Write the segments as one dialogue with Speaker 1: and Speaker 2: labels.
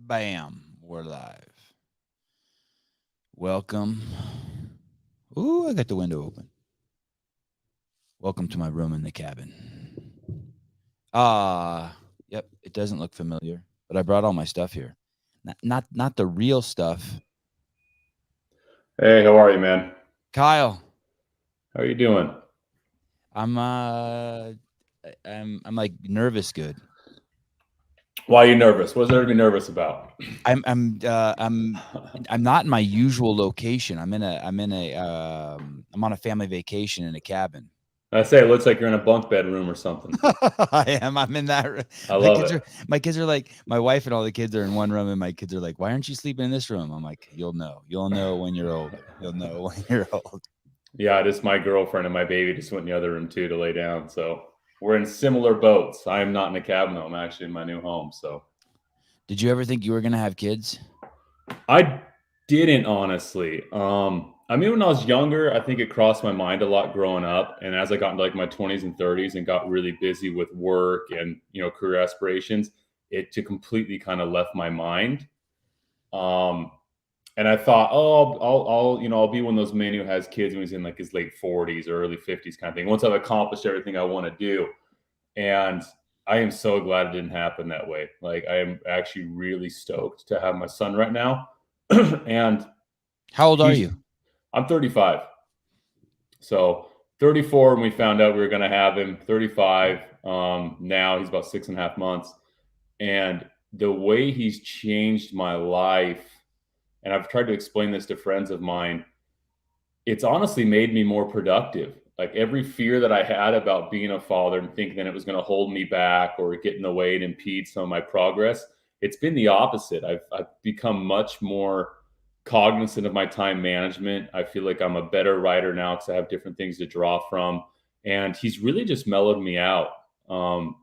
Speaker 1: Bam, we're live. Welcome. Ooh, I got the window open. Welcome to my room in the cabin. Yep, it doesn't look familiar, but I brought all my stuff here. Not the real stuff.
Speaker 2: Hey, how are you, man?
Speaker 1: Kyle,
Speaker 2: How are you doing?
Speaker 1: I'm like nervous good.
Speaker 2: Why are you nervous? What's there to be nervous about?
Speaker 1: I'm not in my usual location. I'm on a family vacation in a cabin.
Speaker 2: I say it looks like you're in a bunk bed room or something.
Speaker 1: I am. I'm in that.
Speaker 2: I
Speaker 1: My
Speaker 2: love
Speaker 1: kids
Speaker 2: it.
Speaker 1: are. My kids are like. My wife and all the kids are in one room, and my kids are like, "Why aren't you sleeping in this room?" I'm like, "You'll know. You'll know when you're older. You'll know when you're old."
Speaker 2: Yeah, just my girlfriend and my baby just went in the other room too to lay down. So we're in similar boats. I am not in a cabin though. I'm actually in my new home. So
Speaker 1: Did you ever think you were gonna have kids?
Speaker 2: I didn't honestly. I mean, when I was younger, I think it crossed my mind a lot growing up. And as I got into like my 20s and 30s and got really busy with work and career aspirations, it to completely kind of left my mind. Um, and I thought, oh, I'll be one of those men who has kids when he's in like his late 40s or early 50s kind of thing. Once I've accomplished everything I want to do, and I am so glad it didn't happen that way. Like I am actually really stoked to have my son right now, and
Speaker 1: How old are
Speaker 2: he's
Speaker 1: you?
Speaker 2: I'm 35, so 34 when we found out we were going to have him. 35 now he's about 6.5 months, and the way he's changed my life, and I've tried to explain this to friends of mine, it's honestly made me more productive. Like every fear that I had about being a father and thinking that it was going to hold me back or get in the way and impede some of my progress, it's been the opposite. I've become much more cognizant of my time management. I feel like I'm a better writer now because I have different things to draw from. And he's really just mellowed me out. Um,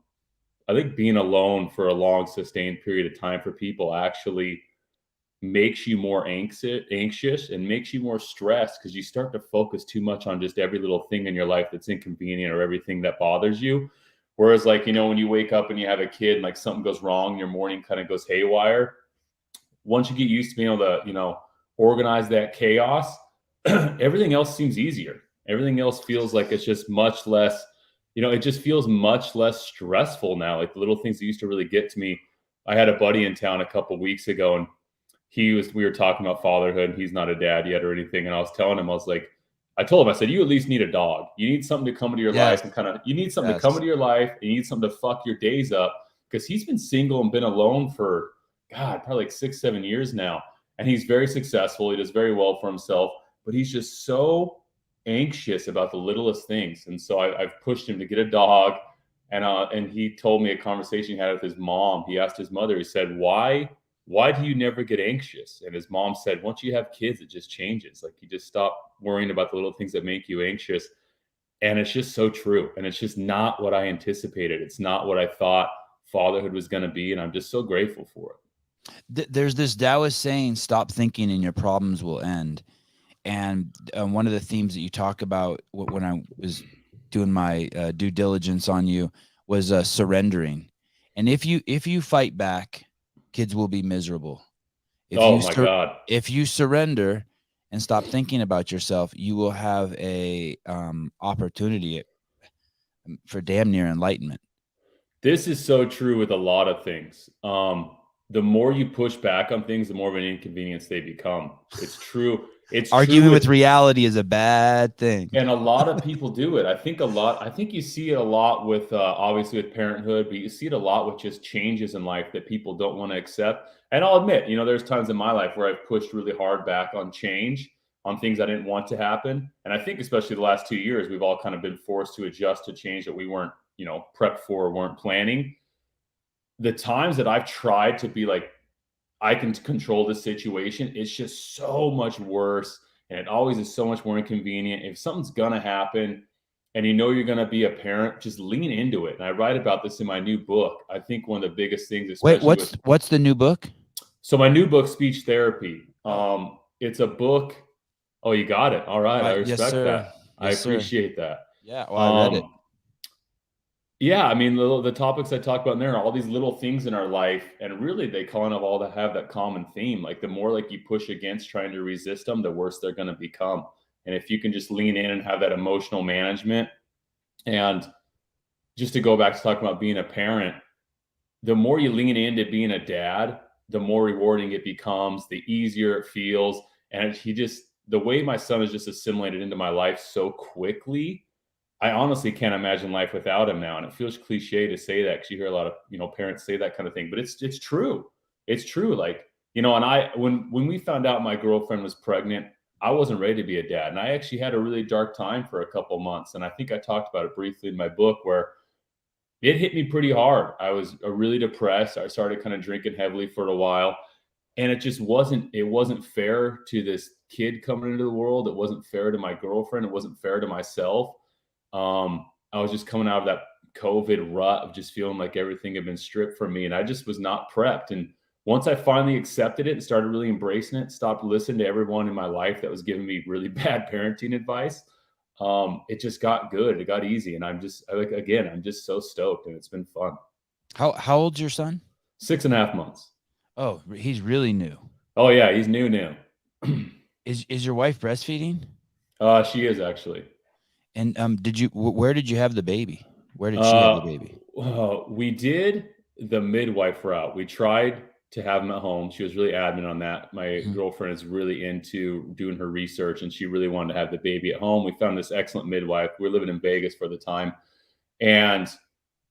Speaker 2: I think being alone for a long, sustained period of time for people actually makes you more anxious and makes you more stressed because you start to focus too much on just every little thing in your life that's inconvenient or everything that bothers you. Whereas, like, when you wake up and you have a kid and like something goes wrong, your morning kind of goes haywire. Once you get used to being able to, organize that chaos, everything else seems easier. Everything else feels like it's just much less, it just feels much less stressful now. Like the little things that used to really get to me. I had a buddy in town a couple weeks ago, and we were talking about fatherhood, and he's not a dad yet or anything. And I was telling him, I told him, I said, you at least need a dog. You need something to come into your life
Speaker 1: Yes.
Speaker 2: and you need something to come
Speaker 1: Yes.
Speaker 2: into your life. And you need something to fuck your days up because he's been single and been alone for, God, probably like 6, 7 years now. And he's very successful. He does very well for himself, but he's just so anxious about the littlest things. And so I've pushed him to get a dog. And he told me a conversation he had with his mom. He asked his mother, he said, why do you never get anxious? And his mom said, once you have kids, it just changes. Like you just stop worrying about the little things that make you anxious. And it's just so true. And it's just not what I anticipated. It's not what I thought fatherhood was going to be. And I'm just so grateful for
Speaker 1: There's this Taoist saying, "Stop thinking, and your problems will end." And one of the themes that you talk about when I was doing my due diligence on you was surrendering. And if you fight back, kids will be miserable.
Speaker 2: it.
Speaker 1: If
Speaker 2: Oh
Speaker 1: you
Speaker 2: my God.
Speaker 1: if you surrender and stop thinking about yourself, you will have a opportunity for damn near enlightenment.
Speaker 2: This is so true with a lot of things. The more you push back on things, the more of an inconvenience they become. It's true. It's true
Speaker 1: Arguing
Speaker 2: with
Speaker 1: with reality is a bad thing.
Speaker 2: And a lot of people do it. I think you see it a lot with obviously with parenthood, but you see it a lot with just changes in life that people don't want to accept. And I'll admit, there's times in my life where I've pushed really hard back on change, on things I didn't want to happen. And I think especially the last 2 years, we've all kind of been forced to adjust to change that we weren't, prepped for or weren't planning. The times that I've tried to be like, I can control the situation, it's just so much worse. And it always is so much more inconvenient. If something's going to happen and you're going to be a parent, just lean into it. And I write about this in my new book. I think one of the biggest things,
Speaker 1: Wait,
Speaker 2: especially with,
Speaker 1: what's the new book?
Speaker 2: so my new book, Speech Therapy,
Speaker 1: Oh,
Speaker 2: it's a book. Oh, you got it. All right. I
Speaker 1: yes,
Speaker 2: respect
Speaker 1: sir.
Speaker 2: that. I
Speaker 1: Yes, sir.
Speaker 2: appreciate that.
Speaker 1: Yeah. Well, I read it.
Speaker 2: Um, Yeah, I mean, the topics I talk about in there are all these little things in our life, and really they kind of all have that common theme. Like the more like you push against trying to resist them, the worse they're going to become. And if you can just lean in and have that emotional management, and just to go back to talking about being a parent, the more you lean into being a dad, the more rewarding it becomes, the easier it feels. And the way my son has just assimilated into my life so quickly, I honestly can't imagine life without him now. And it feels cliche to say that because you hear a lot of, parents say that kind of thing, but it's true. It's true. Like, and when we found out my girlfriend was pregnant, I wasn't ready to be a dad. And I actually had a really dark time for a couple months. And I think I talked about it briefly in my book where it hit me pretty hard. I was really depressed. I started kind of drinking heavily for a while. And it wasn't fair to this kid coming into the world. It wasn't fair to my girlfriend. It wasn't fair to myself. I was just coming out of that COVID rut of just feeling like everything had been stripped from me. And I just was not prepped. And once I finally accepted it and started really embracing it, stopped listening to everyone in my life that was giving me really bad parenting advice, it just got good. It got easy. And I'm just so stoked, and it's been fun.
Speaker 1: How old's your son?
Speaker 2: 6.5 months.
Speaker 1: Oh, he's really new.
Speaker 2: Oh yeah, he's new.
Speaker 1: Is your wife breastfeeding?
Speaker 2: She is actually.
Speaker 1: And where did you have the baby? Where did she have the baby?
Speaker 2: We did the midwife route. We tried to have him at home. She was really adamant on that. My girlfriend is really into doing her research, and she really wanted to have the baby at home. We found this excellent midwife. We were living in Vegas for the time, and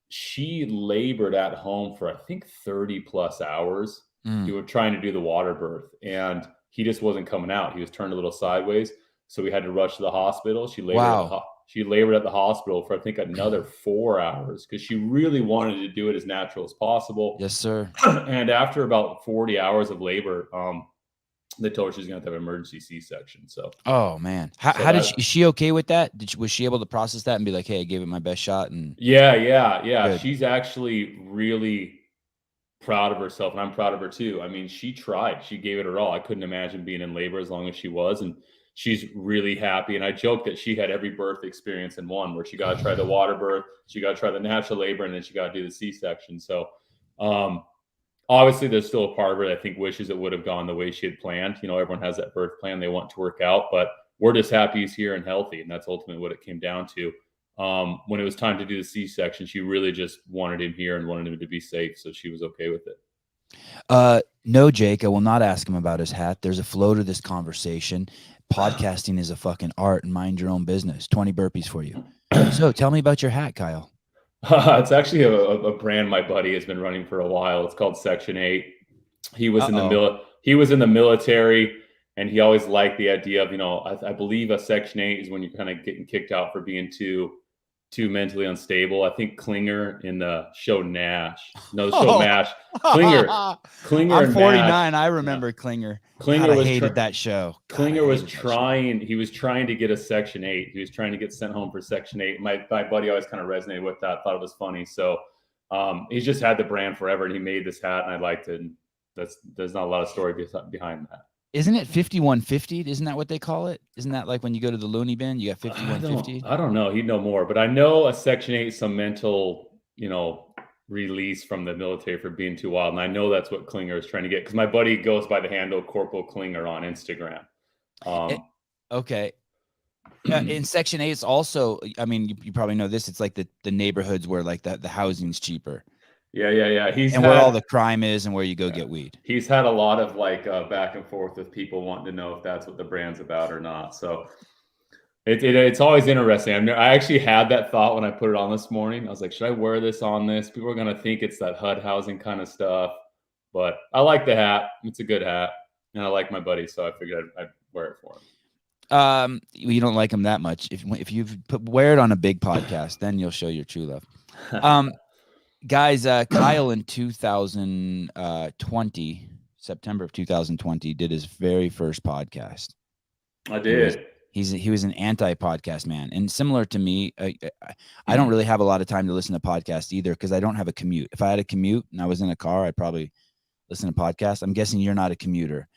Speaker 2: she labored at home for I think 30 plus hours. We were trying to do the water birth, and he just wasn't coming out. He was turned a little sideways, so we had to rush to the hospital. She labored at the hospital for I think another 4 hours because she really wanted to do it as natural as possible.
Speaker 1: Yes, sir.
Speaker 2: And after about 40 hours of labor, they told her she's going to have an emergency C-section. So,
Speaker 1: oh man, how did is she okay with that? Was she able to process that and be like, "Hey, I gave it my best shot"? And
Speaker 2: yeah.
Speaker 1: Good.
Speaker 2: She's actually really proud of herself, and I'm proud of her too. I mean, she tried. She gave it her all. I couldn't imagine being in labor as long as she was, and she's really happy. And I joke that she had every birth experience in one, where she got to try the water birth, she got to try the natural labor, and then she got to do the C-section. So, obviously, there's still a part of her that I think wishes it would have gone the way she had planned. Everyone has that birth plan they want to work out, but we're just happy he's here and healthy, and that's ultimately what it came down to. When it was time to do the C-section, she really just wanted him here and wanted him to be safe, so she was okay with it.
Speaker 1: No, Jake, I will not ask him about his hat. There's a flow to this conversation. Podcasting is a fucking art, and mind your own business. 20 burpees for you. So tell me about your hat, Kyle.
Speaker 2: It's actually a brand my buddy has been running for a while. It's called Section 8. He was in the military, and he always liked the idea of, I believe a Section 8 is when you're kind of getting kicked out for being too mentally unstable. I think Klinger in the show MASH. Klinger
Speaker 1: I'm 49. I remember Klinger. God, I hated that show.
Speaker 2: Klinger was trying. He was trying to get a Section 8. He was trying to get sent home for Section 8. My buddy always kind of resonated with that. Thought it was funny. So he's just had the brand forever, and he made this hat, and I liked it. And there's not a lot of story behind that.
Speaker 1: Isn't it 5150? Isn't that what they call it? Isn't that like when you go to the loony bin, you got 5150?
Speaker 2: I don't know. He'd know more, but I know a Section 8 is some mental, release from the military for being too wild. And I know that's what Klinger is trying to get, because my buddy goes by the handle Corporal Klinger on Instagram.
Speaker 1: Okay. In Section 8, it's also, I mean, you probably know this. It's like the neighborhoods where like the housing's cheaper.
Speaker 2: Yeah.
Speaker 1: Where all the crime is and where you go get weed.
Speaker 2: He's had a lot of back and forth with people wanting to know if that's what the brand's about or not. So it's always interesting. I actually had that thought when I put it on this morning. I was like, should I wear this on this? People are going to think it's that HUD housing kind of stuff. But I like the hat. It's a good hat. And I like my buddy, so I figured I'd wear it for him.
Speaker 1: You don't like him that much. If you wear it on a big podcast, then you'll show your true love. Guys, Kyle in 2020, September of 2020, did his very first podcast.
Speaker 2: I did.
Speaker 1: He was an anti-podcast man, and similar to me, I don't really have a lot of time to listen to podcasts either, because I don't have a commute. If I had a commute and I was in a car, I'd probably listen to podcasts. I'm guessing you're not a commuter.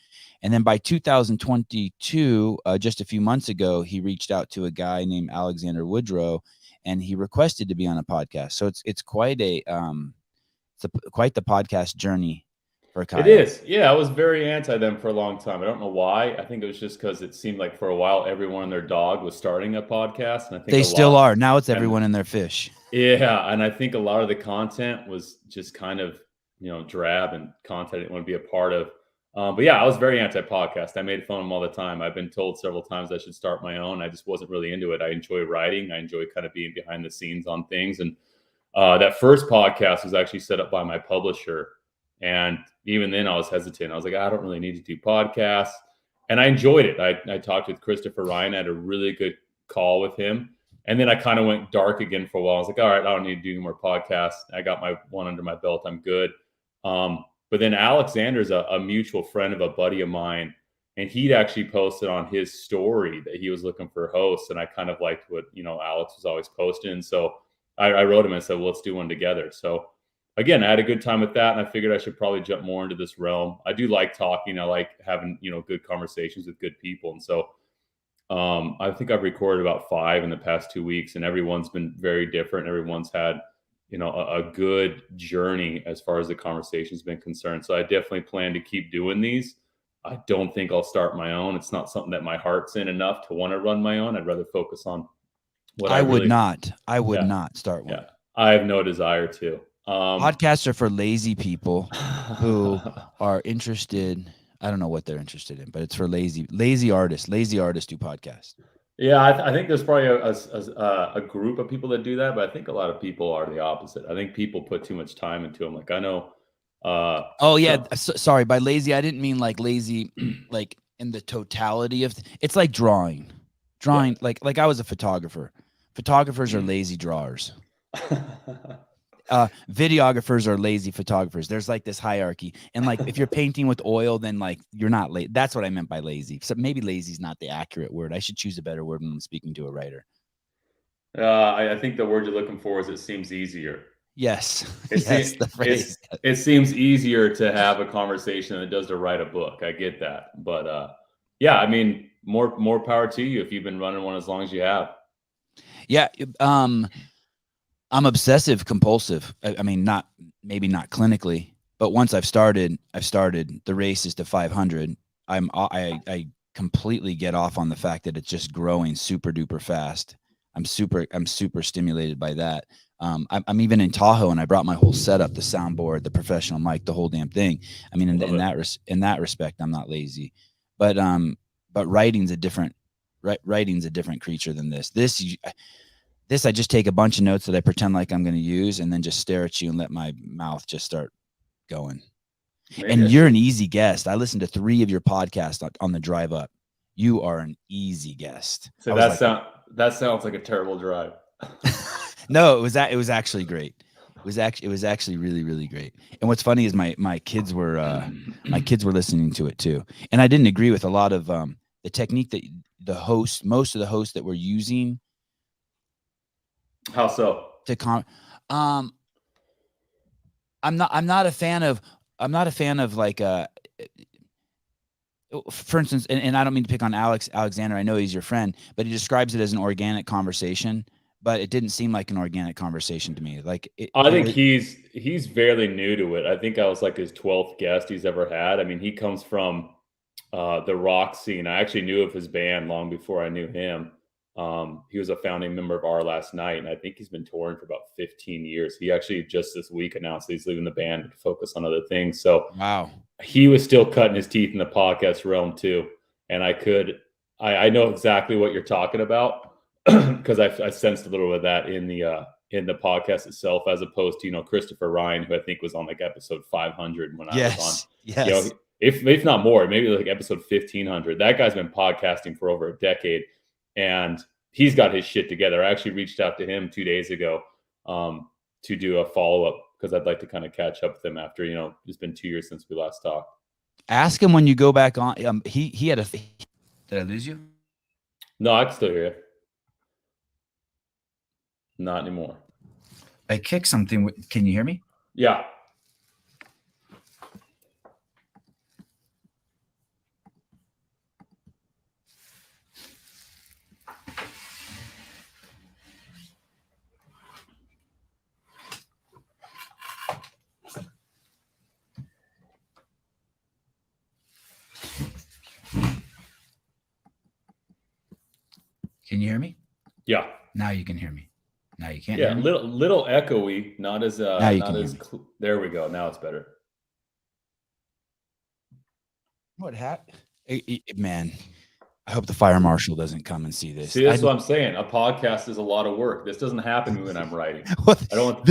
Speaker 1: And then by 2022, just a few months ago, he reached out to a guy named Alexander Woodrow, and he requested to be on a podcast. So it's quite quite the podcast journey for Kyle.
Speaker 2: It is. Yeah, I was very anti them for a long time. I don't know why. I think it was just because it seemed like for a while everyone and their dog was starting a podcast, and I think
Speaker 1: They
Speaker 2: a
Speaker 1: still
Speaker 2: lot.
Speaker 1: are. Now it's
Speaker 2: And
Speaker 1: everyone and their fish.
Speaker 2: yeah, and I think a lot of the content was just kind of drab and content I didn't want to be a part of. But yeah, I was very anti-podcast. I made fun of them all the time. I've been told several times I should start my own. I just wasn't really into it. I enjoy writing. I enjoy kind of being behind the scenes on things. And that first podcast was actually set up by my publisher. And even then I was hesitant. I was like, I don't really need to do podcasts. And I enjoyed it. I talked with Christopher Ryan. I had a really good call with him. And then I kind of went dark again for a while. I was like, all right, I don't need to do any more podcasts. I got my one under my belt. I'm good. But then Alexander's a mutual friend of a buddy of mine. And he'd actually posted on his story that he was looking for hosts. And I kind of liked what, Alex was always posting. So I wrote him and said, well, let's do one together. So again, I had a good time with that. And I figured I should probably jump more into this realm. I do like talking. I like having, good conversations with good people. And so I think I've recorded about 5 in the past 2 weeks, and everyone's been very different. Everyone's had, a good journey as far as the conversation's been concerned. So I definitely plan to keep doing these. I don't think I'll start my own. It's not something that my heart's in enough to want to run my own. I'd rather focus on what
Speaker 1: I would
Speaker 2: really,
Speaker 1: not. I would
Speaker 2: yeah,
Speaker 1: not start one.
Speaker 2: yeah. I have no desire to.
Speaker 1: Podcasts are for lazy people who are interested. I don't know what they're interested in, but it's for lazy artists. Lazy artists do podcasts.
Speaker 2: Yeah, I think there's probably a group of people that do that, but I think a lot of people are the opposite. I think people put too much time into them. Like I know.
Speaker 1: Oh yeah, sorry. By lazy, I didn't mean like lazy, like in the totality of. It's like drawing,
Speaker 2: Yeah.
Speaker 1: like I was a photographer. Photographers are lazy drawers. Videographers are lazy photographers. There's like this hierarchy, and like if you're painting with oil, then like you're not late. That's what I meant by lazy. So maybe lazy is not the accurate word. I should choose a better word when I'm speaking to a writer.
Speaker 2: I think the word you're looking for is it seems easier.
Speaker 1: Yes,
Speaker 2: It
Speaker 1: yes,
Speaker 2: seems
Speaker 1: the phrase.
Speaker 2: it seems easier to have a conversation than it does to write a book. I get that, but yeah, I mean, more power to you if you've been running one as long as you have.
Speaker 1: Yeah, I'm obsessive compulsive. I mean, maybe not clinically, but once I've started. The race is to 500. I completely get off on the fact that it's just growing super duper fast. I'm super stimulated by that. I'm even in Tahoe, and I brought my whole setup, the soundboard, the professional mic, the whole damn thing. I mean, in that respect, I'm not lazy, but writing's a different creature than this. This, I just take a bunch of notes that I pretend like I'm going to use, and then just stare at you and let my mouth just start going. And you're an easy guest. I listened to 3 of your podcasts on the drive up. You are an easy guest.
Speaker 2: So that sounds like a terrible drive.
Speaker 1: No, it was actually great. It was actually really, really great. And what's funny is my kids were listening to it too. And I didn't agree with a lot of the technique that most of the hosts that we're using.
Speaker 2: How so?
Speaker 1: I'm not a fan of like for instance, and I don't mean to pick on Alexander. I know he's your friend, but he describes it as an organic conversation. But it didn't seem like an organic conversation to me. Like
Speaker 2: I think he's fairly new to it. I think I was like his 12th guest he's ever had. I mean, he comes from the rock scene. I actually knew of his band long before I knew him. He was a founding member of Our Last Night, and I think he's been touring for about 15 years. He actually just this week announced that he's leaving the band to focus on other things. So
Speaker 1: wow,
Speaker 2: he was still cutting his teeth in the podcast realm too. And I know exactly what you're talking about because I sensed a little bit of that in the podcast itself, as opposed to Christopher Ryan, who I think was on like episode 500 when I was on.
Speaker 1: Yes.
Speaker 2: If not more, maybe like episode 1500. That guy's been podcasting for over a decade, and he's got his shit together. I actually reached out to him 2 days ago to do a follow up because I'd like to kind of catch up with him after it's been 2 years since we last talked.
Speaker 1: Ask him when you go back on. He had did I lose you?
Speaker 2: No, I can still hear you. Not anymore.
Speaker 1: I kicked something. Can you hear me?
Speaker 2: Yeah.
Speaker 1: Can you hear me?
Speaker 2: Yeah.
Speaker 1: Now you can hear me. Now you can't
Speaker 2: Yeah,
Speaker 1: hear me?
Speaker 2: little echoey, not as
Speaker 1: Now you
Speaker 2: not
Speaker 1: can hear
Speaker 2: as
Speaker 1: me.
Speaker 2: there we go. Now it's better.
Speaker 1: What happened? Man, I hope the fire marshal doesn't come and see this.
Speaker 2: See, that's what I'm saying. A podcast is a lot of work. This doesn't happen when I'm writing. I don't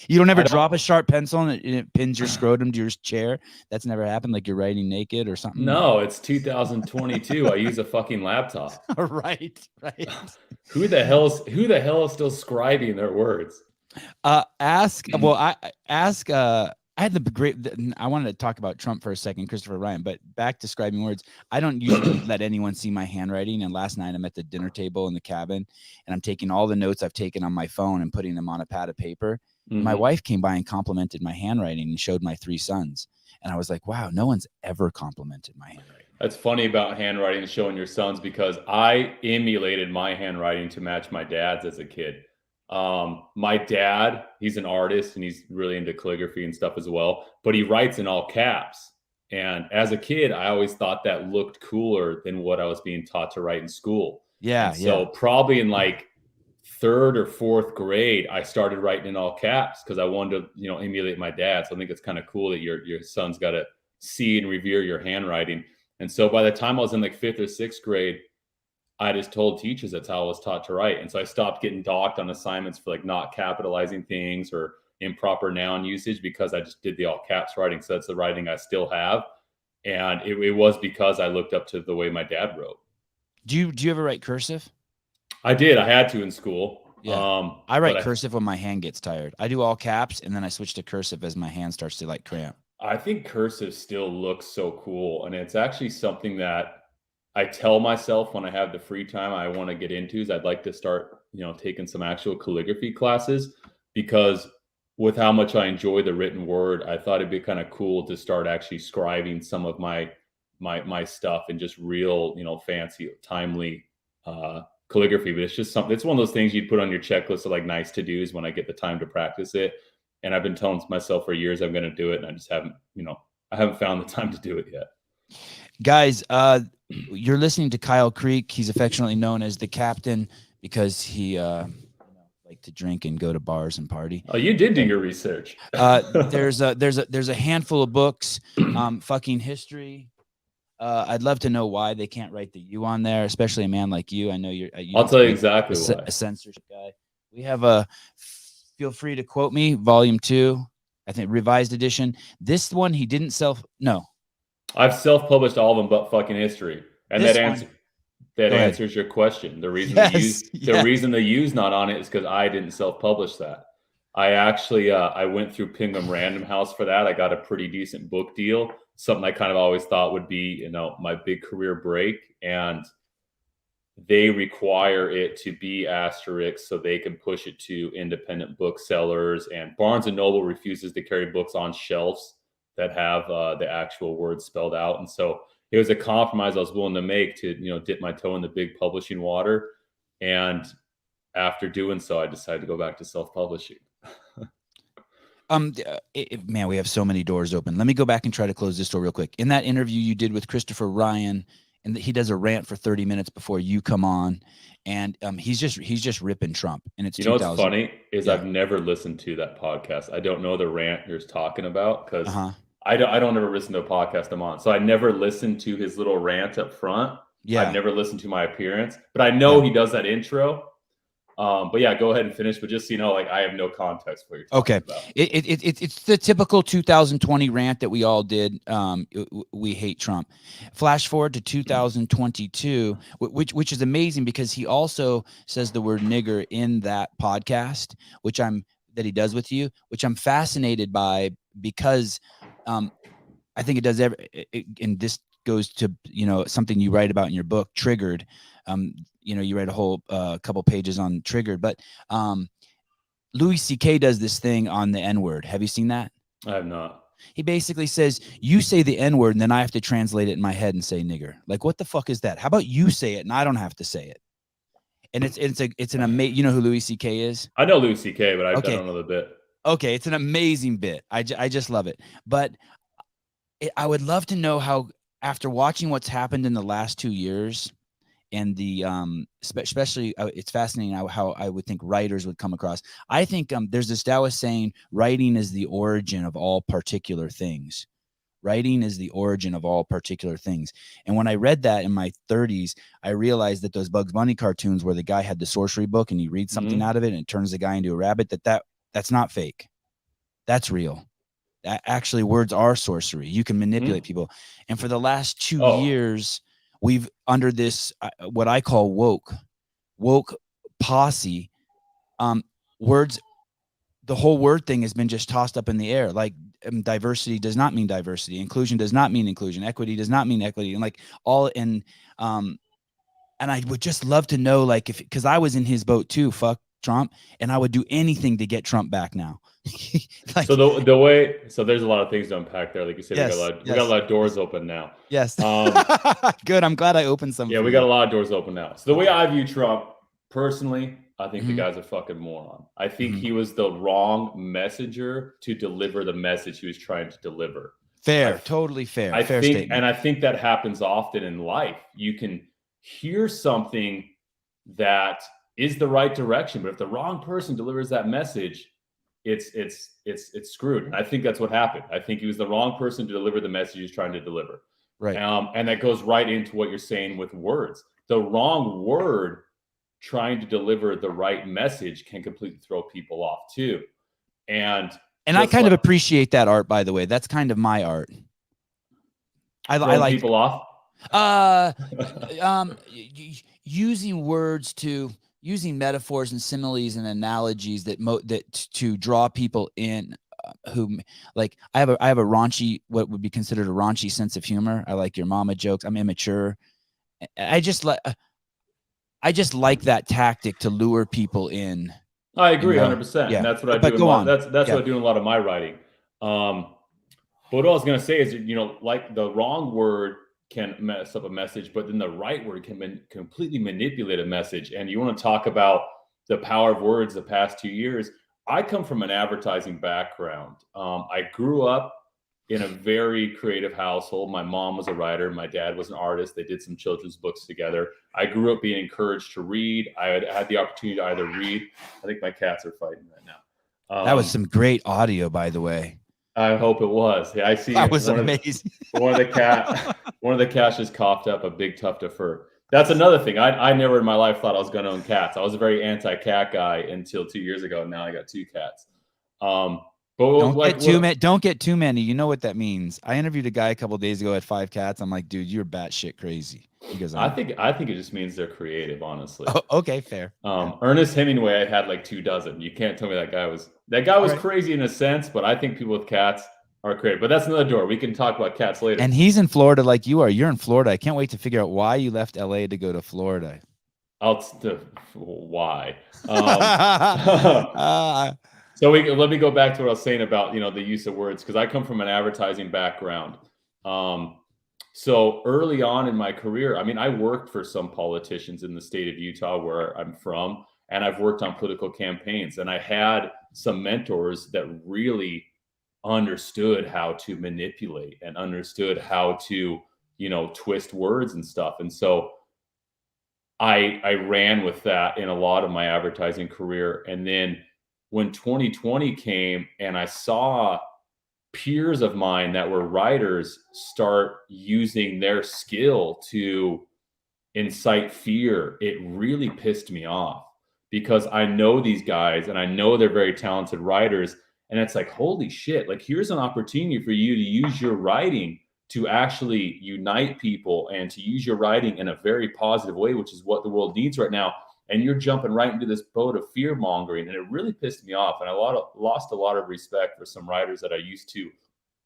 Speaker 1: You don't ever
Speaker 2: I don't-
Speaker 1: drop a sharp pencil and it pins your scrotum to your chair? That's never happened, like you're writing naked or something?
Speaker 2: No, it's 2022. I use a fucking laptop.
Speaker 1: Right.
Speaker 2: Who the hell is still scribing their words?
Speaker 1: I had the great. I wanted to talk about Trump for a second, Christopher Ryan, but back to scribing words. I don't usually let anyone see my handwriting. And last night I'm at the dinner table in the cabin, and I'm taking all the notes I've taken on my phone and putting them on a pad of paper. Mm-hmm. My wife came by and complimented my handwriting and showed my 3 sons, and I was like, "Wow, no one's ever complimented my handwriting."
Speaker 2: That's funny about handwriting and showing your sons, because I emulated my handwriting to match my dad's as a kid. My dad, he's an artist and he's really into calligraphy and stuff as well, but he writes in all caps. And as a kid, I always thought that looked cooler than what I was being taught to write in school.
Speaker 1: Yeah.
Speaker 2: And so probably in like 3rd or 4th grade, I started writing in all caps because I wanted to, emulate my dad. So I think it's kind of cool that your son's got to see and revere your handwriting. And so by the time I was in like 5th or 6th grade, I just told teachers that's how I was taught to write. And so I stopped getting docked on assignments for like not capitalizing things or improper noun usage, because I just did the all caps writing. So that's the writing I still have. And it was because I looked up to the way my dad wrote.
Speaker 1: Do you ever write cursive?
Speaker 2: I did. I had to in school.
Speaker 1: Yeah. I write cursive when my hand gets tired. I do all caps and then I switch to cursive as my hand starts to like cramp.
Speaker 2: I think cursive still looks so cool. And it's actually something that I tell myself when I have the free time I want to get into, is I'd like to start, taking some actual calligraphy classes, because with how much I enjoy the written word, I thought it'd be kind of cool to start actually scribing some of my stuff in just real, fancy, timely calligraphy. But it's just something, it's one of those things you'd put on your checklist of like nice to do's when I get the time to practice it. And I've been telling myself for years I'm going to do it, and I just haven't, I haven't found the time to do it yet.
Speaker 1: Guys, you're listening to Kyle Creek. He's affectionately known as the Captain because he like to drink and go to bars and party.
Speaker 2: Oh, you did do your research.
Speaker 1: There's a handful of books, fucking history. I'd love to know why they can't write the U on there, especially a man like you. I know you're.
Speaker 2: I'll tell you exactly why.
Speaker 1: A censorship guy. We have a. Feel free to quote me. Volume 2, I think revised edition. This one he didn't No.
Speaker 2: I've self-published all of them but fucking history. And that answers your question. The reason the reason the U's not on it is because I didn't self-publish that. I actually I went through Penguin Random House for that. I got a pretty decent book deal. Something I kind of always thought would be, my big career break. And they require it to be asterisk so they can push it to independent booksellers. And Barnes and Noble refuses to carry books on shelves that have the actual words spelled out. And so it was a compromise I was willing to make to, dip my toe in the big publishing water. And after doing so, I decided to go back to self-publishing.
Speaker 1: Man, we have so many doors open. Let me go back and try to close this door real quick. In that interview you did with Christopher Ryan, and he does a rant for 30 minutes before you come on, and he's just ripping Trump. And it's
Speaker 2: what's funny is I've never listened to that podcast. I don't know the rant you're talking about because I don't ever listen to a podcast I'm on. So I never listened to his little rant up front. Yeah, I've never listened to my appearance, but I know he does that intro. But yeah, go ahead and finish. But just so you know, like I have no context for you.
Speaker 1: Okay, about. It's the typical 2020 rant that we all did. We hate Trump. Flash forward to 2022, which is amazing because he also says the word nigger in that podcast, that he does with you, which I'm fascinated by because I think it does and this goes to something you write about in your book, Triggered. You write a whole couple pages on Triggered, but Louis C.K. does this thing on the N-word. Have you seen that?
Speaker 2: I have not.
Speaker 1: He basically says, you say the N-word and then I have to translate it in my head and say nigger. Like, what the fuck is that? How about you say it and I don't have to say it? And it's an amazing, you know who Louis C.K. is?
Speaker 2: I know Louis C.K., but I don't know the bit.
Speaker 1: Okay, it's an amazing bit. I just love it. But I would love to know how, after watching what's happened in the last 2 years, the especially it's fascinating how I would think writers would come across. I think there's this Taoist saying, writing is the origin of all particular things. Writing is the origin of all particular things. And when I read that in my 30s, I realized that those Bugs Bunny cartoons where the guy had the sorcery book and he reads something out of it and it turns the guy into a rabbit, that's not fake. That's real. Actually, words are sorcery. You can manipulate people. And for the last 2 years, we've under this what I call woke posse, words, the whole word thing has been just tossed up in the air. Like diversity does not mean diversity, inclusion does not mean inclusion, equity does not mean equity, and like all in and I would just love to know, like, if, because I was in his boat too, fuck Trump, and I would do anything to get Trump back now.
Speaker 2: Like, so the way, so there's a lot of things to unpack there. Like you said,
Speaker 1: yes,
Speaker 2: we got a lot of doors open now.
Speaker 1: Yes. Good. I'm glad I opened some.
Speaker 2: Yeah, we got a lot of doors open now. So the way I view Trump personally, I think the guy's a fucking moron. I think he was the wrong messenger to deliver the message he was trying to deliver.
Speaker 1: Fair, totally fair. Fair
Speaker 2: think,
Speaker 1: statement.
Speaker 2: and I think that happens often in life. You can hear something that is the right direction, but if the wrong person delivers that message, it's screwed. And I think that's what happened. I think he was the wrong person to deliver the message he's trying to deliver.
Speaker 1: Right.
Speaker 2: And that goes right into what you're saying with words. The wrong word trying to deliver the right message can completely throw people off too. And
Speaker 1: I kind of appreciate that art, by the way. That's kind of my art. I like
Speaker 2: people off.
Speaker 1: Using words to, using metaphors and similes and analogies that to draw people in, who, like, I have a raunchy, what would be considered a raunchy sense of humor. I like your mama jokes. I'm immature. I just like that tactic to lure people in.
Speaker 2: I agree 100%.
Speaker 1: Yeah.
Speaker 2: And that's what I do. That's what I do in a lot of my writing. But what I was going to say is, like, the wrong word can mess up a message, but then the right word can completely manipulate a message. And you want to talk about the power of words the past 2 years. I come from an advertising background. I grew up in a very creative household. My mom was a writer. My dad was an artist. They did some children's books together. I grew up being encouraged to read. I had the opportunity to either read. I think my cats are fighting right now.
Speaker 1: That was some great audio, by the way.
Speaker 2: I hope it was. Yeah, I see.
Speaker 1: That was amazing.
Speaker 2: One of the cats just coughed up a big tuft of fur. That's another thing. I never in my life thought I was going to own cats. I was a very anti-cat guy until 2 years ago. Now I got 2 cats. But
Speaker 1: don't get too many. You know what that means. I interviewed a guy a couple of days ago at 5 cats. I'm like, dude, you're batshit crazy. He goes,
Speaker 2: I think it just means they're creative, honestly.
Speaker 1: Oh, okay, fair.
Speaker 2: Ernest Hemingway had like 24. You can't tell me that guy was crazy in a sense, but I think people with cats are creative. But that's another door. We can talk about cats later.
Speaker 1: And he's in Florida like you are. You're in Florida. I can't wait to figure out why you left LA to go to Florida.
Speaker 2: Why? So let me go back to what I was saying about, the use of words, because I come from an advertising background. So early on in my career, I mean, I worked for some politicians in the state of Utah where I'm from, and I've worked on political campaigns, and I had some mentors that really understood how to manipulate and understood how to, twist words and stuff. And so I ran with that in a lot of my advertising career. And then when 2020 came and I saw peers of mine that were writers start using their skill to incite fear, it really pissed me off, because I know these guys and I know they're very talented writers. And it's like, holy shit, like, here's an opportunity for you to use your writing to actually unite people and to use your writing in a very positive way, which is what the world needs right now. And you're jumping right into this boat of fear mongering. And it really pissed me off. And I lost a lot of respect for some writers that I used to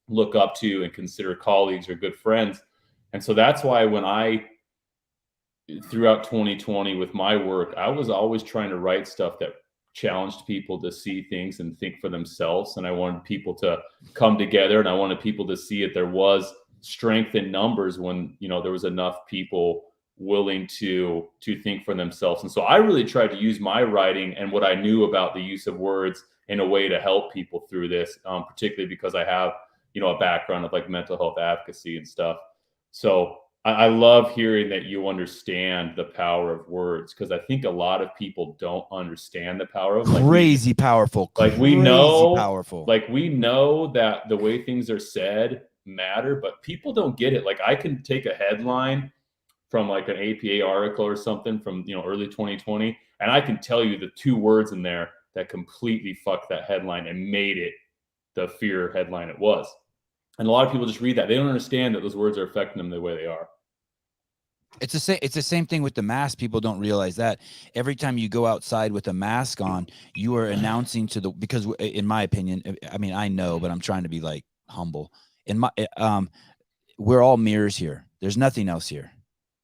Speaker 2: look up to and consider colleagues or good friends. And so that's why when throughout 2020 with my work, I was always trying to write stuff that challenged people to see things and think for themselves. And I wanted people to come together, and I wanted people to see that there was strength in numbers when, there was enough people willing to think for themselves. And so I really tried to use my writing and what I knew about the use of words in a way to help people through this, particularly because I have, a background of like mental health advocacy and stuff. So I love hearing that you understand the power of words, because I think a lot of people don't understand the power of
Speaker 1: Crazy powerful.
Speaker 2: we
Speaker 1: Crazy powerful.
Speaker 2: we know that the way things are said matter, but people don't get it. Like, I can take a headline from like an APA article or something from, early 2020, and I can tell you the two words in there that completely fucked that headline and made it the fear headline it was. And a lot of people just read that. They don't understand that those words are affecting them the way they are.
Speaker 1: It's the same thing with the mask. People don't realize that every time you go outside with a mask on, you are announcing to the, because in my opinion, I mean, I know, but I'm trying to be like humble. In my we're all mirrors here. There's nothing else here.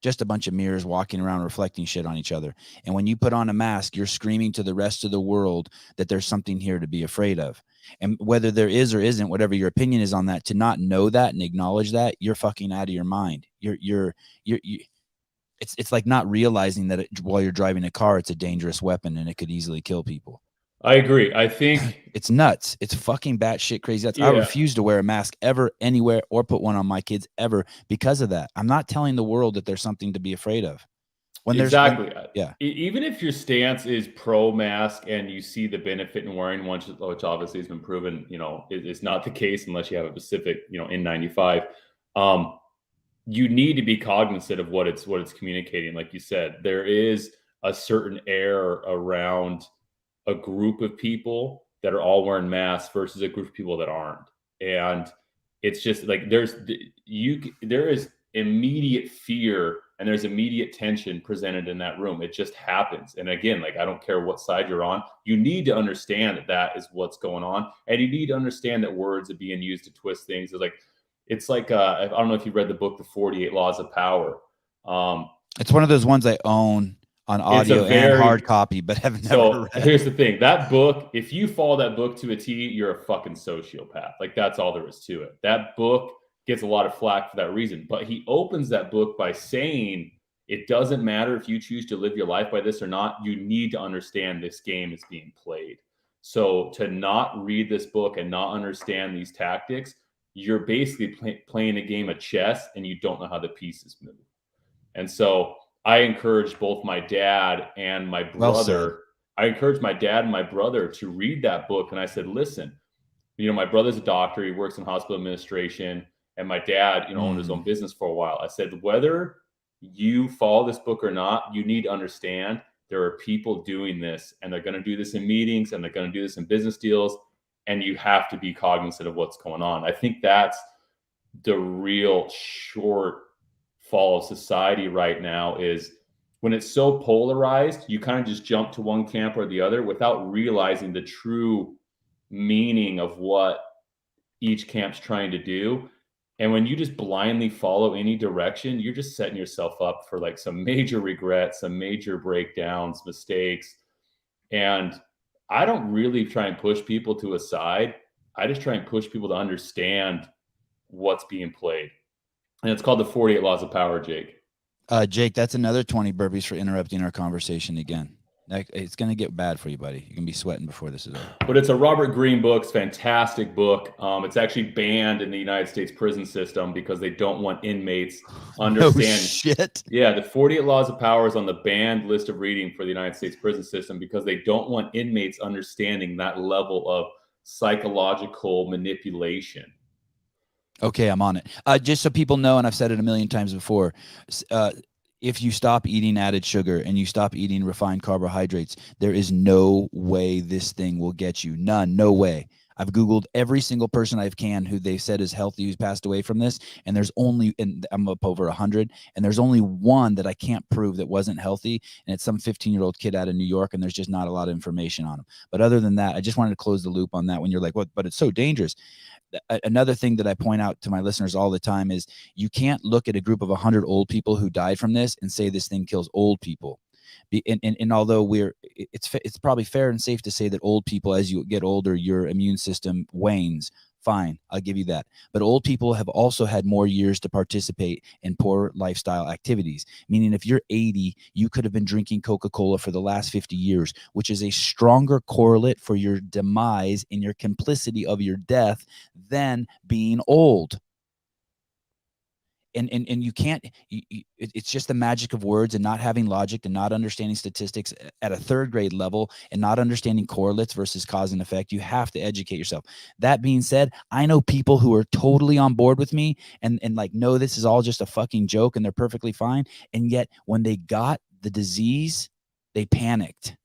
Speaker 1: Just a bunch of mirrors walking around reflecting shit on each other. And when you put on a mask, you're screaming to the rest of the world that there's something here to be afraid of. And whether there is or isn't, whatever your opinion is on that, to not know that and acknowledge that, you're fucking out of your mind. It's like not realizing that while you're driving a car, it's a dangerous weapon and it could easily kill people.
Speaker 2: I agree. I think
Speaker 1: it's nuts. It's fucking batshit crazy. I refuse to wear a mask ever, anywhere, or put one on my kids ever because of that. I'm not telling the world that there's something to be afraid of.
Speaker 2: Exactly.
Speaker 1: Yeah.
Speaker 2: Even if your stance is pro mask and you see the benefit in wearing one, which obviously has been proven, is not the case unless you have a specific, N95. You need to be cognizant of what it's communicating. Like you said, there is a certain air around a group of people that are all wearing masks versus a group of people that aren't. And it's just like there is immediate fear and there's immediate tension presented in that room. It just happens. And again, like, I don't care what side you're on, you need to understand that is what's going on. And you need to understand that words are being used to twist things. It's like I don't know if you read the book, The 48 Laws of Power.
Speaker 1: It's one of those ones I own on audio and hard copy, but have never read.
Speaker 2: Here's the thing. That book, if you follow that book to a T, you're a fucking sociopath. Like, that's all there is to it. That book gets a lot of flack for that reason. But he opens that book by saying, it doesn't matter if you choose to live your life by this or not. You need to understand this game is being played. So to not read this book and not understand these tactics, you're basically playing a game of chess and you don't know how the pieces move. And so I encourage both my dad and my brother. I encouraged my dad and my brother to read that book. And I said, listen, my brother's a doctor. He works in hospital administration. And my dad, owned his own business for a while. I said, whether you follow this book or not, you need to understand there are people doing this, and they're going to do this in meetings, and they're going to do this in business deals. And you have to be cognizant of what's going on. I think that's the real shortfall of society right now, is when it's so polarized, you kind of just jump to one camp or the other without realizing the true meaning of what each camp's trying to do. And when you just blindly follow any direction, you're just setting yourself up for like some major regrets, some major breakdowns, mistakes. And I don't really try and push people to a side. I just try and push people to understand what's being played. And it's called The 48 Laws of Power, Jake.
Speaker 1: Jake, that's another 20 burpees for interrupting our conversation again. It's going to get bad for you, buddy. You're going to be sweating before this is over.
Speaker 2: But it's a Robert Greene book. It's a fantastic book. It's actually banned in the United States prison system because they don't want inmates understanding.
Speaker 1: No shit.
Speaker 2: Yeah, the 48 Laws of Power is on the banned list of reading for the United States prison system because they don't want inmates understanding that level of psychological manipulation.
Speaker 1: Okay, I'm on it. Just so people know, and I've said it a million times before, if you stop eating added sugar and you stop eating refined carbohydrates, there is no way this thing will get you. None, no way. I've Googled every single person I can who they've said is healthy who's passed away from this, and there's only, and I'm up over 100, and there's only one that I can't prove that wasn't healthy, and it's some 15-year-old kid out of New York, and there's just not a lot of information on him. But other than that, I just wanted to close the loop on that when you're like, what? But it's so dangerous. Another thing that I point out to my listeners all the time is you can't look at a group of 100 old people who died from this and say this thing kills old people. And although it's probably fair and safe to say that old people, as you get older, your immune system wanes. Fine, I'll give you that. But old people have also had more years to participate in poor lifestyle activities, meaning if you're 80, you could have been drinking Coca-Cola for the last 50 years, which is a stronger correlate for your demise and your complicity of your death than being old. and you can't, it's just the magic of words and not having logic and not understanding statistics at a third grade level and not understanding correlates versus cause and effect. You have to educate yourself. That being said, I know people who are totally on board with me and like, no, this is all just a fucking joke and they're perfectly fine. And yet when they got the disease, they panicked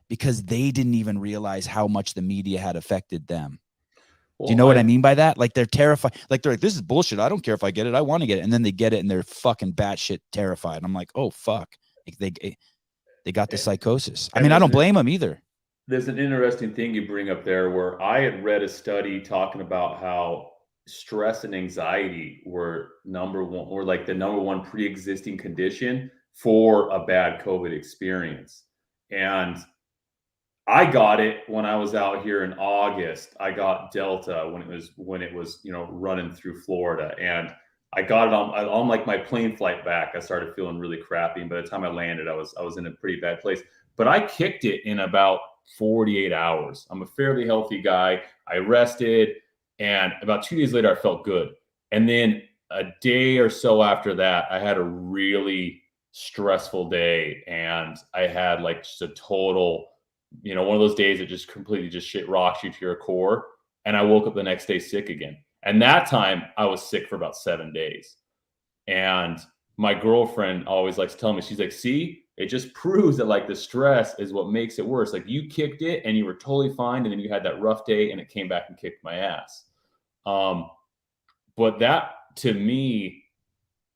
Speaker 1: because they didn't even realize how much the media had affected them.
Speaker 2: Well,
Speaker 1: Do you know what I mean by that? Like they're terrified. Like they're like, this is bullshit. I don't care if I get it. I want to get it. And then they get it and they're fucking batshit terrified. And I'm like, oh fuck. Like they got the psychosis. I mean, I don't blame them either.
Speaker 2: There's an interesting thing you bring up there where I had read a study talking about how stress and anxiety were like the number one pre-existing condition for a bad COVID experience. And I got it when I was out here in August. I got Delta when it was running through Florida, and I got it on like my plane flight back. I started feeling really crappy, and by the time I landed, I was in a pretty bad place. But I kicked it in about 48 hours. I'm a fairly healthy guy. I rested, and about 2 days later, I felt good. And then a day or so after that, I had a really stressful day, and I had like just a total, one of those days that just completely just shit rocks you to your core. And I woke up the next day sick again. And that time I was sick for about 7 days. And my girlfriend always likes to tell me, she's like, see, it just proves that like the stress is what makes it worse. Like you kicked it and you were totally fine. And then you had that rough day and it came back and kicked my ass. But that to me,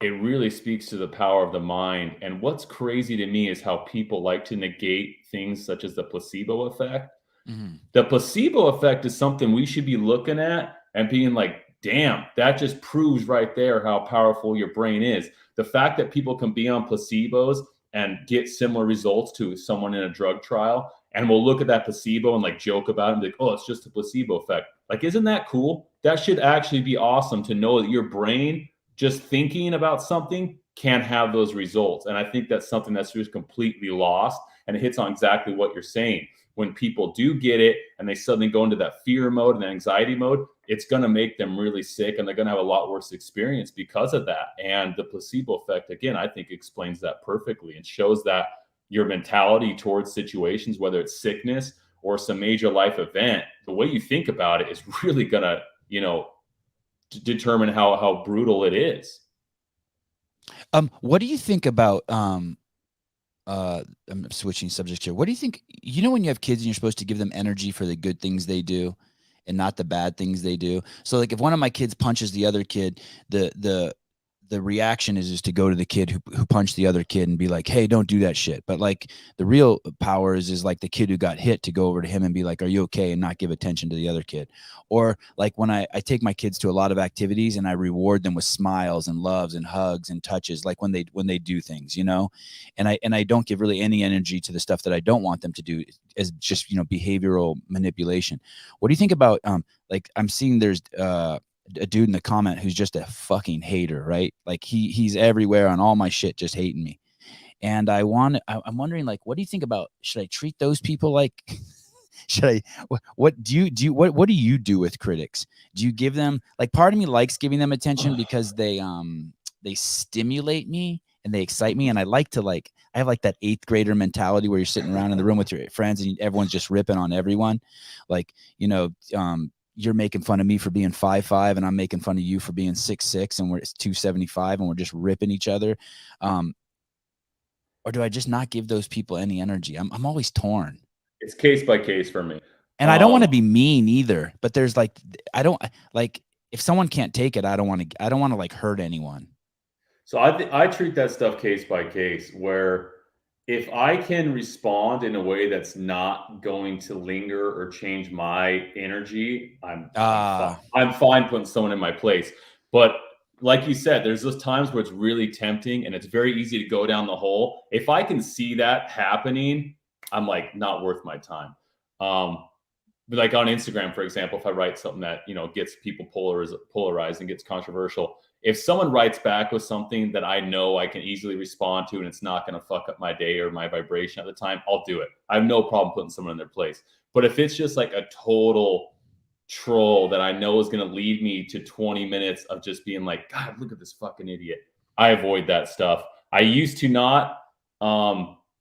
Speaker 2: it really speaks to the power of the mind. And what's crazy to me is how people like to negate things such as the placebo effect. Mm-hmm. The placebo effect is something we should be looking at and being like, damn, that just proves right there how powerful your brain is. The fact that people can be on placebos and get similar results to someone in a drug trial, and we'll look at that placebo and like joke about it and be like, oh, it's just a placebo effect. Like, isn't that cool? That should actually be awesome to know that your brain, just thinking about something, can have those results. And I think that's something that's just completely lost. And it hits on exactly what you're saying. When people do get it and they suddenly go into that fear mode and anxiety mode, it's going to make them really sick and they're going to have a lot worse experience because of that. And the placebo effect, again, I think explains that perfectly and shows that your mentality towards situations, whether it's sickness or some major life event, the way you think about it is really going to, determine how brutal it is.
Speaker 1: What do you think about I'm switching subjects here. What do you think, when you have kids and you're supposed to give them energy for the good things they do and not the bad things they do? So like if one of my kids punches the other kid, the reaction is to go to the kid who punched the other kid and be like, hey, don't do that shit. But like the real power is like the kid who got hit to go over to him and be like, are you okay? And not give attention to the other kid. Or like when I take my kids to a lot of activities and I reward them with smiles and loves and hugs and touches, like when they do things, and I don't give really any energy to the stuff that I don't want them to do as just, behavioral manipulation. What do you think about, like I'm seeing there's, a dude in the comment who's just a fucking hater, right? Like he's everywhere on all my shit, just hating me. And I'm wondering, like, what do you think about, should I treat those people like, what do you do with critics? Do you give them, like, part of me likes giving them attention because they stimulate me and they excite me. And I like to I have like that 8th grader mentality where you're sitting around in the room with your friends and everyone's just ripping on everyone. Like, you're making fun of me for being 5'5" and I'm making fun of you for being 6'6" and we're 275 and we're just ripping each other. Or do I just not give those people any energy? I'm always torn.
Speaker 2: It's case by case for me.
Speaker 1: And I don't want to be mean either, but there's like, I don't like, if someone can't take it, I don't want to like hurt anyone.
Speaker 2: So I treat that stuff case by case, where if I can respond in a way that's not going to linger or change my energy, I'm fine putting someone in my place. But like you said, there's those times where it's really tempting and it's very easy to go down the hole. If I can see that happening, I'm like, not worth my time. But like on Instagram, for example, if I write something that, gets people polarized and gets controversial, if someone writes back with something that I know I can easily respond to and it's not going to fuck up my day or my vibration at the time, I'll do it. I have no problem putting someone in their place. But if it's just like a total troll that I know is going to lead me to 20 minutes of just being like, God, look at this fucking idiot. I avoid that stuff. I used to not.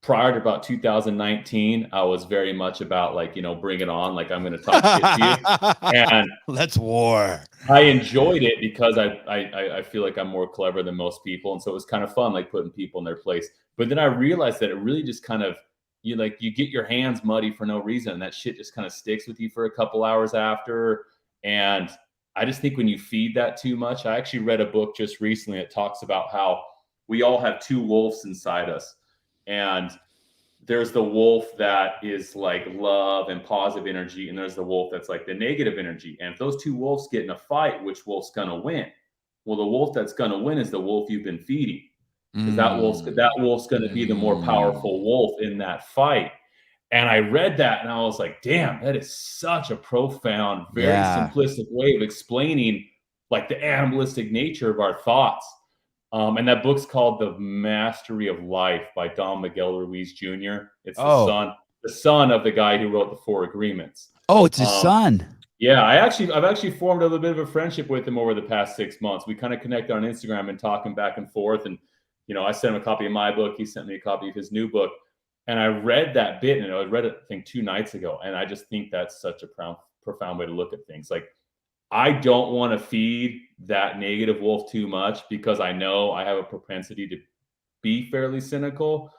Speaker 2: Prior to about 2019, I was very much about like, bring it on. Like, I'm going to talk shit to you. And
Speaker 1: let's war.
Speaker 2: I enjoyed it because I feel like I'm more clever than most people. And so it was kind of fun, like putting people in their place. But then I realized that it really just kind of, you get your hands muddy for no reason. And that shit just kind of sticks with you for a couple hours after. And I just think when you feed that too much, I actually read a book just recently that talks about how we all have two wolves inside us. And there's the wolf that is like love and positive energy, and there's the wolf that's like the negative energy. And if those two wolves get in a fight, which wolf's gonna win? Well, the wolf that's gonna win is the wolf you've been feeding, because that wolf's gonna be the more powerful wolf in that fight. And I read that and I was like, damn, that is such a profound, very simplistic way of explaining like the animalistic nature of our thoughts. And that book's called The Mastery of Life by Don Miguel Ruiz Jr. It's the son of the guy who wrote the Four Agreements.
Speaker 1: Oh, it's his son.
Speaker 2: Yeah, I've actually formed a little bit of a friendship with him over the past 6 months. We kind of connected on Instagram and talking back and forth. And, I sent him a copy of my book. He sent me a copy of his new book. And I read that bit, and I read it, I think, 2 nights ago. And I just think that's such a profound way to look at things. Like, I don't want to feed that negative wolf too much, because I know I have a propensity to be fairly cynical.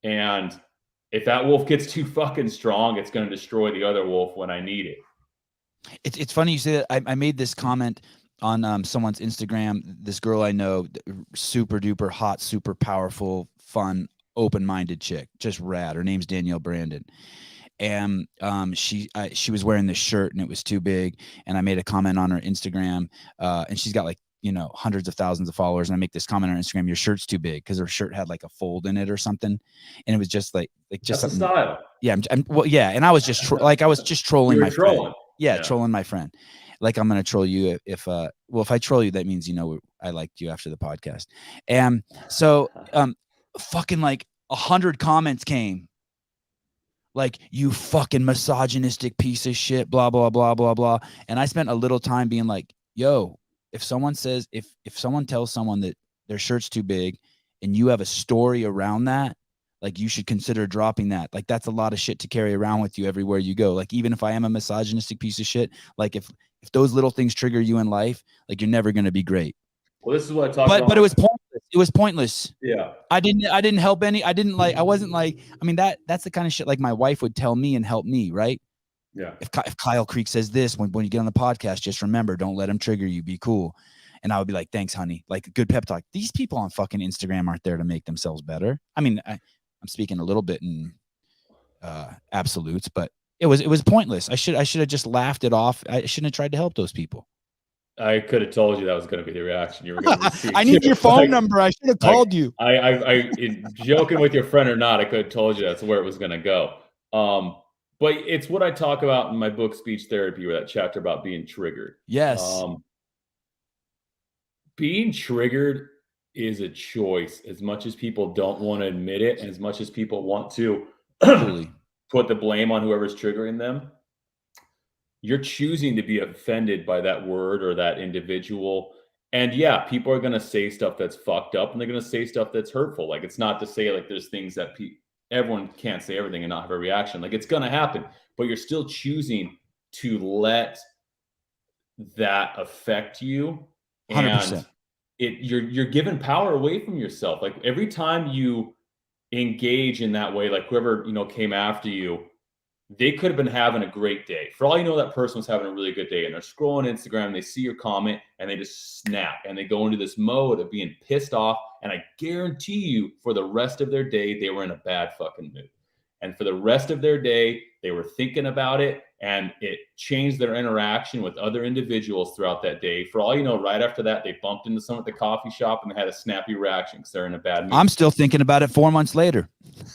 Speaker 2: And if that wolf gets too fucking strong, it's going to destroy the other wolf when I need it.
Speaker 1: It's funny you say that. I made this comment on someone's Instagram. This girl I know, super duper hot, super powerful, fun, open-minded chick, just rad. Her name's Danielle Brandon. And she was wearing this shirt and it was too big. And I made a comment on her Instagram, and she's got like, hundreds of thousands of followers. And I make this comment on her Instagram, your shirt's too big, because her shirt had like a fold in it or something. And it was just like just
Speaker 2: that's something. A style.
Speaker 1: Yeah. Well, yeah. And I was just trolling my friend. Yeah, trolling my friend. Like, I'm going to troll you if I troll you, that means, I liked you after the podcast. And so fucking like 100 comments came. Like, you fucking misogynistic piece of shit, blah, blah, blah, blah, blah. And I spent a little time being like, yo, if someone says, if someone tells someone that their shirt's too big and you have a story around that, like, you should consider dropping that. Like, that's a lot of shit to carry around with you everywhere you go. Like, even if I am a misogynistic piece of shit, like, if those little things trigger you in life, like, you're never going to be great.
Speaker 2: Well, this is what I talked about.
Speaker 1: But it was pointless. It was pointless.
Speaker 2: Yeah.
Speaker 1: I didn't help any. I wasn't like, I mean, that's the kind of shit like my wife would tell me and help me, right?
Speaker 2: Yeah.
Speaker 1: If Kyle Creek says this, when you get on the podcast, just remember, don't let him trigger you. Be cool. And I would be like, thanks, honey. Like, a good pep talk. These people on fucking Instagram aren't there to make themselves better. I mean, I'm speaking a little bit in absolutes, but it was pointless. I should have just laughed it off. I shouldn't have tried to help those people.
Speaker 2: I could have told you that was going to be the reaction you were going to receive.
Speaker 1: I need your phone number. I should have called you.
Speaker 2: I joking with your friend or not, I could have told you that's where it was going to go. But it's what I talk about in my book, Speech Therapy, where that chapter about being triggered.
Speaker 1: Yes.
Speaker 2: Being triggered is a choice, as much as people don't want to admit it, and as much as people want to put the blame on whoever's triggering them. You're choosing to be offended by that word or that individual. And yeah, people are going to say stuff that's fucked up, and they're going to say stuff that's hurtful. Like, it's not to say like there's things that everyone can't say everything and not have a reaction. Like, it's going to happen, but you're still choosing to let that affect you. 100%. And you're giving power away from yourself. Like, every time you engage in that way, like whoever, came after you, they could have been having a great day. For all you know, that person was having a really good day, and they're scrolling Instagram, and they see your comment, and they just snap, and they go into this mode of being pissed off. And I guarantee you, for the rest of their day, they were in a bad fucking mood. And for the rest of their day, they were thinking about it, and it changed their interaction with other individuals throughout that day. For all you know, right after that, they bumped into someone at the coffee shop, and they had a snappy reaction because they're in a bad mood.
Speaker 1: I'm still thinking about it 4 months later.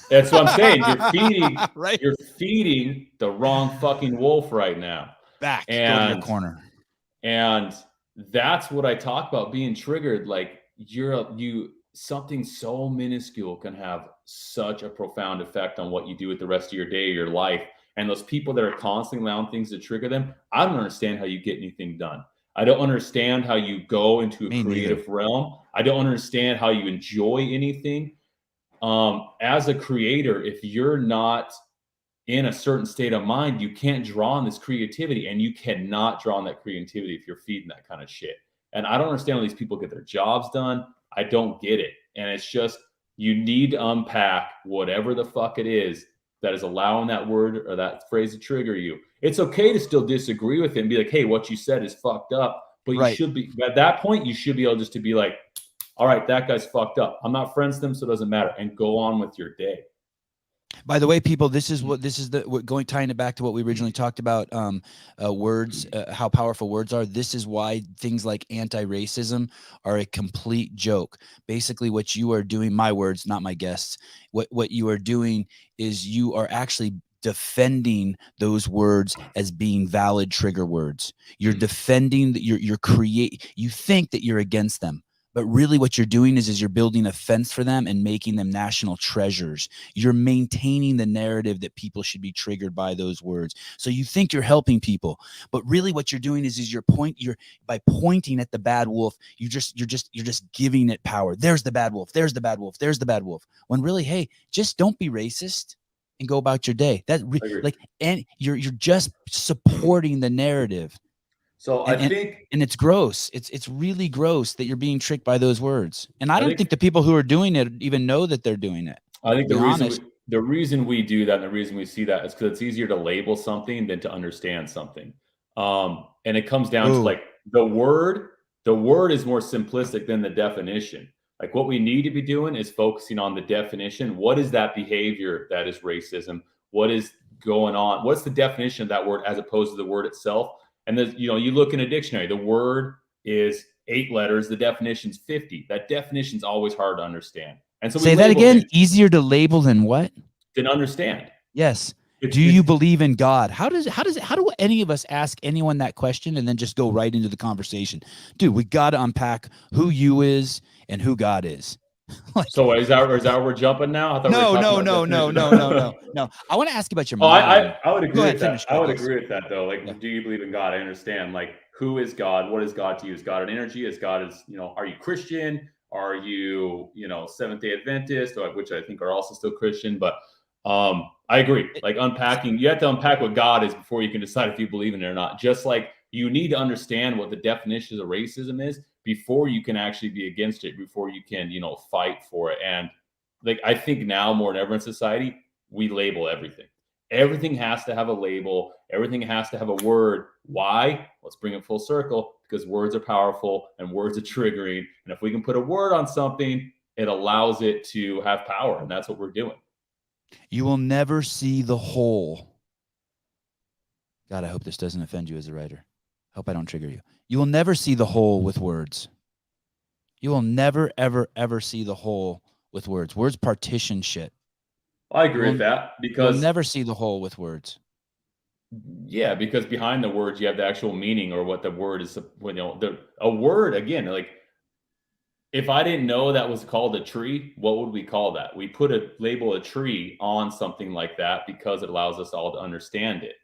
Speaker 2: That's what I'm saying. You're feeding, right? You're feeding the wrong fucking wolf right now.
Speaker 1: Back, go to your corner.
Speaker 2: And that's what I talk about, being triggered. Like, something so minuscule can have such a profound effect on what you do with the rest of your day, your life. and those people that are constantly allowing things to trigger them, I don't understand how you get anything done. I don't understand how you go into a
Speaker 1: Me
Speaker 2: creative
Speaker 1: neither.
Speaker 2: realm. I don't understand how you enjoy anything. As a creator, if you're not in a certain state of mind, you can't draw on this creativity, and you cannot draw on that creativity if you're feeding that kind of shit. And I don't understand how these people get their jobs done. I don't get it. And it's just, you need to unpack whatever the fuck it is that is allowing that word or that phrase to trigger you. It's okay to still disagree with it and be like, hey, what you said is fucked up. But you
Speaker 1: Right.
Speaker 2: should be, at that point, you should be able just to be like, all right, that guy's fucked up. I'm not friends with them, so it doesn't matter. And go on with your day.
Speaker 1: By the way, people, this is tying it back to what we originally talked about. Words, how powerful words are. This is why things like anti-racism are a complete joke. Basically, what you are doing, my words, not my guests. What you are doing is you are actually defending those words as being valid trigger words. You're defending that you think that you're against them. But really what you're doing is you're building a fence for them and making them national treasures. You're maintaining the narrative that people should be triggered by those words. So you think you're helping people, but really what you're doing is you're by pointing at the bad wolf, you're just giving it power. There's the bad wolf. There's the bad wolf. There's the bad wolf. When really, hey, just don't be racist and go about your day. And you're just supporting the narrative.
Speaker 2: So I think,
Speaker 1: And it's gross. It's really gross that you're being tricked by those words. And I don't think the people who are doing it even know that they're doing it.
Speaker 2: I think
Speaker 1: To be honest.
Speaker 2: the reason we do that and the reason we see that is because it's easier to label something than to understand something. And it comes down to like the word is more simplistic than the definition. Like what we need to be doing is focusing on the definition. What is that behavior that is racism? What is going on? What's the definition of that word as opposed to the word itself? And then, you look in a dictionary, the word is 8 letters, the definition's 50. That definition's always hard to understand. And so
Speaker 1: say that again. Easier to label than what?
Speaker 2: Than understand.
Speaker 1: Yes. Do you believe in God? How do any of us ask anyone that question and then just go right into the conversation? Dude, we got to unpack who you is and who God is.
Speaker 2: So is that where we're jumping now? I thought
Speaker 1: no. I want to ask you about your mind.
Speaker 2: I would agree with that. I would agree with that though. Like, do you believe in God? I understand. Like, who is God? What is God to you? Is God an energy? Is God are you Christian? Are you, Seventh-day Adventist, which I think are also still Christian? But I agree. Like unpacking, you have to unpack what God is before you can decide if you believe in it or not. Just like you need to understand what the definition of racism is before you can actually be against it, before you can, fight for it. And like, I think now more than ever in society, we label everything. Everything has to have a label. Everything has to have a word. Why? Let's bring it full circle, because words are powerful and words are triggering. And if we can put a word on something, it allows it to have power. And that's what we're doing.
Speaker 1: You will never see the whole. God, I hope this doesn't offend you as a writer. Hope I don't trigger you. You will never see the whole with words. You will never, ever, ever see the whole with words. Words partition shit.
Speaker 2: I agree with that, because
Speaker 1: you'll never see the whole with words.
Speaker 2: Yeah, because behind the words you have the actual meaning, or what the word is. A word, again, like if I didn't know that was called a tree, what would we call that? We put a label, a tree, on something like that because it allows us all to understand it.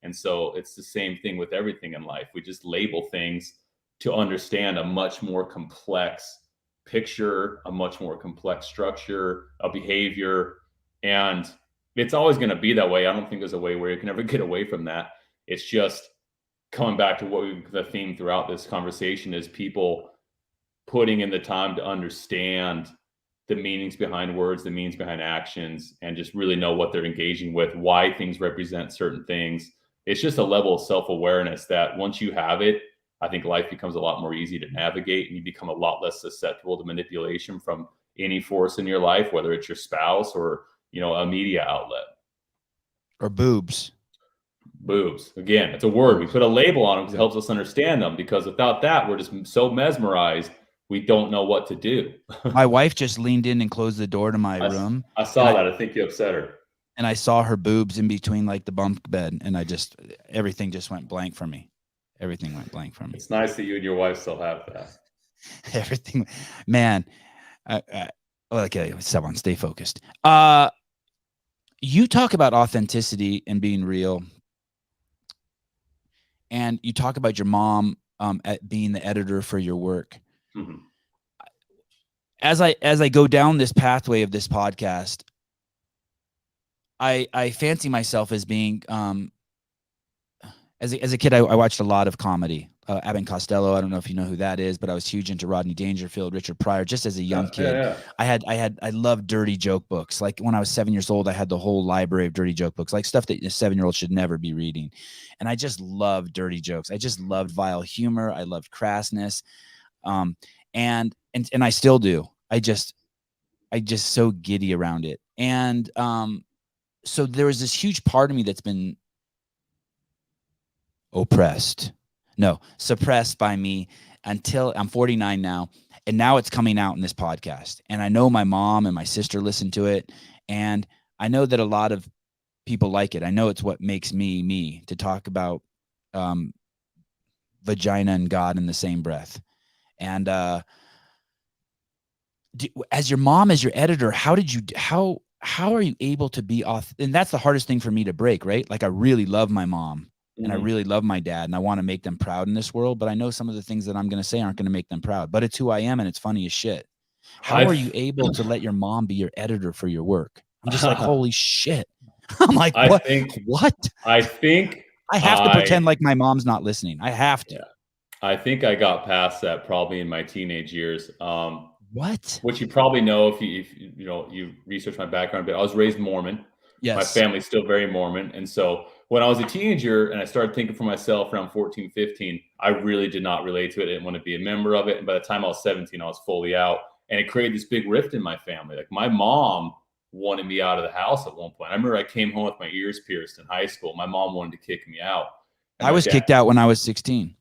Speaker 2: And so it's the same thing with everything in life. We just label things to understand a much more complex picture, a much more complex structure, a behavior. And it's always going to be that way. I don't think there's a way where you can ever get away from that. It's just coming back to the theme throughout this conversation is people putting in the time to understand the meanings behind words, the meanings behind actions, and just really know what they're engaging with, why things represent certain things. It's just a level of self-awareness that once you have it, I think life becomes a lot more easy to navigate, and you become a lot less susceptible to manipulation from any force in your life, whether it's your spouse or, a media outlet.
Speaker 1: Or boobs.
Speaker 2: Boobs. Again, it's a word. We put a label on them because it helps us understand them, because without that, we're just so mesmerized, we don't know what to do.
Speaker 1: My wife just leaned in and closed the door to my room.
Speaker 2: I saw that. I think you upset her.
Speaker 1: And I saw her boobs in between like the bunk bed, and everything just went blank for me. Everything went blank for me.
Speaker 2: It's nice that you and your wife still have that.
Speaker 1: Everything, man. Okay, Sevan, stay focused. You talk about authenticity and being real, and you talk about your mom at being the editor for your work.
Speaker 2: Mm-hmm.
Speaker 1: As I go down this pathway of this podcast, I fancy myself as being as a kid, I watched a lot of comedy. Abbott and Costello. I don't know if you know who that is, but I was huge into Rodney Dangerfield, Richard Pryor. Just as a young kid,
Speaker 2: Yeah.
Speaker 1: I loved dirty joke books. Like when I was 7 years old, I had the whole library of dirty joke books, like stuff that a 7-year-old should never be reading. And I just loved dirty jokes. I just loved vile humor. I loved crassness, and I still do. I just so giddy around it. And so there was this huge part of me that's been suppressed by me until I'm 49 now. And now it's coming out in this podcast. And I know my mom and my sister listen to it. And I know that a lot of people like it. I know it's what makes me to talk about vagina and God in the same breath. And as your mom, as your editor, how are you able to be off? And that's the hardest thing for me to break, right? Like I really love my mom. And I really love my dad, and I want to make them proud in this world. But I know some of the things that I'm going to say aren't going to make them proud. But it's who I am, and it's funny as shit. How are you able to let your mom be your editor for your work? I'm just like, holy shit. I'm like, what?
Speaker 2: I think
Speaker 1: I have to pretend like my mom's not listening. I have to.
Speaker 2: Yeah. I think I got past that probably in my teenage years.
Speaker 1: What?
Speaker 2: Which you probably know if you research my background, but I was raised Mormon.
Speaker 1: Yes.
Speaker 2: My family's still very Mormon. And so when I was a teenager and I started thinking for myself around 14, 15, I really did not relate to it. I didn't want to be a member of it. And by the time I was 17, I was fully out. And it created this big rift in my family. Like my mom wanted me out of the house at one point. I remember I came home with my ears pierced in high school. My mom wanted to kick me out.
Speaker 1: I was kicked out when I was 16.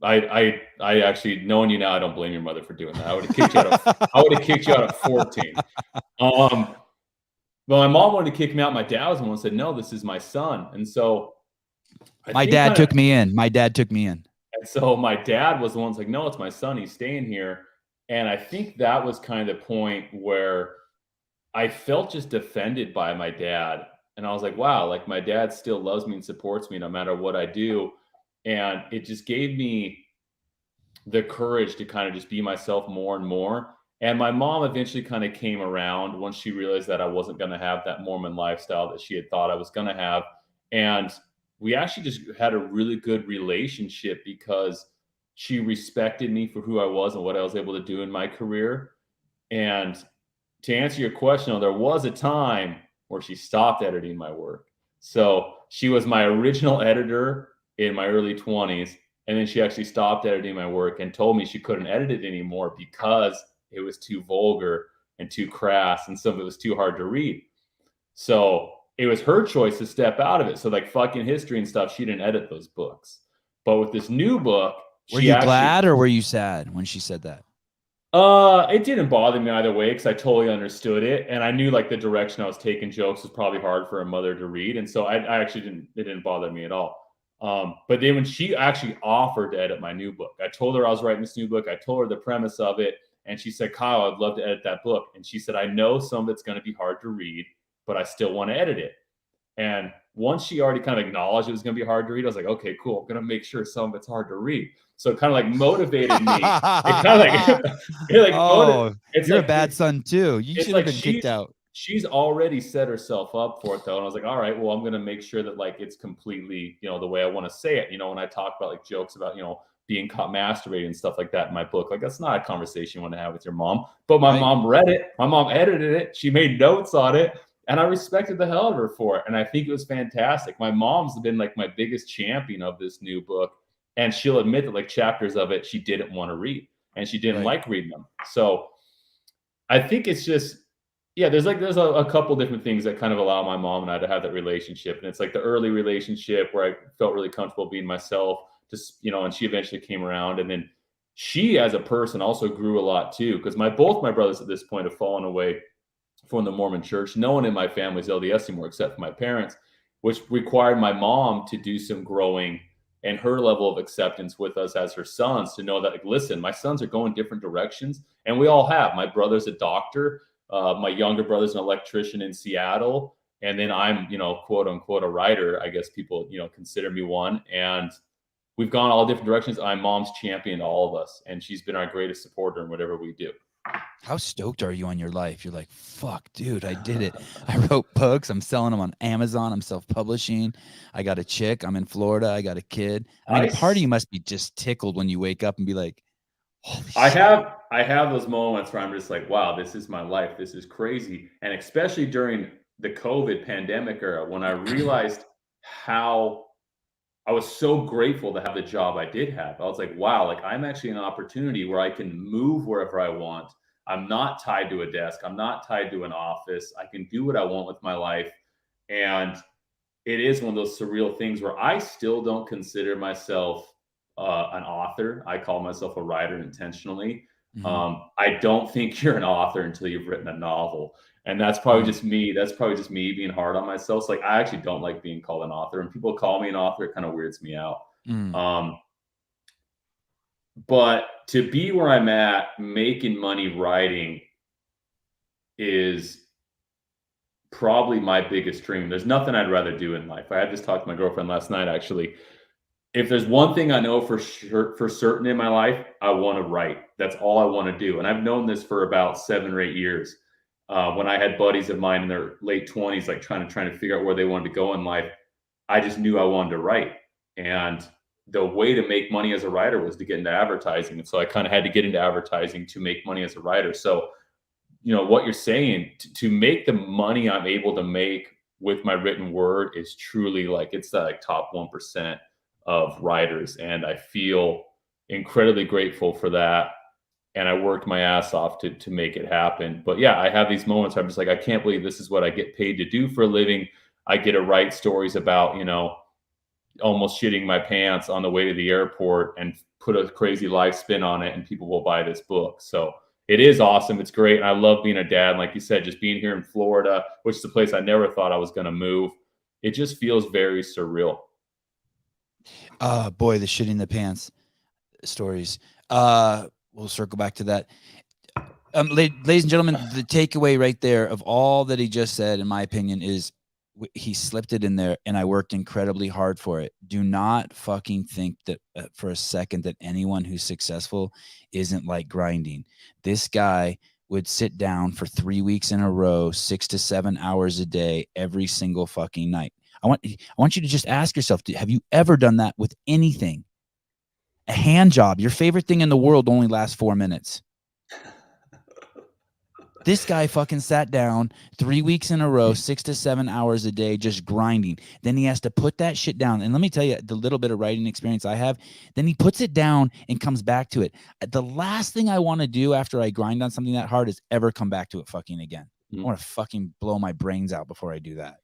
Speaker 2: I actually, knowing you now, I don't blame your mother for doing that. I would have kicked you out at 14. But my mom wanted to kick me out. My dad was the one who said, "No, this is my son." And so
Speaker 1: my dad took me in.
Speaker 2: And so my dad was the one who's like, "No, it's my son. He's staying here." And I think that was kind of the point where I felt just defended by my dad. And I was like, wow, like my dad still loves me and supports me no matter what I do. And it just gave me the courage to kind of just be myself more and more. And my mom eventually kind of came around once she realized that I wasn't going to have that Mormon lifestyle that she had thought I was going to have. And we actually just had a really good relationship because she respected me for who I was and what I was able to do in my career. And to answer your question, there was a time where she stopped editing my work. So she was my original editor in my early 20s. And then she actually stopped editing my work and told me she couldn't edit it anymore because it was too vulgar and too crass and some of it was too hard to read. So it was her choice to step out of it. So like fucking history and stuff, she didn't edit those books. But with this new book,
Speaker 1: were you glad or were you sad when she said that?
Speaker 2: It didn't bother me either way because I totally understood it, and I knew like the direction I was taking jokes was probably hard for a mother to read, and so I actually it didn't bother me at all. But then when she actually offered to edit my new book, I told her I was writing this new book. I told her the premise of it, and she said, "Kyle, I'd love to edit that book." And she said, "I know some of it's going to be hard to read, but I still want to edit it." And once she already kind of acknowledged it was going to be hard to read, I was like, okay, cool. I'm going to make sure some of it's hard to read. So it kind of like motivated me. It kind of like,
Speaker 1: you're a bad son too. You should have been kicked out.
Speaker 2: She's already set herself up for it though. And I was like, all right, well, I'm going to make sure that like it's completely, the way I want to say it. When I talk about like jokes about, being caught masturbating and stuff like that in my book, like that's not a conversation you want to have with your mom. But my mom read it. My mom edited it. She made notes on it. And I respected the hell out of her for it. And I think it was fantastic. My mom's been like my biggest champion of this new book. And she'll admit that like chapters of it, she didn't want to read and she didn't like reading them. So I think it's just, there's a couple different things that kind of allow my mom and I to have that relationship. And it's like the early relationship where I felt really comfortable being myself, just, and she eventually came around. And then she as a person also grew a lot too. Because both my brothers at this point have fallen away from the Mormon church. No one in my family is LDS anymore except for my parents, which required my mom to do some growing and her level of acceptance with us as her sons to know that, like, listen, my sons are going different directions. And we all have. My brother's a doctor. My younger brother's an electrician in Seattle. And then I'm, quote unquote, a writer. I guess people, consider me one. And we've gone all different directions. My mom's championed all of us, and she's been our greatest supporter in whatever we do.
Speaker 1: How stoked are you on your life? You're like, fuck, dude, I did it. I wrote books. I'm selling them on Amazon. I'm self-publishing. I got a chick. I'm in Florida. I got a kid. I mean, a part of you must be just tickled when you wake up and be like, holy shit.
Speaker 2: I have those moments where I'm just like, wow, this is my life. This is crazy. And especially during the COVID pandemic era, when I realized how I was so grateful to have the job I did have. I was like, wow, like I'm actually in an opportunity where I can move wherever I want. I'm not tied to a desk. I'm not tied to an office. I can do what I want with my life. And it is one of those surreal things where I still don't consider myself an author. I call myself a writer intentionally. I don't think you're an author until you've written a novel. And that's probably just me. That's probably just me being hard on myself. It's like, I actually don't like being called an author. When people call me an author, it kind of weirds me out. But to be where I'm at, making money writing is probably my biggest dream. There's nothing I'd rather do in life. I had this talk to my girlfriend last night, actually. If there's one thing I know for sure, for certain in my life, I want to write. That's all I want to do. And I've known this for about 7 or 8 years. When I had buddies of mine in their late 20s, like trying to figure out where they wanted to go in life, I just knew I wanted to write. And the way to make money as a writer was to get into advertising. And so I kind of had to get into advertising to make money as a writer. So, what you're saying, to make the money I'm able to make with my written word is truly like, it's the like top 1% of writers. And I feel incredibly grateful for that. And I worked my ass off to make it happen. But yeah, I have these moments where I'm just like, I can't believe this is what I get paid to do for a living. I get to write stories about, almost shitting my pants on the way to the airport and put a crazy life spin on it, and people will buy this book. So it is awesome. It's great. And I love being a dad. Like you said, just being here in Florida, which is a place I never thought I was going to move. It just feels very surreal.
Speaker 1: Boy, the shitting the pants stories. We'll circle back to that. Ladies and gentlemen, the takeaway right there of all that he just said, in my opinion, is he slipped it in there, and I worked incredibly hard for it. Do not fucking think that for a second that anyone who's successful isn't like grinding. This guy would sit down for 3 weeks in a row, 6 to 7 hours a day, every single fucking night. I want you to just ask yourself, have you ever done that with anything? A hand job, your favorite thing in the world, only lasts 4 minutes. This guy fucking sat down 3 weeks in a row, 6 to 7 hours a day, just grinding. Then he has to put that shit down. And let me tell you, the little bit of writing experience I have, then he puts it down and comes back to it. The last thing I want to do after I grind on something that hard is ever come back to it fucking again. I want to fucking blow my brains out before I do that.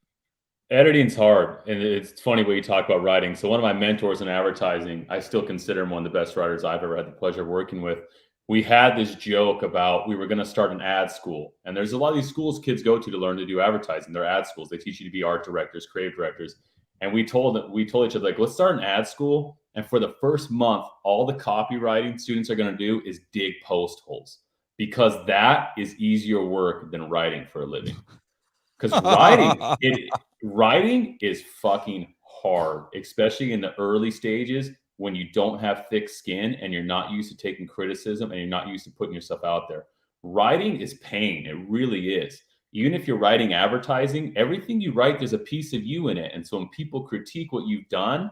Speaker 2: Editing's hard. And it's funny when you talk about writing. So one of my mentors in advertising, I still consider him one of the best writers I've ever had the pleasure of working with. We had this joke about we were going to start an ad school. And there's a lot of these schools kids go to learn to do advertising. They're ad schools. They teach you to be art directors, creative directors. And we told each other, like, let's start an ad school. And for the first month, all the copywriting students are going to do is dig post holes, because that is easier work than writing for a living. Because writing is fucking hard, especially in the early stages, when you don't have thick skin and you're not used to taking criticism and you're not used to putting yourself out there. Writing is pain. It really is. Even if you're writing advertising, everything you write, there's a piece of you in it. And so when people critique what you've done,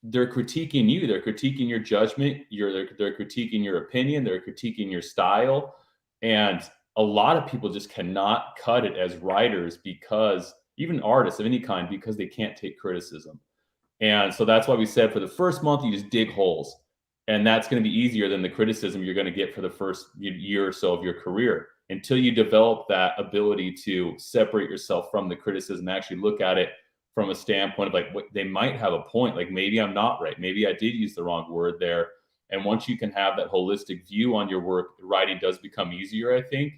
Speaker 2: they're critiquing you. They're critiquing your judgment. They're critiquing your opinion. They're critiquing your style. And a lot of people just cannot cut it as writers, because even artists of any kind, because they can't take criticism. And so that's why we said for the first month, you just dig holes. And that's going to be easier than the criticism you're going to get for the first year or so of your career, until you develop that ability to separate yourself from the criticism, actually look at it from a standpoint of like, what they might have a point. Like, maybe I'm not right. Maybe I did use the wrong word there. And once you can have that holistic view on your work, writing does become easier, I think.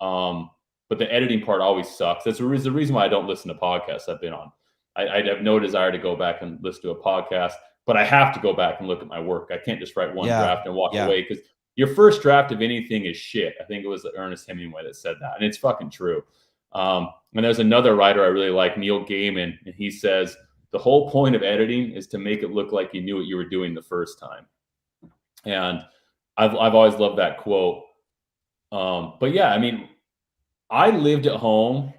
Speaker 2: But the editing part always sucks. That's the reason why I don't listen to podcasts I've been on. I have no desire to go back and listen to a podcast, but I have to go back and look at my work. I can't just write one draft and walk away, because your first draft of anything is shit. I think it was Ernest Hemingway that said that, and it's fucking true. And there's another writer I really like, Neil Gaiman, and he says the whole point of editing is to make it look like you knew what you were doing the first time. And I've always loved that quote. But yeah, I mean, I lived at home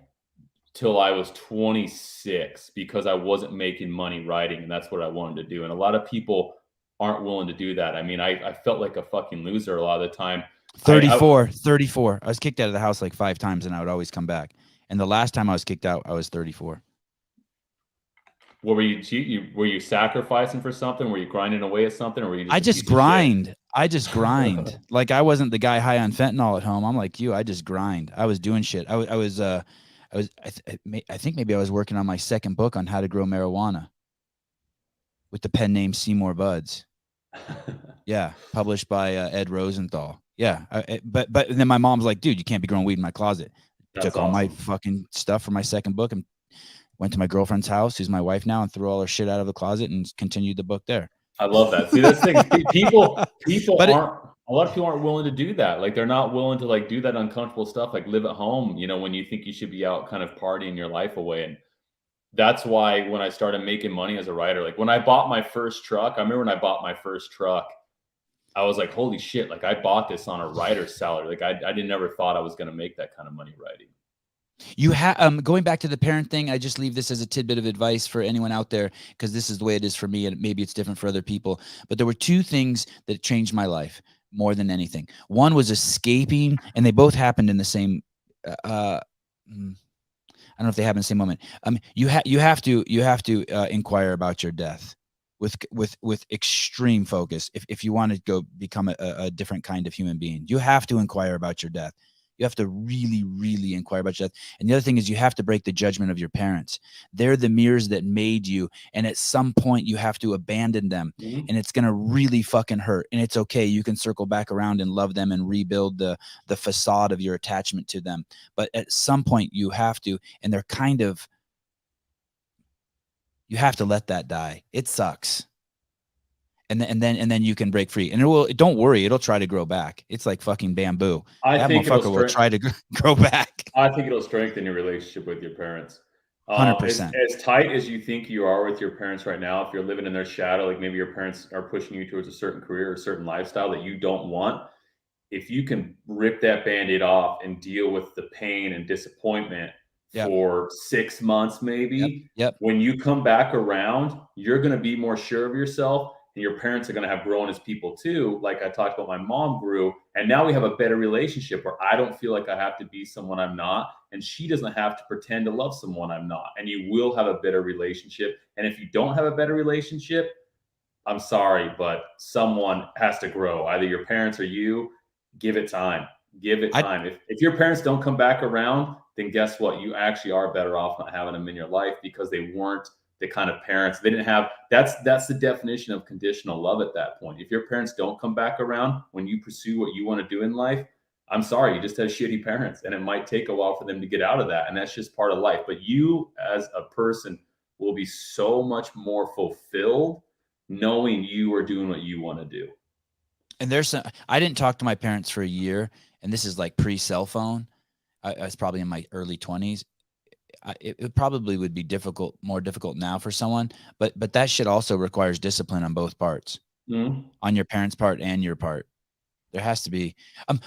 Speaker 2: till I was 26 because I wasn't making money writing, and that's what I wanted to do. And a lot of people aren't willing to do that. I mean, I felt like a fucking loser a lot of the time.
Speaker 1: 34. I was kicked out of the house like 5 times, and I would always come back. And the last time I was kicked out, I was 34.
Speaker 2: What were you? Were you sacrificing for something? Were you grinding away at something, or were you just?
Speaker 1: I just grind. I just grind. Like I wasn't the guy high on fentanyl at home. I'm like you. I just grind. I was doing shit. I think maybe I was working on my second book on how to grow marijuana with the pen name Seymour Buds. Yeah, published by Ed Rosenthal. Yeah, but then my mom's like, dude, you can't be growing weed in my closet. I took all my fucking stuff for my second book and went to my girlfriend's house, who's my wife now, and threw all her shit out of the closet and continued the book there.
Speaker 2: I love that. See, that's the thing. People aren't. A lot of people aren't willing to do that. Like they're not willing to like do that uncomfortable stuff, like live at home. You know, when you think you should be out, kind of partying your life away. And that's why when I started making money as a writer, like when I bought my first truck, I remember when I bought my first truck, I was like, holy shit! Like I bought this on a writer's salary. Like I never thought I was going to make that kind of money writing.
Speaker 1: You have going back to the parent thing. I just leave this as a tidbit of advice for anyone out there because this is the way it is for me, and maybe it's different for other people. But there were 2 things that changed my life more than anything. One was escaping, and they both happened in the same. I don't know if they happen in the same moment. You have to inquire about your death with extreme focus if you want to go become a different kind of human being. You have to inquire about your death. You have to really, really inquire about your death. And the other thing is you have to break the judgment of your parents. They're the mirrors that made you. And at some point you have to abandon them. Mm-hmm. And it's going to really fucking hurt. And it's okay. You can circle back around and love them and rebuild the facade of your attachment to them. But at some point you have to, and they're kind of, you have to let that die. It sucks. And then you can break free, and it will. Don't worry, it'll try to grow back. It's like fucking bamboo. That motherfucker will try to grow back.
Speaker 2: I think it'll strengthen your relationship with your parents.
Speaker 1: 100%.
Speaker 2: As tight as you think you are with your parents right now, if you're living in their shadow, like maybe your parents are pushing you towards a certain career or a certain lifestyle that you don't want, if you can rip that Band-Aid off and deal with the pain and disappointment for 6 months, maybe, when you come back around, you're going to be more sure of yourself. And your parents are going to have grown as people too. Like I talked about, my mom grew, and now we have a better relationship where I don't feel like I have to be someone I'm not, and she doesn't have to pretend to love someone I'm not. And you will have a better relationship. And if you don't have a better relationship, I'm sorry, but someone has to grow. Either your parents or you. Give it time. Give it time. If your parents don't come back around, then guess what? You actually are better off not having them in your life because they weren't the kind of parents they didn't have. That's the definition of conditional love at that point. If your parents don't come back around when you pursue what you want to do in life, I'm sorry, you just have shitty parents, and it might take a while for them to get out of that. And that's just part of life. But you as a person will be so much more fulfilled knowing you are doing what you want to do.
Speaker 1: And I didn't talk to my parents for a year, and this is like pre-cell phone. I was probably in my early 20s. It probably would be more difficult now for someone, but that shit also requires discipline on both parts, on your parents' part and your part. There has to be.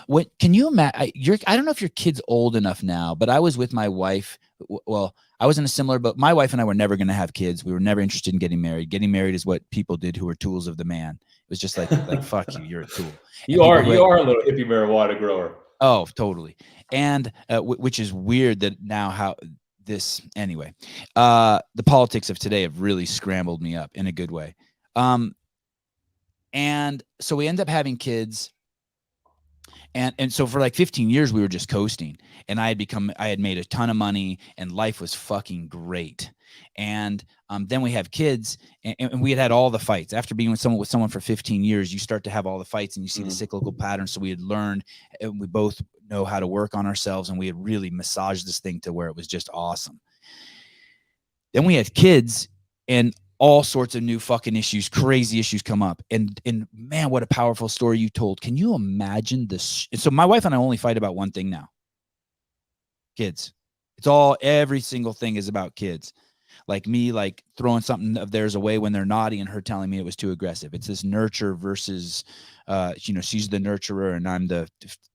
Speaker 1: What can you imagine? I don't know if your kid's old enough now, but I was with my wife. Well, I was in a similar, but my wife and I were never going to have kids. We were never interested in getting married. Getting married is what people did who were tools of the man. It was just like fuck you, you're a tool.
Speaker 2: You are a little hippie marijuana grower.
Speaker 1: Oh, totally. And which is weird that now how. This anyway, the politics of today have really scrambled me up in a good way. And so we end up having kids. And so for like 15 years, we were just coasting, and I had made a ton of money, and life was fucking great. And then we have kids, and we had all the fights. After being with someone for 15 years, you start to have all the fights, and you see the cyclical patterns. So we had learned, and we both know how to work on ourselves, and we had really massaged this thing to where it was just awesome. Then we had kids, and all sorts of new fucking issues, crazy issues come up. And man, what a powerful story you told. Can you imagine this? So my wife and I only fight about one thing now. Kids. Every single thing is about kids. Like me, like throwing something of theirs away when they're naughty and her telling me it was too aggressive. It's this nurture versus, she's the nurturer and I'm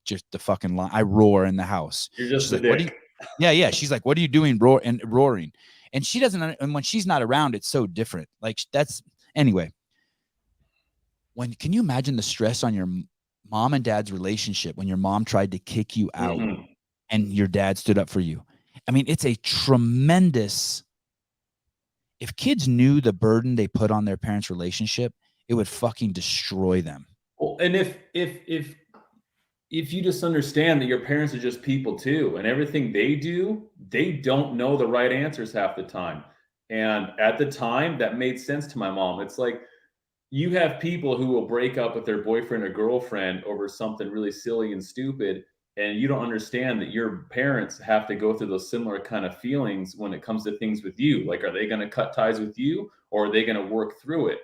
Speaker 1: just the fucking I roar in the house.
Speaker 2: You're just
Speaker 1: She's
Speaker 2: the
Speaker 1: like, what do you,
Speaker 2: dick.
Speaker 1: yeah. She's like, what are you doing roaring? And she doesn't, and when she's not around, it's so different. Like anyway, can you imagine the stress on your mom and dad's relationship when your mom tried to kick you out and your dad stood up for you? I mean, it's a tremendous, if kids knew the burden they put on their parents' relationship, it would fucking destroy them.
Speaker 2: Well, and if you just understand that your parents are just people too, and everything they do, they don't know the right answers half the time. And at the time, that made sense to my mom. It's like you have people who will break up with their boyfriend or girlfriend over something really silly and stupid, and you don't understand that your parents have to go through those similar kind of feelings when it comes to things with you. Like, are they going to cut ties with you, or are they going to work through it?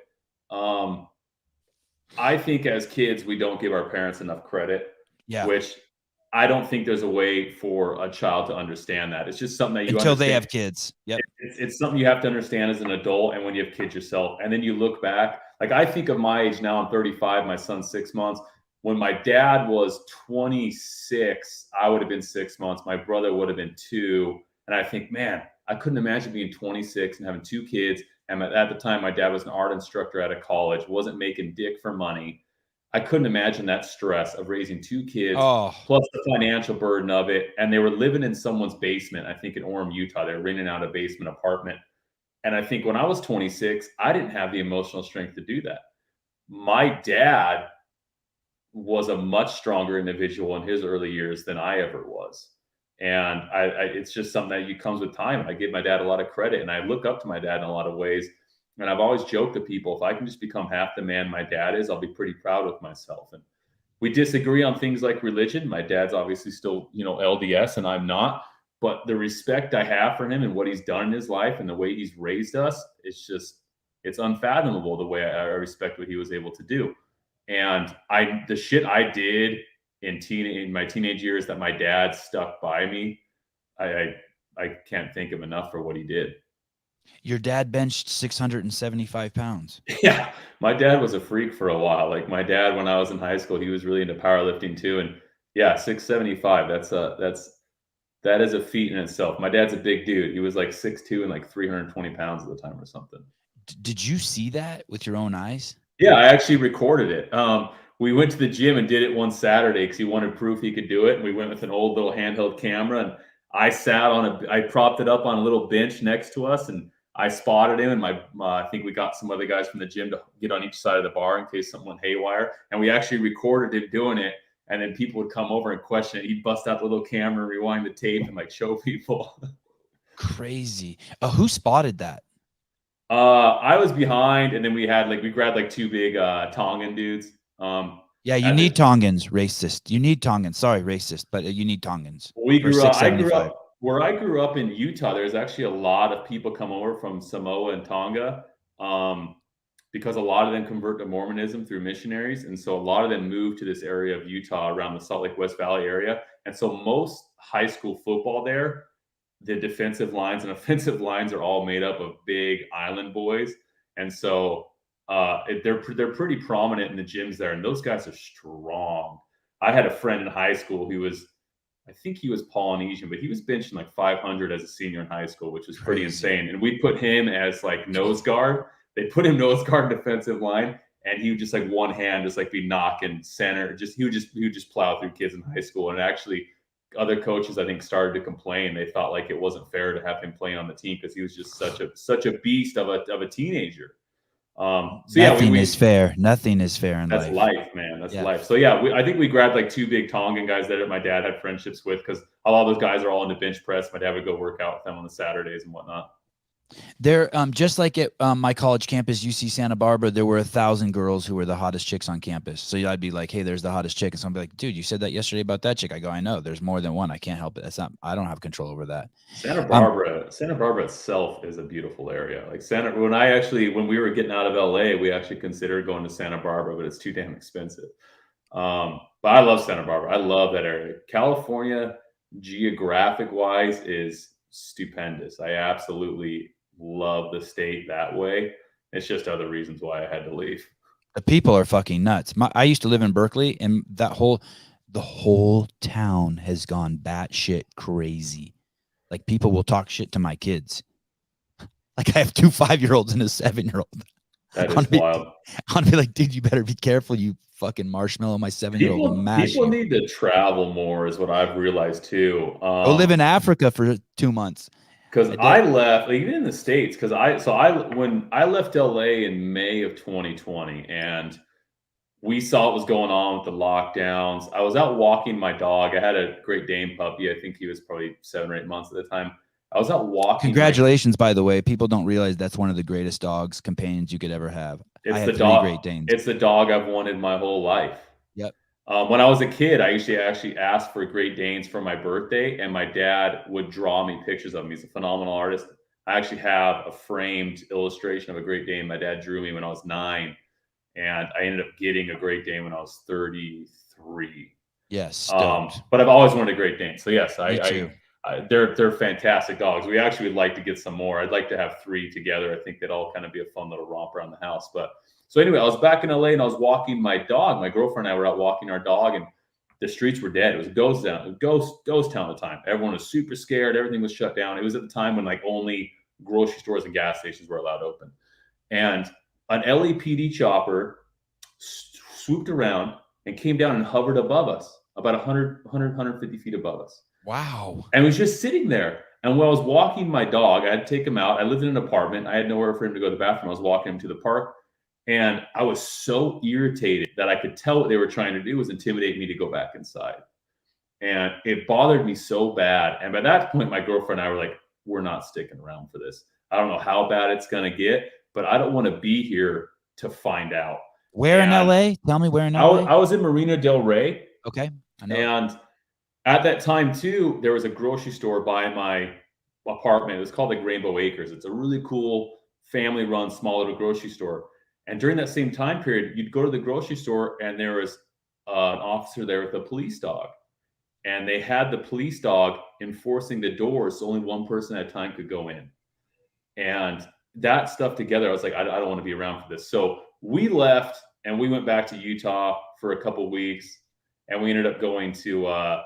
Speaker 2: I think as kids, we don't give our parents enough credit,
Speaker 1: Yeah.
Speaker 2: which I don't think there's a way for a child to understand that. It's just something that you
Speaker 1: until
Speaker 2: understand.
Speaker 1: They have kids. Yep.
Speaker 2: It's something you have to understand as an adult and when you have kids yourself. And then you look back, like I think of my age now, I'm 35, my son's 6 months. When my dad was 26, I would have been 6 months. My brother would have been 2. And I think, man, I couldn't imagine being 26 and having 2 kids. And at the time, my dad was an art instructor at a college, wasn't making dick for money. I couldn't imagine that stress of raising 2 kids, plus the financial burden of it. And they were living in someone's basement, I think in Orem, Utah. They were renting out a basement apartment. And I think when I was 26, I didn't have the emotional strength to do that. My dad was a much stronger individual in his early years than I ever was. And it's just something that comes with time. I give my dad a lot of credit, and I look up to my dad in a lot of ways. And I've always joked to people, if I can just become half the man my dad is, I'll be pretty proud of myself. And we disagree on things like religion. My dad's obviously still, LDS, and I'm not. But the respect I have for him and what he's done in his life and the way he's raised us, it's unfathomable the way I respect what he was able to do. And the shit I did in my teenage years that my dad stuck by me, I can't thank him enough for what he did.
Speaker 1: Your dad benched 675 pounds.
Speaker 2: Yeah, my dad was a freak for a while. Like my dad, when I was in high school, he was really into powerlifting too. And yeah, 675. That is a feat in itself. My dad's a big dude. He was like 6'2" and like 320 pounds at the time or something.
Speaker 1: Did you see that with your own eyes?
Speaker 2: Yeah, I actually recorded it. We went to the gym and did it one Saturday because he wanted proof he could do it. And we went with an old little handheld camera, and I propped it up on a little bench next to us, and I spotted him. And I think we got some other guys from the gym to get on each side of the bar in case something went haywire. And we actually recorded him doing it. And then people would come over and question it. He'd bust out the little camera, rewind the tape, and like show people.
Speaker 1: Crazy. Who spotted that?
Speaker 2: I was behind, and then we grabbed like 2 big Tongan dudes.
Speaker 1: Yeah, you need Tongans, racist. You need Tongans. Sorry, racist, but you need Tongans.
Speaker 2: I grew up where I grew up in Utah. There's actually a lot of people come over from Samoa and Tonga, because a lot of them convert to Mormonism through missionaries, and so a lot of them move to this area of Utah around the Salt Lake West Valley area. And so most high school football there, the defensive lines and offensive lines are all made up of big island boys, and so they're pretty prominent in the gyms there, and those guys are strong. I had a friend in high school who I think he was Polynesian, but he was benching like 500 as a senior in high school, which was pretty insane. And we put him as like nose guard. They put him nose guard defensive line, and he would just like one hand just like be knocking center. He would just plow through kids in high school. And actually, other coaches I think started to complain. They thought like it wasn't fair to have him playing on the team because he was just such a beast of a teenager.
Speaker 1: Nothing is fair. Nothing is fair in life.
Speaker 2: That's life, man. That's life. So yeah, I think we grabbed like 2 big Tongan guys that my dad had friendships with, because a lot of those guys are all into bench press. My dad would go work out with them on the Saturdays and whatnot.
Speaker 1: They're just like at my college campus, UC Santa Barbara, there were 1,000 girls who were the hottest chicks on campus. So I'd be like, hey, there's the hottest chick. And someone would be like, dude, you said that yesterday about that chick. I go, I know. There's more than one. I can't help it. I don't have control over that.
Speaker 2: Santa Barbara itself is a beautiful area. Like when we were getting out of LA, we actually considered going to Santa Barbara, but it's too damn expensive. But I love Santa Barbara. I love that area. California, geographic wise is stupendous. I absolutely love the state that way. It's just other reasons why I had to leave.
Speaker 1: The people are fucking nuts. I used to live in Berkeley, and the whole town has gone batshit crazy. Like people will talk shit to my kids. Like I have 2 5-year-olds and a 7-year-old.
Speaker 2: That
Speaker 1: I
Speaker 2: is
Speaker 1: want to be,
Speaker 2: wild.
Speaker 1: I want to be like, dude, you better be careful, you fucking marshmallow. My 7-year-old will mash
Speaker 2: People
Speaker 1: you.
Speaker 2: need to travel more, is what I've realized too.
Speaker 1: Go live in Africa for 2 months.
Speaker 2: Because I left, like, even in the States, because when I left LA in May of 2020, and we saw what was going on with the lockdowns. I was out walking my dog. I had a Great Dane puppy. I think he was probably 7 or 8 months at the time. I was out walking.
Speaker 1: Congratulations, by the way. People don't realize that's one of the greatest dogs companions you could ever have. I had 3 Great Danes.
Speaker 2: It's the dog I've wanted my whole life.
Speaker 1: Yep.
Speaker 2: When I was a kid, I actually asked for Great Danes for my birthday, and my dad would draw me pictures of them. He's a phenomenal artist. I actually have a framed illustration of a Great Dane my dad drew me when I was 9, and I ended up getting a Great Dane when I was 33.
Speaker 1: Yes,
Speaker 2: but I've always wanted a Great Dane. So yes, they're fantastic dogs. We actually would like to get some more. I'd like to have 3 together. I think they'd all kind of be a fun little romp around the house. But so anyway, I was back in LA and I was walking my dog. My girlfriend and I were out walking our dog, and the streets were dead. It was a ghost town. Ghost town at the time. Everyone was super scared. Everything was shut down. It was at the time when like only grocery stores and gas stations were allowed open. And an LAPD chopper swooped around and came down and hovered above us, about 150 feet above us.
Speaker 1: Wow.
Speaker 2: And was just sitting there. And when I was walking my dog, I had to take him out. I lived in an apartment. I had nowhere for him to go to the bathroom. I was walking him to the park. And I was so irritated that I could tell what they were trying to do was intimidate me to go back inside. And it bothered me so bad. And by that point, my girlfriend and I were like, we're not sticking around for this. I don't know how bad it's going to get, but I don't want to be here to find out.
Speaker 1: Where in LA? Tell me where in LA?
Speaker 2: I was in Marina Del Rey.
Speaker 1: Okay.
Speaker 2: I know. And at that time, too, there was a grocery store by my apartment. It was called like Rainbow Acres. It's a really cool family-run small little grocery store. And during that same time period, you'd go to the grocery store and there was an officer there with a police dog. And they had the police dog enforcing the doors, so only one person at a time could go in. And that stuff together, I was like, I don't want to be around for this. So we left and we went back to Utah for a couple of weeks, and we ended up going to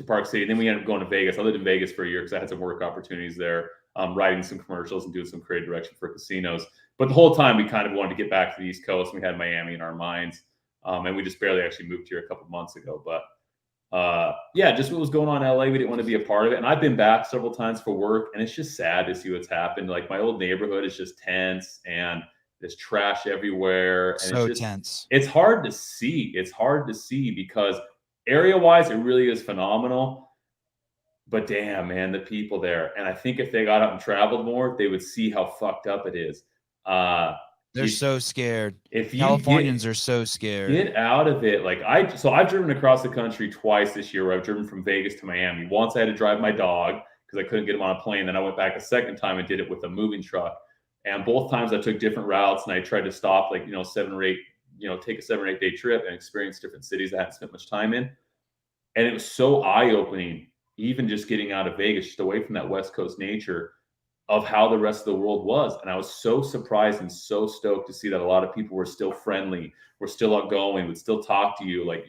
Speaker 2: Park City. And then we ended up going to Vegas. I lived in Vegas for a year because I had some work opportunities there, writing some commercials and doing some creative direction for casinos. But the whole time we kind of wanted to get back to the East Coast. We had Miami in our minds, and we just barely actually moved here a couple of months ago. But yeah, just what was going on in LA, we didn't want to be a part of it. And I've been back several times for work, and it's just sad to see what's happened. Like my old neighborhood is just tense, and there's trash everywhere. And
Speaker 1: so it's just tense.
Speaker 2: It's hard to see. It's hard to see because area-wise, it really is phenomenal. But damn, man, the people there. And I think if they got out and traveled more, they would see how fucked up it is.
Speaker 1: They're so scared. Californians are so scared.
Speaker 2: Get out of it. Like I've driven across the country twice this year where I've driven from Vegas to Miami. Once I had to drive my dog because I couldn't get him on a plane. Then I went back a second time and did it with a moving truck. And both times I took different routes and I tried to stop like, take a 7 or 8 day trip and experience different cities I hadn't spent much time in. And it was so eye-opening, even just getting out of Vegas, just away from that West Coast nature of how the rest of the world was. And I was so surprised and so stoked to see that a lot of people were still friendly, were still outgoing, would still talk to you. Like,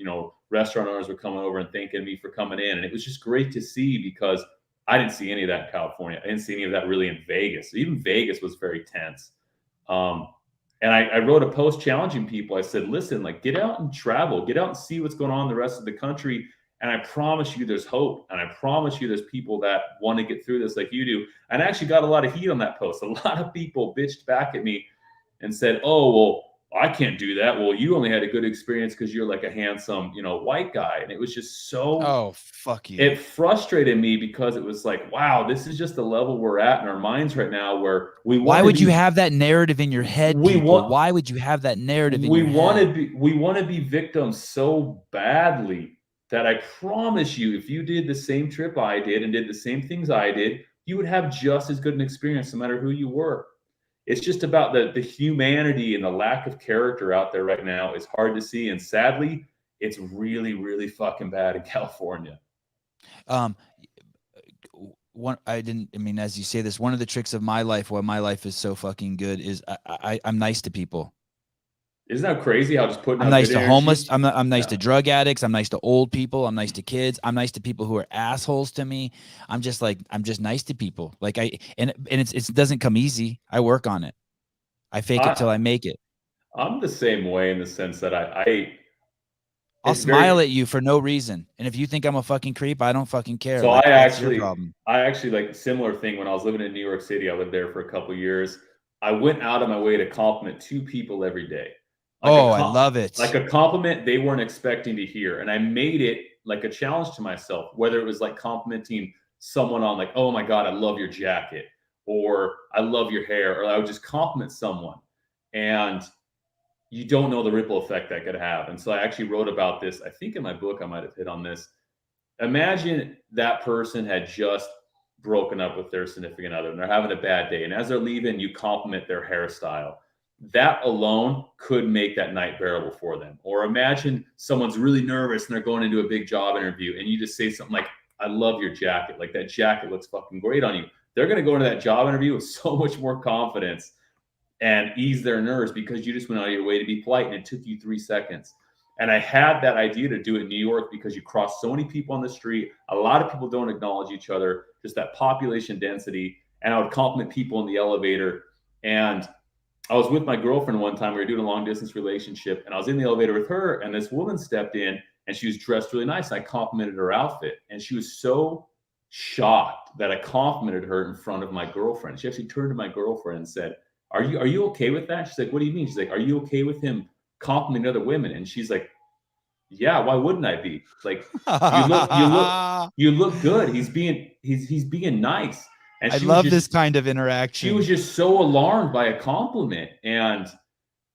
Speaker 2: restaurant owners were coming over and thanking me for coming in. And it was just great to see because I didn't see any of that in California. I didn't see any of that really in Vegas. Even Vegas was very tense. And I wrote a post challenging people. I said, listen, like get out and travel, get out and see what's going on in the rest of the country. And I promise you there's hope. And I promise you there's people that want to get through this like you do. And I actually got a lot of heat on that post. A lot of people bitched back at me and said, oh, well, I can't do that. Well, you only had a good experience because you're like a handsome, white guy. And it was just so,
Speaker 1: oh, fuck you.
Speaker 2: It frustrated me because it was like, wow, this is just the level we're at in our minds right now where we want.
Speaker 1: Why would you have that narrative in your head? Why would you have that narrative in your head?
Speaker 2: We want to be victims so badly that I promise you, if you did the same trip I did and did the same things I did, you would have just as good an experience no matter who you were. It's just about the humanity and the lack of character out there right now is hard to see. And sadly, it's really, really fucking bad in California.
Speaker 1: Um, I mean, as you say this, one of the tricks of my life, why my life is so fucking good, is I'm nice to people.
Speaker 2: Isn't that crazy how just putting
Speaker 1: I'm
Speaker 2: out
Speaker 1: nice
Speaker 2: good
Speaker 1: to homeless.
Speaker 2: energy?
Speaker 1: I'm nice
Speaker 2: Yeah.
Speaker 1: to drug addicts. I'm nice to old people. I'm nice to kids. I'm nice to people who are assholes to me. I'm just nice to people. Like it doesn't come easy. I work on it. I fake it till
Speaker 2: I
Speaker 1: I make it.
Speaker 2: I'm the same way in the sense that I
Speaker 1: I'll
Speaker 2: it's very
Speaker 1: smile at you for no reason. And if you think I'm a fucking creep, I don't fucking care.
Speaker 2: so
Speaker 1: Like that's your problem.
Speaker 2: I actually like similar thing when I was living in New York City. I lived there for a couple years. I went out of my way to compliment two people every day. Like
Speaker 1: Oh, I love
Speaker 2: like
Speaker 1: it.
Speaker 2: a compliment they weren't expecting to hear. And I made it like a challenge to myself, whether it was like complimenting someone on like, "Oh my god, I love your jacket," or "I love your hair," or I would just compliment someone. And you don't know the ripple effect that could have. And so I actually wrote about this. I think in my book I might have hit on this. Imagine that person had just broken up with their significant other and they're having a bad day. And as they're leaving, you compliment their hairstyle. That alone could make that night bearable for them. Or imagine someone's really nervous and they're going into a big job interview and you just say something like, "I love your jacket. Like that jacket looks fucking great on you." They're going to go into that job interview with so much more confidence and ease their nerves because you just went out of your way to be polite and it took you 3 seconds. And I had that idea to do it in New York because you cross so many people on the street. A lot of people don't acknowledge each other, just that population density. And I would compliment people in the elevator. And I was with my girlfriend one time. We were doing a long distance relationship, and I was in the elevator with her, and this woman stepped in, and she was dressed really nice. And I complimented her outfit, and she was so shocked that I complimented her in front of my girlfriend. She actually turned to my girlfriend and said, are you okay with that?" She's like, "What do you mean?" She's like, "Are you okay with him complimenting other women?" And she's like, "Yeah, why wouldn't I be? Like, you look, you look,
Speaker 1: I
Speaker 2: you look good. He's being nice." And
Speaker 1: love this kind of
Speaker 2: she was
Speaker 1: interaction.
Speaker 2: just so alarmed by a compliment. And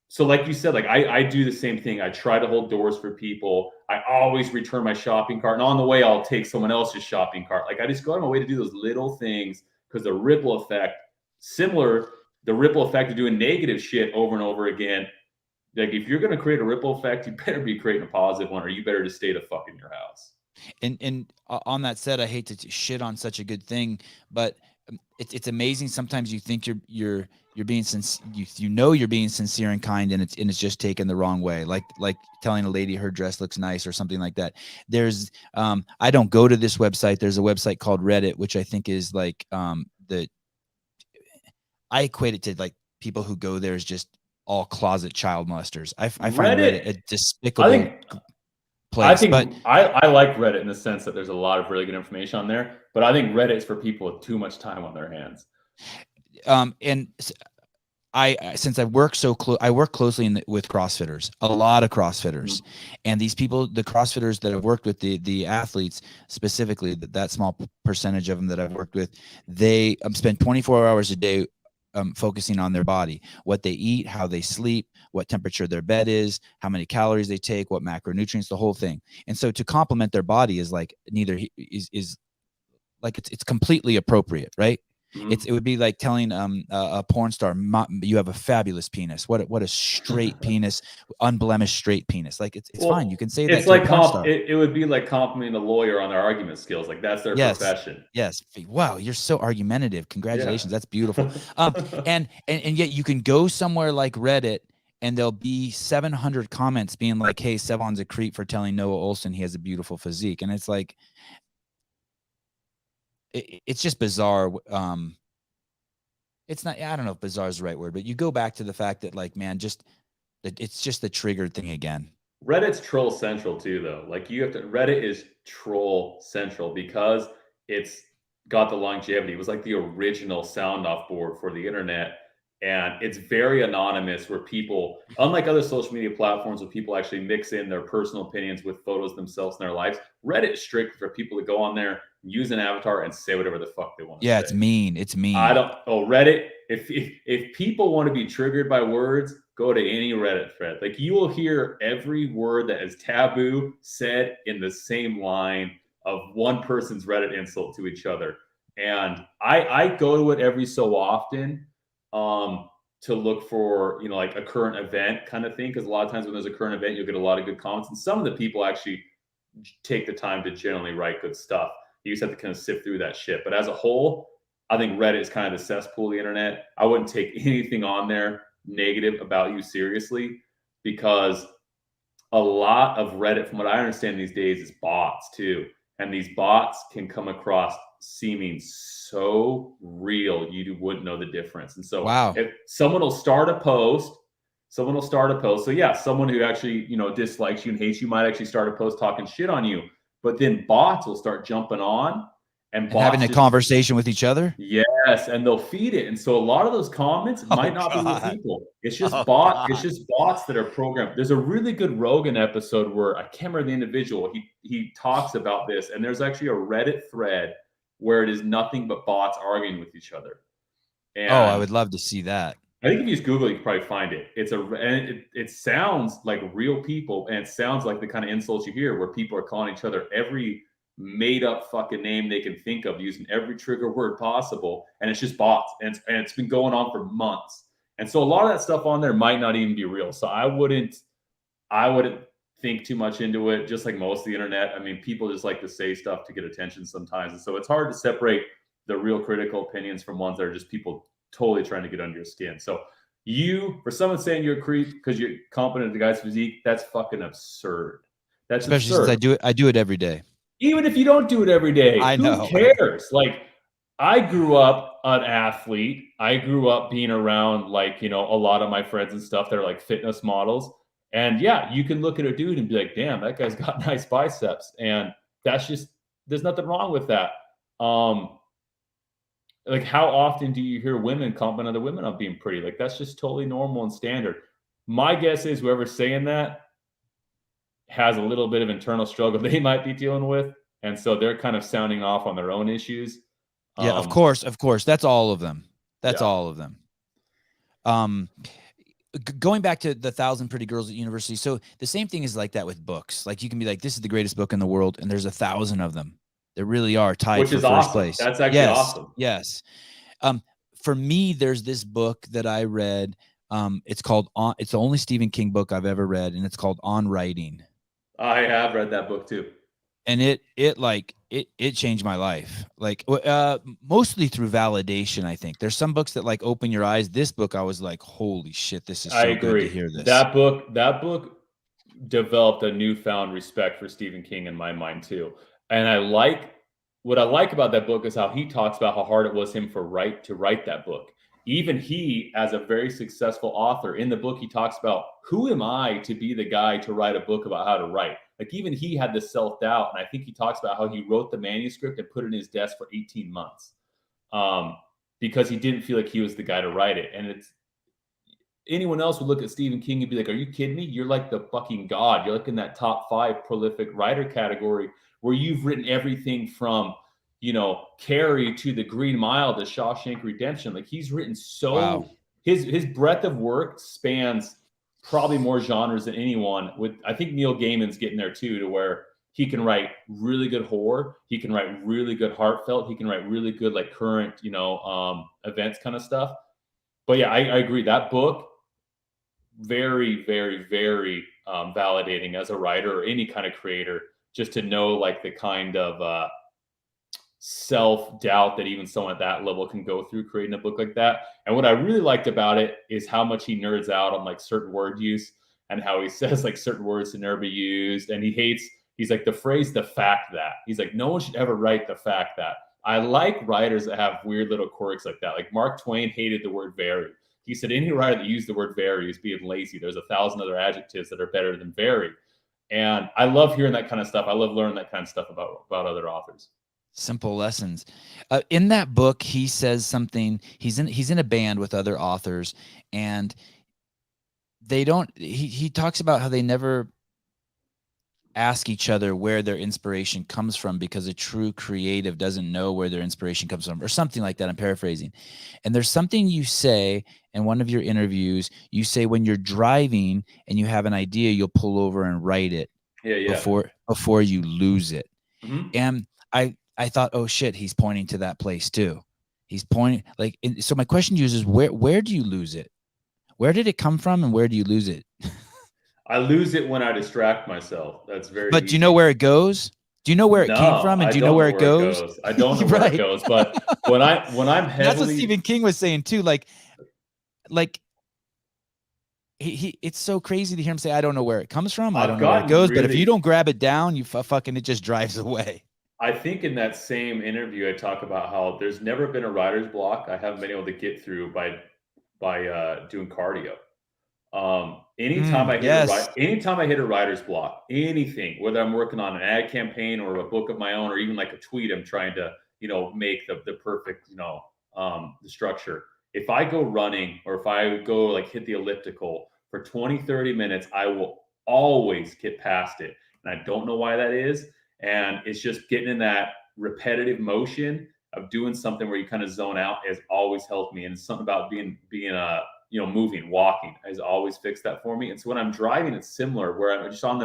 Speaker 2: so, like you said, like I do the same thing. I try to hold doors for people. I always return my shopping cart, and on the way, I'll take someone else's shopping cart. Like I just go out of my way to do those little things because the ripple effect, similar, the ripple effect of doing negative shit over and over again. Like if you're going to create a ripple effect, you better be creating a positive one, or you better just stay the fuck in your house.
Speaker 1: And on that said, I hate to shit on such a good thing, but it's amazing. Sometimes you think you're being you know you're being sincere and kind, and it's just taken the wrong way. Like telling a lady her dress looks nice or something like that. There's I don't go to this website. There's a website called Reddit, which I think is like the I equate it to like people who go there as just all closet child molesters. I find Reddit
Speaker 2: Reddit,
Speaker 1: a
Speaker 2: I
Speaker 1: despicable
Speaker 2: think
Speaker 1: place, but
Speaker 2: I like Reddit in the sense that there's a lot of really good information on there, but I think Reddit's for people with too much time on their hands.
Speaker 1: and since I work so close, I work closely with CrossFitters, a lot of CrossFitters,
Speaker 2: Mhm.
Speaker 1: and these people, the CrossFitters that I've worked with, the athletes specifically, that small percentage of them that I've worked with, they spend 24 hours a day focusing on their body, what they eat, how they sleep, what temperature their bed is, how many calories they take, what macronutrients, the whole thing. And so to complement their body is like is like it's completely appropriate, right?
Speaker 2: Mhm.
Speaker 1: It would be like telling a porn star, you have a fabulous penis. What a straight penis, unblemished straight penis. Like it's fine. You
Speaker 2: Well,
Speaker 1: can say that
Speaker 2: it's
Speaker 1: to a
Speaker 2: like
Speaker 1: porn star.
Speaker 2: it would be like complimenting a lawyer on their argument skills. Like that's their
Speaker 1: Yes.
Speaker 2: profession.
Speaker 1: Yes. Wow, you're so argumentative.
Speaker 2: Yeah.
Speaker 1: Congratulations. That's beautiful. And yet you can go somewhere like Reddit and there'll be 700 comments being like, "Hey, Sevon's a creep for telling Noah Olson he has a beautiful physique." And it's like it's just bizarre. It's not, I don't know if bizarre is the right word, but you go back to the fact that like, man, just it's just the triggered thing again.
Speaker 2: Reddit's troll central too, though. Like you have to, Reddit is troll central because it's got the longevity. It was like the original sound off board for the internet. And it's very anonymous where people, unlike other social media platforms where people actually mix in their personal opinions with photos themselves and their lives, Reddit is strict for people to go on there, use an avatar, and say whatever the fuck they want to
Speaker 1: Yeah,
Speaker 2: say.
Speaker 1: it's mean. It's
Speaker 2: I
Speaker 1: mean.
Speaker 2: don't. Oh, Reddit. If people want to be triggered by words, go to any Reddit thread. Like you will hear every word that is taboo said in the same line of one person's Reddit insult to each other. And I go to it every so often um, to look for like a current event kind of thing because a lot of times when there's a current event, you'll get a lot of good comments, and some of the people actually take the time to generally write good stuff. You just have to kind of sift through that shit. But as a whole, I think Reddit is kind of the cesspool of the internet. I wouldn't take anything on there negative about you seriously, because a lot of Reddit, from what I understand these days, is bots too. And these bots can come across seeming so real, you wouldn't know the difference. And so
Speaker 1: Wow.
Speaker 2: if someone will start a post, So yeah, someone who actually, dislikes you and hates you might actually start a post talking shit on you. But then bots will start jumping on, and
Speaker 1: And having
Speaker 2: bots
Speaker 1: a
Speaker 2: just,
Speaker 1: conversation with each other.
Speaker 2: yes, and they'll feed it. And so a lot of those comments
Speaker 1: Oh
Speaker 2: might not be real
Speaker 1: God.
Speaker 2: people. It's
Speaker 1: Oh
Speaker 2: just it's
Speaker 1: God.
Speaker 2: just bots that are programmed. There's a really good Rogan episode where I can't remember the individual. He talks about this, and there's actually a Reddit thread where it is nothing but bots arguing with each other.
Speaker 1: Oh, I
Speaker 2: And
Speaker 1: would love to see that.
Speaker 2: I think if you just Google it, you can probably find it. It sounds like real people, and it sounds like the kind of insults you hear where people are calling each other every made up fucking name they can think of, using every trigger word possible, and it's just bots, and it's been going on for months. And so a lot of that stuff on there might not even be real. So I wouldn't think too much into it. Just like most of the internet, I mean, people just like to say stuff to get attention sometimes, and so it's hard to separate the real critical opinions from ones that are just people totally trying to get under your skin. So for someone saying you're a creep because you're confident in the guy's physique, that's fucking absurd. That's
Speaker 1: Especially since
Speaker 2: absurd.
Speaker 1: I do it every day.
Speaker 2: Even if you don't do it every day,
Speaker 1: I
Speaker 2: who
Speaker 1: know.
Speaker 2: cares? Like, I grew up an athlete. I grew up being around, like, a lot of my friends and stuff that are like fitness models. And yeah, you can look at a dude and be like, damn, that guy's got nice biceps. And there's nothing wrong with that. Like, how often do you hear women compliment other women on being pretty? Like, that's just totally normal and standard. My guess is whoever's saying that has a little bit of internal struggle they might be dealing with, and so they're kind of sounding off on their own issues.
Speaker 1: Yeah, of course. That's all of them. That's
Speaker 2: Yeah.
Speaker 1: all of them. Going back to the 1,000 Pretty Girls at University. So the same thing is like that with books. Like, you can be like, this is the greatest book in the world, and there's 1,000 of them that really are tied
Speaker 2: Which
Speaker 1: for
Speaker 2: is
Speaker 1: first
Speaker 2: awesome.
Speaker 1: place.
Speaker 2: That's actually
Speaker 1: Yes,
Speaker 2: awesome.
Speaker 1: yes. For me, there's this book that I read. It's called it's the only Stephen King book I've ever read, and it's called On Writing.
Speaker 2: I have read that book too.
Speaker 1: And it changed my life, like mostly through validation. I think there's some books that like open your eyes. This book, I was like, holy shit, this is so good to hear this.
Speaker 2: That book developed a newfound respect for Stephen King in my mind too. And what I like about that book is how he talks about how hard it was him to write that book. Even he, as a very successful author, in the book, he talks about, who am I to be the guy to write a book about how to write? Like, even he had this self-doubt. And I think he talks about how he wrote the manuscript and put it in his desk for 18 months because he didn't feel like he was the guy to write it. And anyone else would look at Stephen King and be like, are you kidding me? You're like the fucking god. You're like in that top 5 prolific writer category where you've written everything from, Carrie to The Green Mile to Shawshank Redemption. Like, he's written
Speaker 1: Wow.
Speaker 2: His breadth of work spans probably more genres than anyone. I think Neil Gaiman's getting there too, to where he can write really good horror. He can write really good heartfelt. He can write really good, like, current, events kind of stuff. But yeah, I agree. That book, very, very, very validating as a writer or any kind of creator, just to know, like, the kind of self-doubt that even someone at that level can go through creating a book like that. And what I really liked about it is how much he nerds out on, like, certain word use, and how he says, like, certain words to never be used. And he's like, the phrase, the fact that. He's like, no one should ever write the fact that. I like writers that have weird little quirks like that. Like, Mark Twain hated the word very. He said any writer that used the word very is being lazy. There's 1,000 other adjectives that are better than very. And I love hearing that kind of stuff. I love learning that kind of stuff about other authors.
Speaker 1: Simple lessons. In that book, he says something. He's in a band with other authors, and he talks about how they never ask each other where their inspiration comes from, because a true creative doesn't know where their inspiration comes from, or something like that. I'm paraphrasing. And there's something you say in one of your interviews. You say, when you're driving and you have an idea, you'll pull over and write it before you lose it.
Speaker 2: Mm-hmm.
Speaker 1: And I thought, oh shit, he's pointing to that place too. He's pointing, like, so my question to you is where do you lose it? Where did it come from, and where do you lose it?
Speaker 2: I lose it when I distract myself. That's very
Speaker 1: But do you know
Speaker 2: easy.
Speaker 1: where it goes? Do you know where it came
Speaker 2: No,
Speaker 1: from, and
Speaker 2: I
Speaker 1: do you know
Speaker 2: don't
Speaker 1: where
Speaker 2: know
Speaker 1: it
Speaker 2: where it
Speaker 1: goes?
Speaker 2: goes. I don't know where it
Speaker 1: Right.
Speaker 2: goes. But when I'm
Speaker 1: That's what
Speaker 2: heavily
Speaker 1: Stephen King was saying too. Like he it's so crazy to hear him say, I don't know where it comes from. I don't
Speaker 2: I've
Speaker 1: know where it
Speaker 2: gotten
Speaker 1: goes. But if you
Speaker 2: really
Speaker 1: don't grab it down, you fucking, it just drives away.
Speaker 2: I think in that same interview, I talk about how there's never been a writer's block I haven't been able to get through by doing cardio.
Speaker 1: Yes.
Speaker 2: Anytime I hit a writer's block, anything, whether I'm working on an ad campaign or a book of my own, or even like a tweet, I'm trying to, make the perfect, the structure. If I go running or if I go like hit the elliptical for 20, 30 minutes, I will always get past it. And I don't know why that is. And it's just getting in that repetitive motion of doing something where you kind of zone out has always helped me. And it's something about being a moving, walking has always fixed that for me. And so when I'm driving, it's similar where I'm just on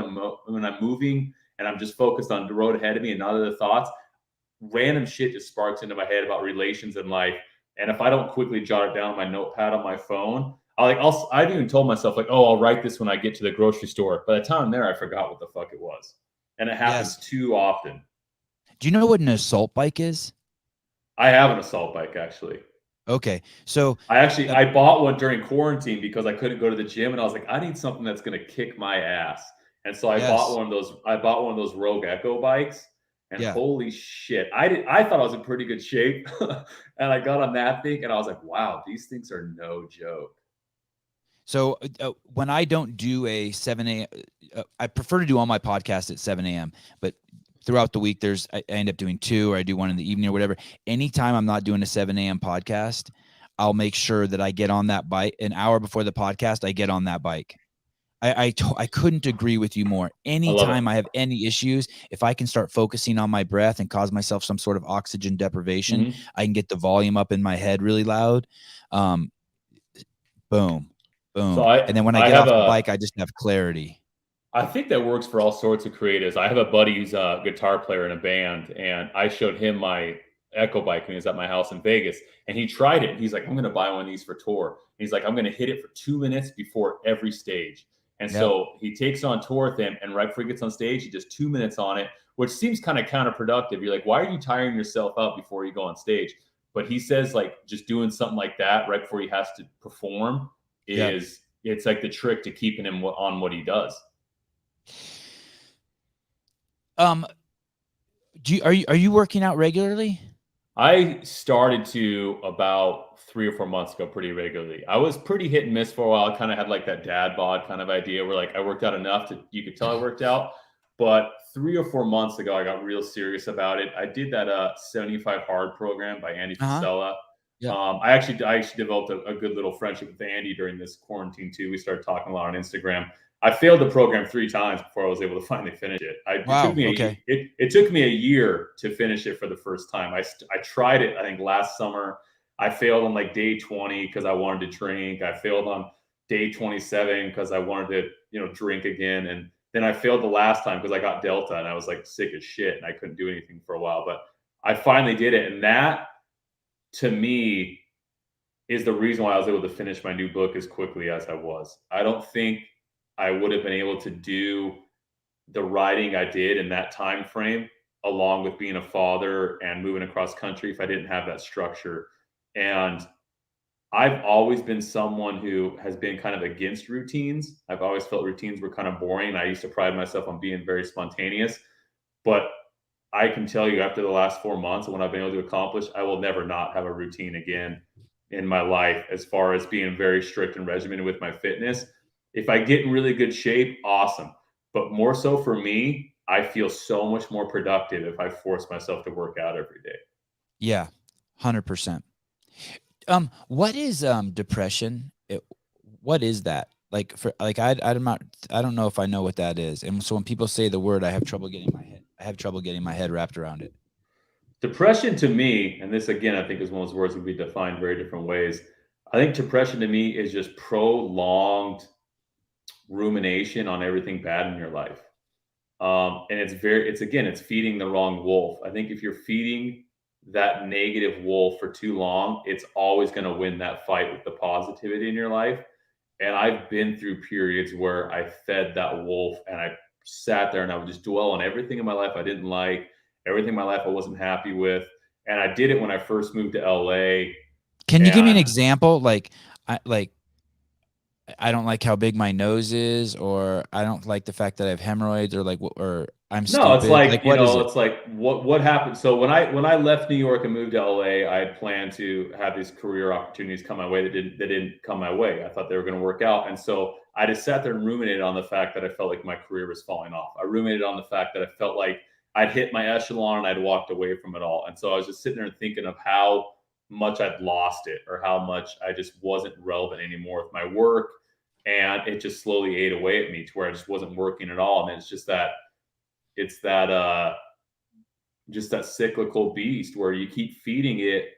Speaker 2: when I'm moving and I'm just focused on the road ahead of me and not other thoughts, random shit just sparks into my head about relations in life. And if I don't quickly jot it down on my notepad on my phone, I've even told myself like, oh, I'll write this when I get to the grocery store. By the time I'm there, I forgot what the fuck it was. And it happens
Speaker 1: Yes.
Speaker 2: too often.
Speaker 1: Do you know what an assault bike is?
Speaker 2: I have an assault bike actually.
Speaker 1: Okay. So uh,
Speaker 2: I bought one during quarantine because I couldn't go to the gym, and I was like, I need something that's going to kick my ass. And so
Speaker 1: yes.
Speaker 2: I bought one of those Rogue Echo bikes, and
Speaker 1: Yeah.
Speaker 2: holy shit, I thought I was in pretty good shape, and I got on that thing, and I was like, wow, these things are no joke.
Speaker 1: So when I don't do a 7 a.m., I prefer to do all my podcasts at 7 a.m. But throughout the week, I end up doing two, or I do one in the evening or whatever. Anytime I'm not doing a 7 a.m. podcast, I'll make sure that I get on that bike an hour before the podcast. I get on that bike. I couldn't agree with you more.
Speaker 2: I love it.
Speaker 1: Anytime I have any issues, if I can start focusing on my breath and cause myself some sort of oxygen deprivation,
Speaker 2: Mhm.
Speaker 1: I can get the volume up in my head really loud. Um, boom,
Speaker 2: So
Speaker 1: boom.
Speaker 2: I
Speaker 1: And then when I
Speaker 2: I
Speaker 1: get
Speaker 2: have
Speaker 1: off the
Speaker 2: a
Speaker 1: bike, I just have clarity.
Speaker 2: I think that works for all sorts of creatives. I have a buddy who's a guitar player in a band, and I showed him my Echo bike when he was at my house in Vegas, and he tried it. He's like, "I'm going to buy one of these for tour." He's like, "I'm going to hit it for 2 minutes before every stage." And
Speaker 1: Yep.
Speaker 2: so he takes on tour with him, and right before he gets on stage, he does 2 minutes on it, which seems kind of counterproductive. You're like, "Why are you tiring yourself out before you go on stage?" But he says like just doing something like that right before he has to perform
Speaker 1: Yep.
Speaker 2: is it's like the trick to keeping him on what he does.
Speaker 1: Um, are you working out regularly?
Speaker 2: I started to about 3 or 4 months ago pretty regularly. I was pretty hit and miss for a while. I kind of had like that dad bod kind of idea where like I worked out enough to you could tell I worked out. But 3 or 4 months ago, I got real serious about it. I did that 75 hard program by Andy
Speaker 1: Uh-huh.
Speaker 2: Frisella.
Speaker 1: Yep.
Speaker 2: I actually developed a good little friendship with Andy during this quarantine too. We started talking a lot on Instagram. I failed the program 3 times before I was able to finally finish it.
Speaker 1: Wow. Okay.
Speaker 2: It took me a year to finish it for the first time. I tried it I think last summer. I failed on like day 20 because I wanted to drink. I failed on day 27 because I wanted to drink again, and then I failed the last time because I got Delta and I was like sick as shit and I couldn't do anything for a while. But I finally did it, and that to me is the reason why I was able to finish my new book as quickly as I was. I don't think I would have been able to do the writing I did in that time frame, along with being a father and moving across country, if I didn't have that structure. And I've always been someone who has been kind of against routines. I've always felt routines were kind of boring. I used to pride myself on being very spontaneous, but I can tell you after the last 4 months and what I've been able to accomplish, I will never not have a routine again in my life as far as being very strict and regimented with my fitness. If I get in really good shape, awesome. But more so for me, I feel so much more productive if I force myself to work out every day.
Speaker 1: Yeah. 100%. What is depression? What is that? Like for like I'm not, I don't know if I know what that is. And so when people say the word, I have trouble getting my head wrapped around it.
Speaker 2: Depression to me, and this again, I think is one of those words that can be defined very different ways. I think depression to me is just prolonged rumination on everything bad in your life. And it's feeding the wrong wolf. I think if you're feeding that negative wolf for too long, it's always going to win that fight with the positivity in your life. And I've been through periods where I fed that wolf and I sat there and I would just dwell on everything in my life I didn't like, everything in my life I wasn't happy with. And I did it when I first moved to LA.
Speaker 1: Can you give me an
Speaker 2: And
Speaker 1: example? I don't like how big my nose is, or I don't like the fact that I have hemorrhoids, or or I'm
Speaker 2: no, it's
Speaker 1: stupid.
Speaker 2: like,
Speaker 1: Like, what is it?
Speaker 2: it's like what happened. So when I left New York and moved to LA, I had planned to have these career opportunities come my way that didn't come my way. I thought they were going to work out. And so I just sat there and ruminated on the fact that I felt like my career was falling off. I ruminated on the fact that I felt like I'd hit my echelon and I'd walked away from it all. And so I was just sitting there and thinking of how much I'd lost it, or how much I just wasn't relevant anymore with my work. And it just slowly ate away at me to where I just wasn't working at all. And it's that just that cyclical beast where you keep feeding it.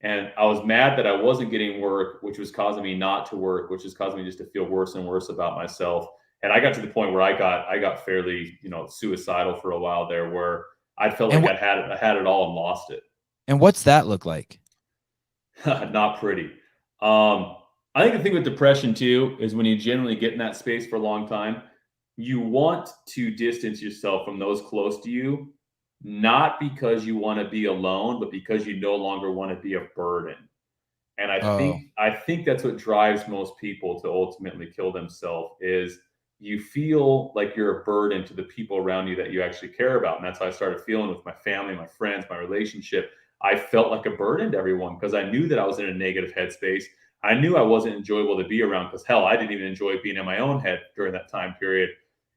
Speaker 2: And I was mad that I wasn't getting work, which was causing me not to work, which is causing me just to feel worse and worse about myself. And I got to the point where I got fairly, suicidal for a while there, where I felt
Speaker 1: And
Speaker 2: like
Speaker 1: what
Speaker 2: I had it all and lost it.
Speaker 1: and what's that look like?
Speaker 2: Not pretty. I think the thing with depression too is when you generally get in that space for a long time, you want to distance yourself from those close to you, not because you want to be alone, but because you no longer want to be a burden. And
Speaker 1: Oh,
Speaker 2: I think that's what drives most people to ultimately kill themselves is you feel like you're a burden to the people around you that you actually care about. And that's how I started feeling with my family, my friends, my relationship. I felt like a burden to everyone because I knew that I was in a negative headspace. I knew I wasn't enjoyable to be around because hell, I didn't even enjoy being in my own head during that time period.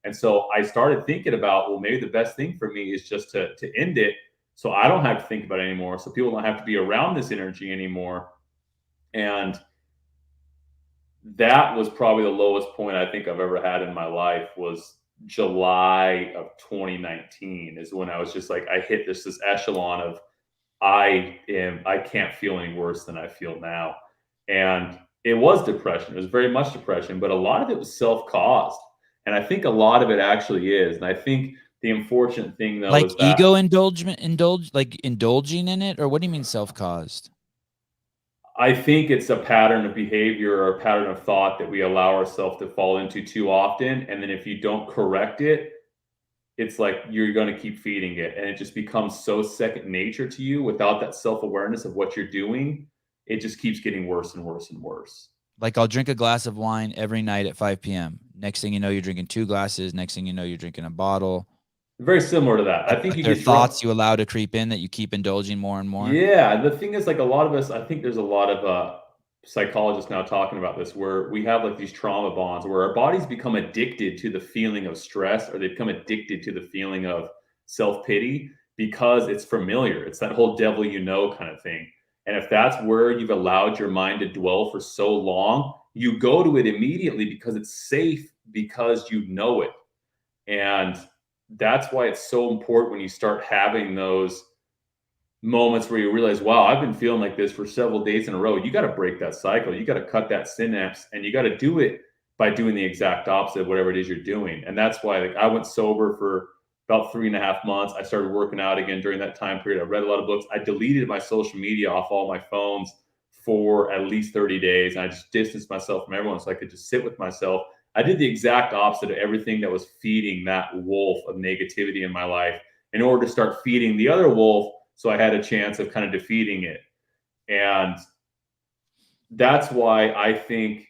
Speaker 2: And so I started thinking about, well, maybe the best thing for me is just to end it so I don't have to think about it anymore. So people don't have to be around this energy anymore. And that was probably the lowest point I think I've ever had in my life was July of 2019 is when I was just like, I hit this echelon of I can't feel any worse than I feel now. And it was depression. It was very much depression, but a lot of it was self-caused. And I think a lot of it actually is. And I think the unfortunate thing though
Speaker 1: like
Speaker 2: is that
Speaker 1: ego indulging in it, or what do you mean self-caused?
Speaker 2: I think it's a pattern of behavior or a pattern of thought that we allow ourselves to fall into too often. And then if you don't correct it, it's like you're going to keep feeding it. And it just becomes so second nature to you without that self awareness of what you're doing. It just keeps getting worse and worse and worse.
Speaker 1: Like, I'll drink a glass of wine every night at 5 p.m. Next thing you know, you're drinking 2 glasses. Next thing you know, you're drinking a bottle.
Speaker 2: Very similar to that. I think
Speaker 1: But
Speaker 2: you
Speaker 1: there are
Speaker 2: get drunk.
Speaker 1: thoughts you allow to creep in that you keep indulging more and more.
Speaker 2: Yeah, the thing is, like a lot of us, I think there's a lot of psychologists now talking about this, where we have like these trauma bonds, where our bodies become addicted to the feeling of stress, or they become addicted to the feeling of self pity because it's familiar. It's that whole devil you know kind of thing. And if that's where you've allowed your mind to dwell for so long, you go to it immediately because it's safe, because you know it. And that's why it's so important when you start having those moments where you realize, wow, I've been feeling like this for several days in a row. You got to break that cycle. You got to cut that synapse, and you got to do it by doing the exact opposite of whatever it is you're doing. And that's why, like, I went sober for about 3.5 months. I started working out again during that time period. I read a lot of books. I deleted my social media off all my phones for at least 30 days. And I just distanced myself from everyone so I could just sit with myself. I did the exact opposite of everything that was feeding that wolf of negativity in my life in order to start feeding the other wolf, so I had a chance of kind of defeating it. And that's why I think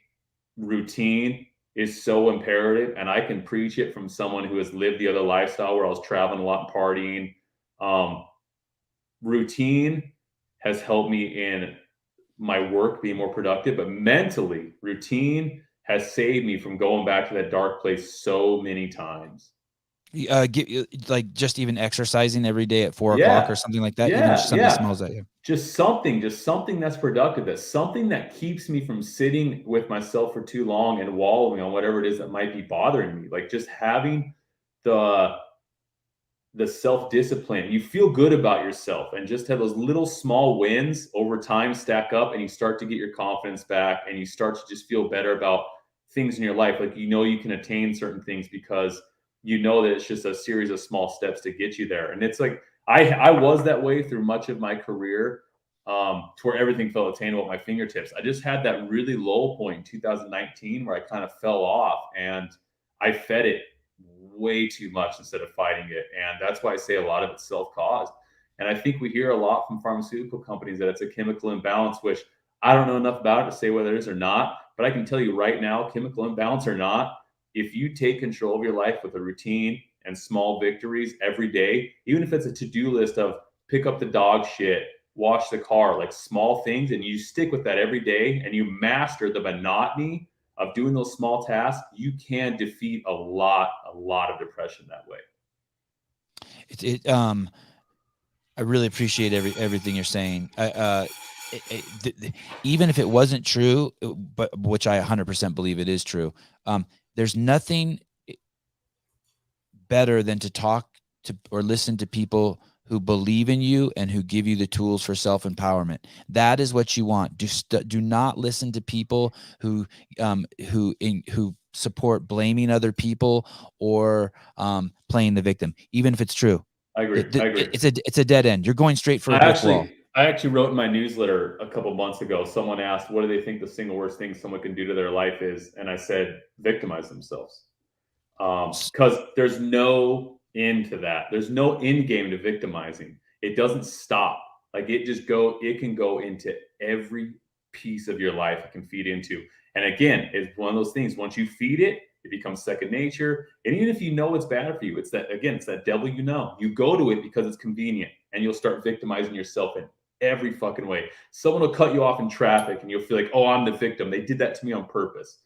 Speaker 2: routine is so imperative. And I can preach it from someone who has lived the other lifestyle where I was traveling a lot and partying. Um, Routine has helped me in my work being more productive, but mentally, routine has saved me from going back to that dark place so many times.
Speaker 1: Like, just even exercising every day at 4 o'clock
Speaker 2: Yeah.
Speaker 1: or something like that, even
Speaker 2: Yeah.
Speaker 1: just something
Speaker 2: Yeah.
Speaker 1: small as that. Yeah.
Speaker 2: Just something that's productive, that's something that keeps me from sitting with myself for too long and wallowing on whatever it is that might be bothering me. Like just having the self-discipline. You feel good about yourself and just have those little small wins over time stack up, and you start to get your confidence back, and you start to just feel better about things in your life. Like, you can attain certain things because you know that it's just a series of small steps to get you there. And it's like, I was that way through much of my career. to where everything felt attainable at my fingertips. I just had that really low point in 2019 where I kind of fell off, and I fed it way too much instead of fighting it. And that's why I say a lot of it's self-caused. And I think we hear a lot from pharmaceutical companies that it's a chemical imbalance, which I don't know enough about it to say whether it is or not. But I can tell you right now, chemical imbalance or not, if you take control of your life with a routine and small victories every day, even if it's a to-do list of pick up the dog shit, wash the car, like small things, and you stick with that every day and you master the monotony of doing those small tasks, you can defeat a lot of depression that way.
Speaker 1: I really appreciate everything you're saying. Even if it wasn't true, but which I 100% believe it is true, there's nothing better than to talk to or listen to people who believe in you and who give you the tools for self-empowerment. That is what you want. Do not listen to people who support blaming other people or playing the victim, even if it's true.
Speaker 2: I agree.
Speaker 1: It's a dead end. You're going straight for a brick wall.
Speaker 2: I actually wrote in my newsletter a couple months ago, someone asked, what do they think the single worst thing someone can do to their life is? And I said, victimize themselves. Because there's no end to that. There's no end game to victimizing. It doesn't stop. Like it can go into every piece of your life it can feed into. And again, it's one of those things, once you feed it, it becomes second nature. And even if you know it's bad for you, it's that devil you know. You go to it because it's convenient, and you'll start victimizing yourself in every fucking way. Someone will cut you off in traffic and you'll feel like, oh, I'm the victim. They did that to me on purpose.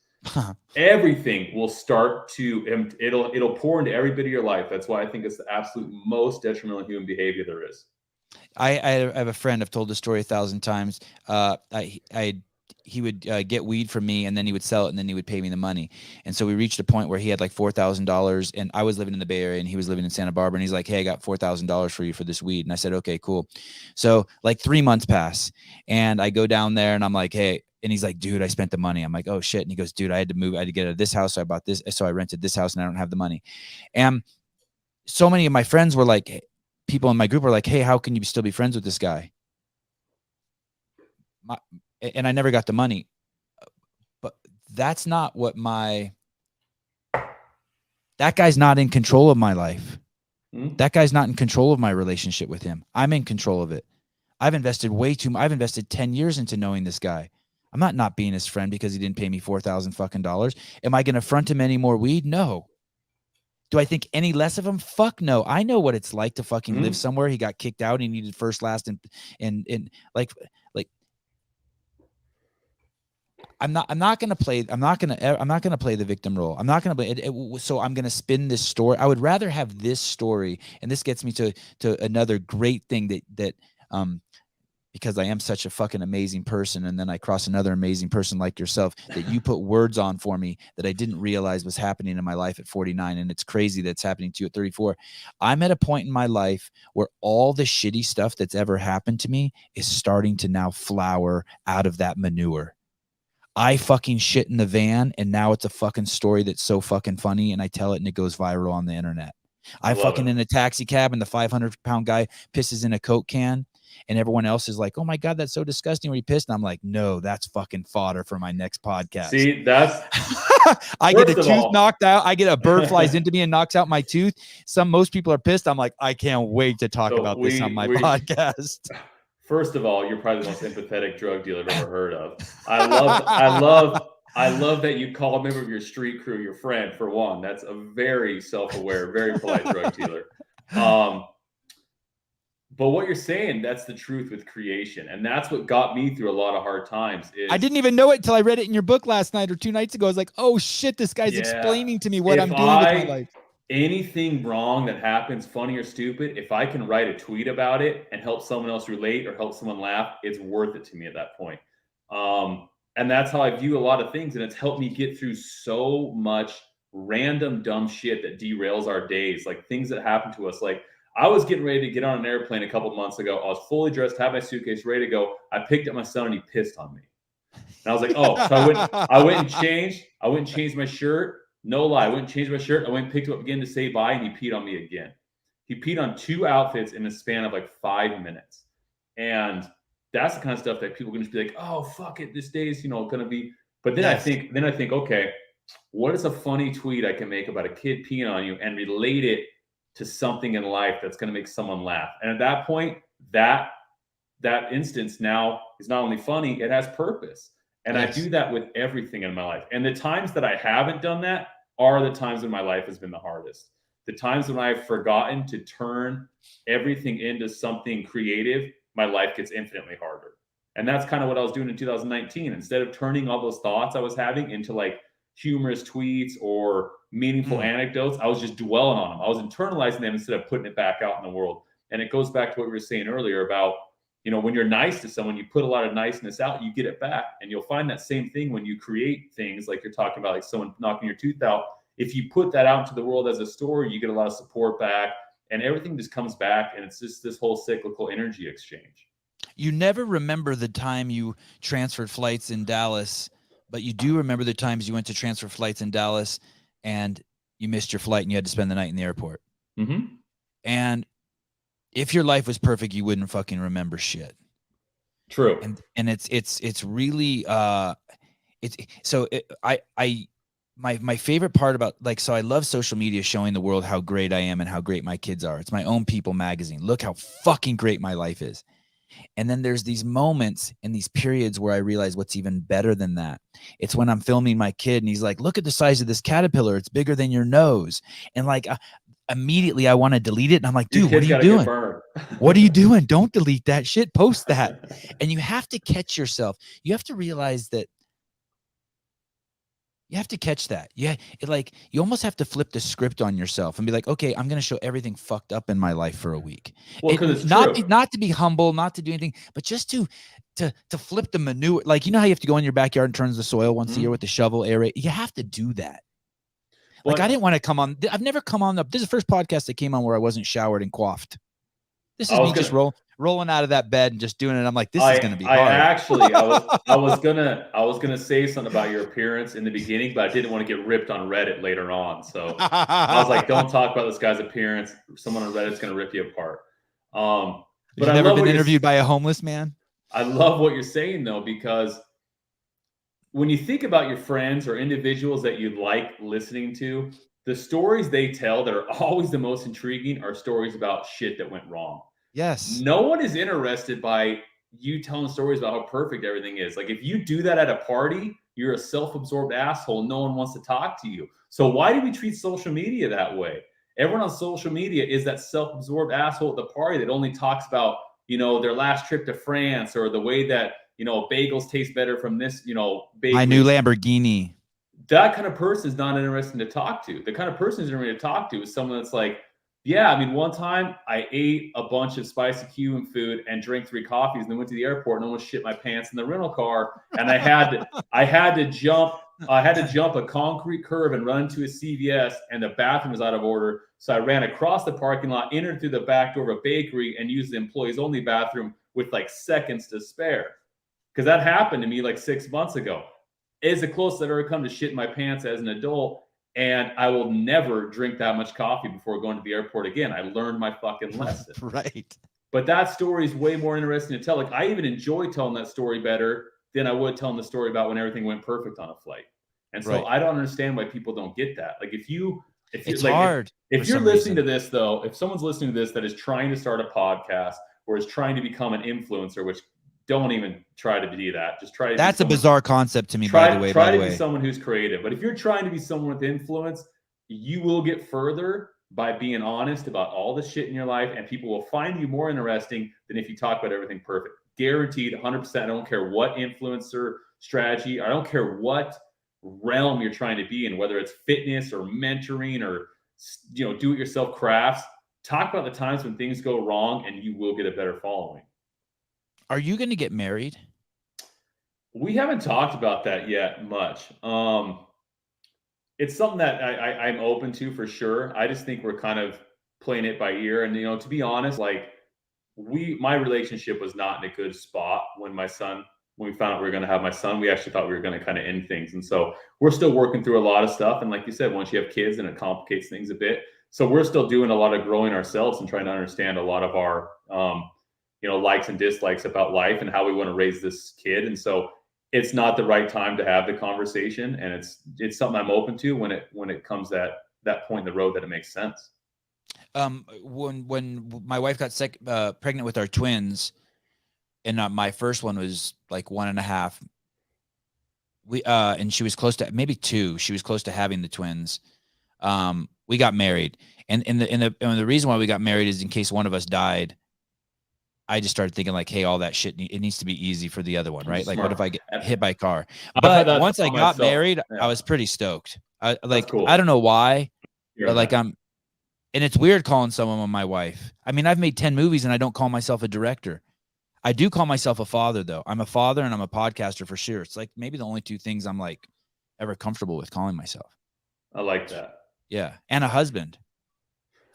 Speaker 2: Everything will start to, it'll pour into every bit of your life. That's why I think it's the absolute most detrimental human behavior there is.
Speaker 1: I have a friend, I've told the story 1,000 times. He would get weed from me, and then he would sell it, and then he would pay me the money. And so we reached a point where he had like $4,000, and I was living in the Bay Area and he was living in Santa Barbara, and he's like, hey, I got $4,000 for you for this weed. And I said, okay, cool. So like 3 months pass, and I go down there and I'm like, hey, and he's like, dude, I spent the money. I'm like, oh shit. And he goes, dude, I had to move. I had to get out of this house. So I bought this. So I rented this house and I don't have the money. And so many of my friends were like, people in my group were like, hey, how can you still be friends with this guy? And I never got the money. But that's not what that guy's not in control of my life. That guy's not in control of my relationship with him. I'm in control of it. I've invested I've invested 10 years into knowing this guy. I'm not being his friend because he didn't pay me $4,000 fucking dollars. Am I going to front him any more weed? No. Do I think any less of him? Fuck no. I know what it's like to fucking live somewhere. He got kicked out. He needed first, last, and like I'm not gonna play the victim role. I'm not gonna play it. So I'm gonna spin this story. I would rather have this story, and this gets me to another great thing that because I am such a fucking amazing person, and then I cross another amazing person like yourself that you put words on for me that I didn't realize was happening in my life at 49, and it's crazy that's happening to you at 34. I'm at a point in my life where all the shitty stuff that's ever happened to me is starting to now flower out of that manure. I fucking shit in the van, and now it's a fucking story that's so fucking funny, and I tell it and it goes viral on the internet. I fucking in a taxi cab and the 500-pound guy pisses in a Coke can, and everyone else is like, oh my God, that's so disgusting where he pissed. And I'm like, no, that's fucking fodder for my next podcast.
Speaker 2: See, that's
Speaker 1: I get a tooth knocked out. I get a bird flies into me and knocks out my tooth. Most people are pissed. I'm like, I can't wait to talk about this on my podcast.
Speaker 2: First of all, you're probably the most empathetic drug dealer I've ever heard of. I love that you call a member of your street crew your friend, for one. That's a very self-aware, very polite drug dealer. But what you're saying, that's the truth with creation. And that's what got me through a lot of hard times.
Speaker 1: I didn't even know it until I read it in your book last night or 2 nights ago. I was like, oh shit, this guy's explaining to me what I'm doing with my life.
Speaker 2: Anything wrong that happens, funny or stupid, if I can write a tweet about it and help someone else relate or help someone laugh, it's worth it to me at that point. And that's how I view a lot of things. And it's helped me get through so much random dumb shit that derails our days, like things that happen to us. Like, I was getting ready to get on an airplane a couple months ago. I was fully dressed, had my suitcase ready to go. I picked up my son and he pissed on me. And I was like, oh, so I went and changed my shirt. No lie. I went and changed my shirt. I went and picked him up again to say bye, and he peed on me again. He peed on 2 outfits in the span of like 5 minutes. And that's the kind of stuff that people can just be like, oh, fuck it, this day's, gonna be. But then
Speaker 1: Yes.
Speaker 2: I think, okay, what is a funny tweet I can make about a kid peeing on you and relate it to something in life that's gonna make someone laugh? And at that point, that instance now is not only funny, it has purpose. And I
Speaker 1: Yes.
Speaker 2: do that with everything in my life. And the times that I haven't done that are the times when my life has been the hardest. The times when I've forgotten to turn everything into something creative, my life gets infinitely harder. And that's kind of what I was doing in 2019. Instead of turning all those thoughts I was having into like humorous tweets or meaningful anecdotes, I was just dwelling on them. I was internalizing them instead of putting it back out in the world. And it goes back to what we were saying earlier about, when you're nice to someone, you put a lot of niceness out, you get it back. And you'll find that same thing when you create things like you're talking about, like someone knocking your tooth out. If you put that out into the world as a story, you get a lot of support back and everything just comes back. And it's just this whole cyclical energy exchange.
Speaker 1: You never remember the time you transferred flights in Dallas, but you do remember the times you went to transfer flights in Dallas and you missed your flight and you had to spend the night in the airport.
Speaker 2: Mm-hmm.
Speaker 1: And if your life was perfect, you wouldn't fucking remember shit.
Speaker 2: True.
Speaker 1: And it's really my favorite part about, like, so I love social media showing the world how great I am and how great my kids are. It's my own People magazine. Look how fucking great my life is. And then there's these moments and these periods where I realize what's even better than that. It's when I'm filming my kid and he's like, look at the size of this caterpillar. It's bigger than your nose. And like, immediately I want to delete it. And I'm like, dude, what are you doing? What are you doing? Don't delete that shit. Post that. And you have to catch yourself. You have to realize that you have to catch that. Yeah. You almost have to flip the script on yourself and be like, okay, I'm going to show everything fucked up in my life for a week.
Speaker 2: Well, because it's
Speaker 1: not
Speaker 2: true.
Speaker 1: Not to be humble, not to do anything, but just to flip the manure. Like, you know how you have to go in your backyard and turn the soil once a year with the shovel, aerate. You have to do that. Like, I didn't want to come on. I've never come on. This is the first podcast I came on where I wasn't showered and coiffed. This is me just rolling out of that bed and just doing it. I'm like, this is going to be hard.
Speaker 2: I was gonna say something about your appearance in the beginning, but I didn't want to get ripped on Reddit later on. So I was like, don't talk about this guy's appearance. Someone on Reddit's going to rip you apart.
Speaker 1: But you've never been interviewed by a homeless man?
Speaker 2: I love what you're saying though, because when you think about your friends or individuals that you like listening to, the stories they tell that are always the most intriguing are stories about shit that went wrong.
Speaker 1: Yes.
Speaker 2: No one is interested by you telling stories about how perfect everything is. Like, if you do that at a party, you're a self-absorbed asshole. No one wants to talk to you. So why do we treat social media that way? Everyone on social media is that self-absorbed asshole at the party that only talks about, their last trip to France or the way that, bagels taste better from this, bakery.
Speaker 1: My new Lamborghini.
Speaker 2: That kind of person is not interesting to talk to. The kind of person who's interesting to talk to is someone that's like, yeah, I mean, one time I ate a bunch of spicy Cuban food and drank 3 coffees and then went to the airport and almost shit my pants in the rental car. And I had to jump a concrete curb and run into a CVS, and the bathroom was out of order. So I ran across the parking lot, entered through the back door of a bakery, and used the employees only bathroom with like seconds to spare. Because that happened to me like 6 months ago. It's the closest I've ever come to shit my pants as an adult. And I will never drink that much coffee before going to the airport again. I learned my fucking lesson.
Speaker 1: Right.
Speaker 2: But that story is way more interesting to tell. Like, I even enjoy telling that story better than I would telling the story about when everything went perfect on a flight. And so I don't understand why people don't get that. Like, if you're listening to this, though, if someone's listening to this that is trying to start a podcast or is trying to become an influencer, which don't even try to be that. Just try to.
Speaker 1: That's a bizarre concept to me, by the way.
Speaker 2: Try to be someone who's creative. But if you're trying to be someone with influence, you will get further by being honest about all the shit in your life, and people will find you more interesting than if you talk about everything perfect. Guaranteed, 100%. I don't care what influencer strategy. I don't care what realm you're trying to be in, whether it's fitness or mentoring or do-it-yourself crafts. Talk about the times when things go wrong, and you will get a better following.
Speaker 1: Are you going to get married?
Speaker 2: We haven't talked about that yet much. It's something that I'm open to for sure. I just think we're kind of playing it by ear. And, to be honest, like my relationship was not in a good spot when we found out we were going to have my son. We actually thought we were going to kind of end things. And so we're still working through a lot of stuff. And like you said, once you have kids, then it complicates things a bit. So we're still doing a lot of growing ourselves and trying to understand a lot of our, likes and dislikes about life and how we want to raise this kid. And so it's not the right time to have the conversation. And it's something I'm open to when it comes that point in the road that it makes sense.
Speaker 1: When my wife got pregnant with our twins, and my first one was like 1.5. And she was close to maybe 2. She was close to having the twins. We got married, and the reason why we got married is in case one of us died. I just started thinking like, hey, all that shit, it needs to be easy for the other one, right? Like, what if I get hit by a car? But once I got married, I was pretty stoked.
Speaker 2: Cool.
Speaker 1: I don't know why, but like and it's weird calling someone my wife. I mean, I've made 10 movies and I don't call myself a director. I do call myself a father, though. I'm a father and I'm a podcaster for sure. It's like maybe the only 2 things I'm like ever comfortable with calling myself.
Speaker 2: I like that.
Speaker 1: Yeah, and a husband.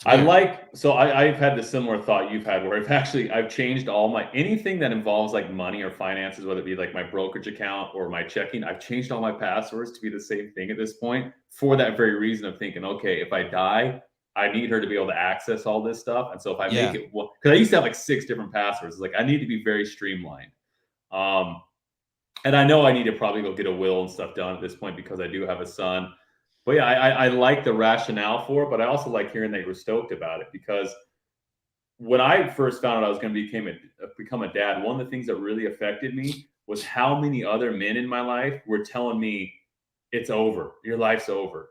Speaker 2: I've had the similar thought you've had where I've changed anything that involves like money or finances, whether it be like my brokerage account or my checking. I've changed all my passwords to be the same thing at this point for that very reason of thinking, okay, if I die, I need her to be able to access all this stuff. And so if I make it, because I used to have like 6 different passwords, it's like I need to be very streamlined. And I know I need to probably go get a will and stuff done at this point because I do have a son. But yeah, I like the rationale for it, but I also like hearing that you were stoked about it, because when I first found out I was going to become a dad, one of the things that really affected me was how many other men in my life were telling me, it's over, your life's over.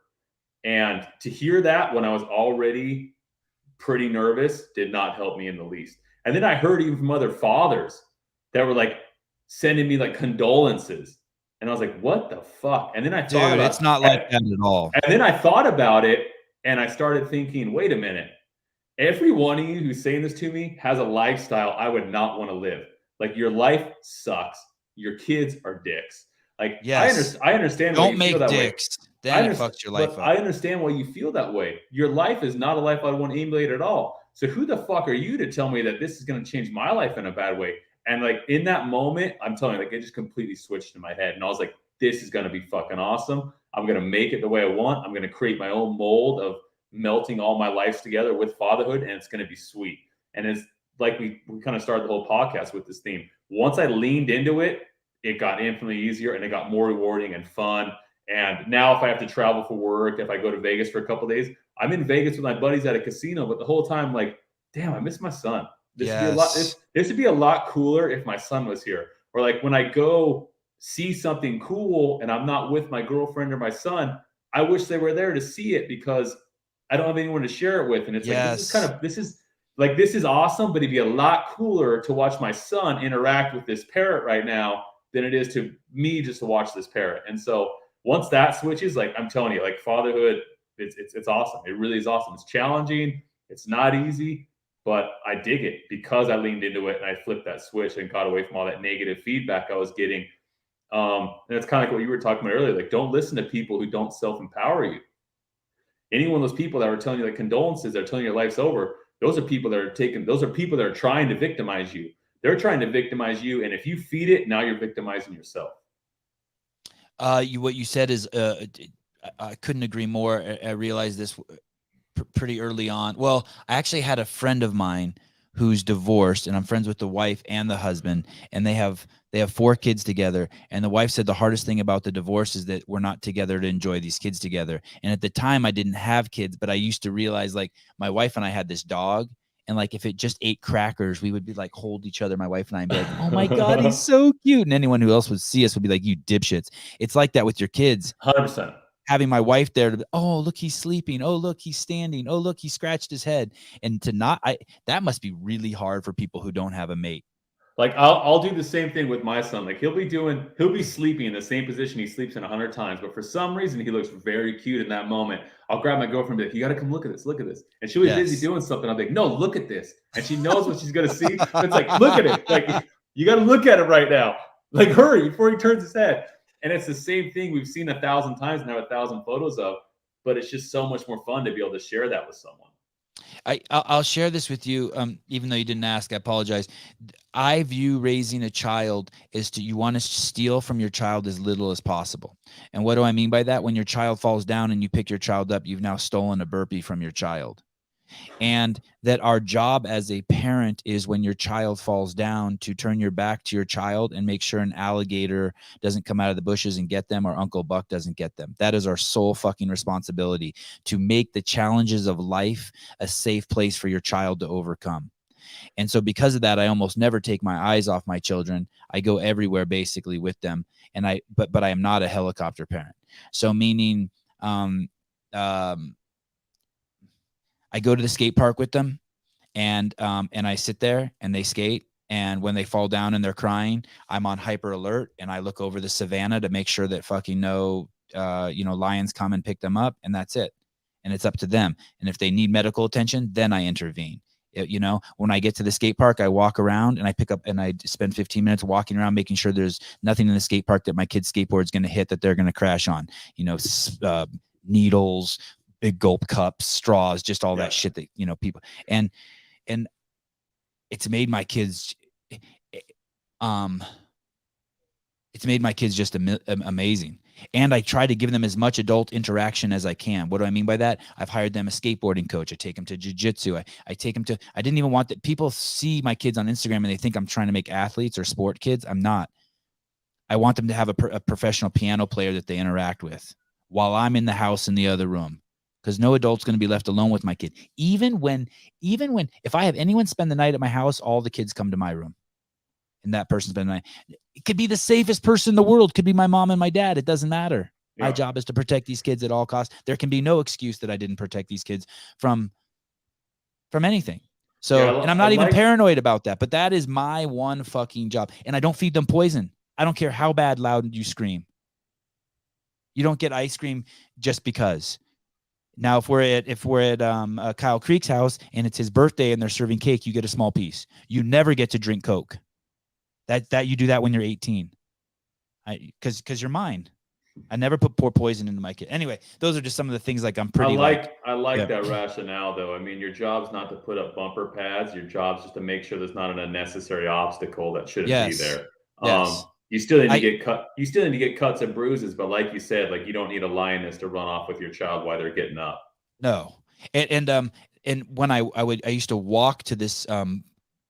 Speaker 2: And to hear that when I was already pretty nervous did not help me in the least. And then I heard even from other fathers that were like sending me like condolences. And I was like, what the fuck? And then I thought
Speaker 1: it's not like that at all.
Speaker 2: And then I thought about it and I started thinking, wait a minute. Every one of you who's saying this to me has a lifestyle I would not want to live. Like, your life sucks. Your kids are dicks. Like, yes. I understand why you feel that
Speaker 1: dicks.
Speaker 2: way.
Speaker 1: Then it fucks your life up.
Speaker 2: I understand why you feel that way. Your life is not a life I want to emulate at all. So who the fuck are you to tell me that this is going to change my life in a bad way? And like, in that moment, I'm telling you, like, it just completely switched in my head. And I was like, this is going to be fucking awesome. I'm going to make it the way I want. I'm going to create my own mold of melting all my lives together with fatherhood, and it's going to be sweet. And it's like we kind of started the whole podcast with this theme. Once I leaned into it, it got infinitely easier and it got more rewarding and fun. And now if I have to travel for work, if I go to Vegas for a couple of days, I'm in Vegas with my buddies at a casino, but the whole time, like, damn, I miss my son. This would be a lot cooler if my son was here. Or like, when I go see something cool and I'm not with my girlfriend or my son, I wish they were there to see it because I don't have anyone to share it with. And it's like, this is awesome, but it'd be a lot cooler to watch my son interact with this parrot right now than it is to me just to watch this parrot. And so once that switches, like, I'm telling you, like, fatherhood, it's awesome. It really is awesome. It's challenging. It's not easy, but I dig it because I leaned into it and I flipped that switch and got away from all that negative feedback I was getting. And it's kind of like what you were talking about earlier. Like, don't listen to people who don't self-empower you. Any one of those people that were telling you like condolences, they're telling you your life's over, those are people that are trying to victimize you. They're trying to victimize you. And if you feed it, now you're victimizing yourself.
Speaker 1: What you said is, I couldn't agree more. I realized this pretty early on. Well, I actually had a friend of mine who's divorced, and I'm friends with the wife and the husband, and they have 4 kids together. And the wife said the hardest thing about the divorce is that we're not together to enjoy these kids together. And at the time I didn't have kids, but I used to realize, like, my wife and I had this dog, and like, if it just ate crackers, we would be like, hold each other, my wife and I, and be like, oh my God, he's so cute. And anyone who else would see us would be like, you dipshits. It's like that with your kids.
Speaker 2: 100%.
Speaker 1: Having my wife there to, oh, look, he's sleeping. Oh, look, he's standing. Oh, look, he scratched his head. And that must be really hard for people who don't have a mate.
Speaker 2: Like, I'll do the same thing with my son. Like, he'll be sleeping in the same position he sleeps in 100 times, but for some reason he looks very cute in that moment. I'll grab my girlfriend and be like, you got to come look at this. And she'll be busy doing something. I'll be like, no, look at this. And she knows what she's going to see. But it's like, look at it. Like, you got to look at it right now. Like, hurry before he turns his head. And it's the same thing we've seen 1,000 times and have 1,000 photos of, but it's just so much more fun to be able to share that with someone.
Speaker 1: I'll share this with you, even though you didn't ask. I apologize. I view raising a child is you want to steal from your child as little as possible. And what do I mean by that? When your child falls down and you pick your child up, you've now stolen a burpee from your child. And that our job as a parent is, when your child falls down, to turn your back to your child and make sure an alligator doesn't come out of the bushes and get them, or Uncle Buck doesn't get them. That is our sole fucking responsibility, to make the challenges of life a safe place for your child to overcome. And so because of that, I almost never take my eyes off my children. I go everywhere basically with them. And but I am not a helicopter parent. So meaning, um, um, I go to the skate park with them, and I sit there and they skate. And when they fall down and they're crying, I'm on hyper alert, and I look over the savannah to make sure that fucking no, lions come and pick them up, and that's it. And it's up to them. And if they need medical attention, then I intervene. When I get to the skate park, I walk around and I pick up and I spend 15 minutes walking around, making sure there's nothing in the skate park that my kid's skateboard is going to hit, that they're going to crash on. Needles, big gulp cups, straws, just all that shit that people. And it's made my kids just amazing. And I try to give them as much adult interaction as I can. What do I mean by that? I've hired them a skateboarding coach. I take them to jiu-jitsu. I take them to, I didn't even want that. People see my kids on Instagram and they think I'm trying to make athletes or sport kids. I'm not. I want them to have a professional piano player that they interact with while I'm in the house in the other room. Because no adult's going to be left alone with my kid. Even when, if I have anyone spend the night at my house, all the kids come to my room. And that person's been the night. It could be the safest person in the world. Could be my mom and my dad. It doesn't matter. Yeah. My job is to protect these kids at all costs. There can be no excuse that I didn't protect these kids from anything. So, and I'm not even paranoid about that, but that is my one fucking job. And I don't feed them poison. I don't care how loud you scream. You don't get ice cream just because. Now, if we're at Kyle Creek's house and it's his birthday and they're serving cake, you get a small piece. You never get to drink Coke. That you do that when you're 18. Because you're mine. I never pour poison into my kid. Anyway, those are just some of the things like I'm pretty
Speaker 2: I like that rationale though. I mean, your job's not to put up bumper pads. Your job's just to make sure there's not an unnecessary obstacle that shouldn't be there.
Speaker 1: Yes.
Speaker 2: You still need to get cut. You still need to get cuts and bruises, but like you said, like you don't need a lioness to run off with your child while they're getting up.
Speaker 1: No, and when I used to walk to this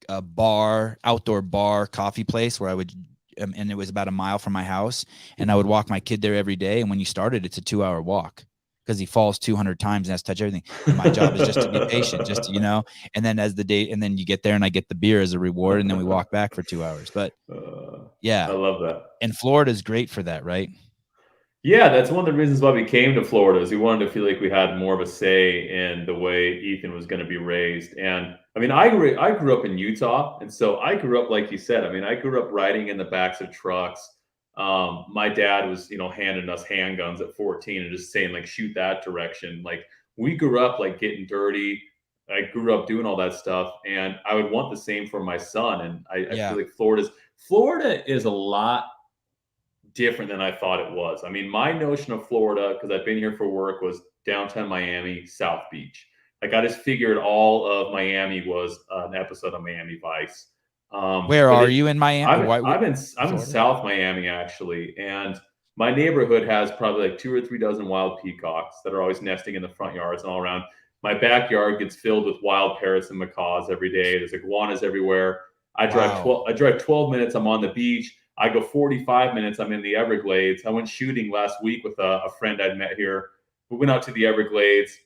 Speaker 1: outdoor bar, coffee place where I would, and it was about a mile from my house, and I would walk my kid there every day. And when you started, it's a 2-hour walk because he falls 200 times and has to touch everything. And my job is just to be patient, and then and then you get there and I get the beer as a reward, and then we walk back for 2 hours. But yeah,
Speaker 2: I love that.
Speaker 1: And Florida is great for that, right?
Speaker 2: Yeah, that's one of the reasons why we came to Florida, is we wanted to feel like we had more of a say in the way Ethan was going to be raised. And I mean, I grew up in Utah, and so I grew up like you said. I mean, I grew up riding in the backs of trucks. My dad was, handing us handguns at 14 and just saying like, shoot that direction. Like we grew up like getting dirty. I grew up doing all that stuff, and I would want the same for my son. And I feel like Florida is a lot different than I thought it was. I mean, my notion of Florida, because I've been here for work, was downtown Miami, South Beach. Like I just figured all of Miami was an episode of Miami Vice.
Speaker 1: Where are you in Miami?
Speaker 2: I'm in South Miami actually, and my neighborhood has probably like 2 or 3 dozen wild peacocks that are always nesting in the front yards and all around. My backyard gets filled with wild parrots and macaws every day. There's iguanas everywhere. I drive 12 minutes. I'm on the beach. I go 45 minutes. I'm in the Everglades. I went shooting last week with a friend I'd met here. We went out to the Everglades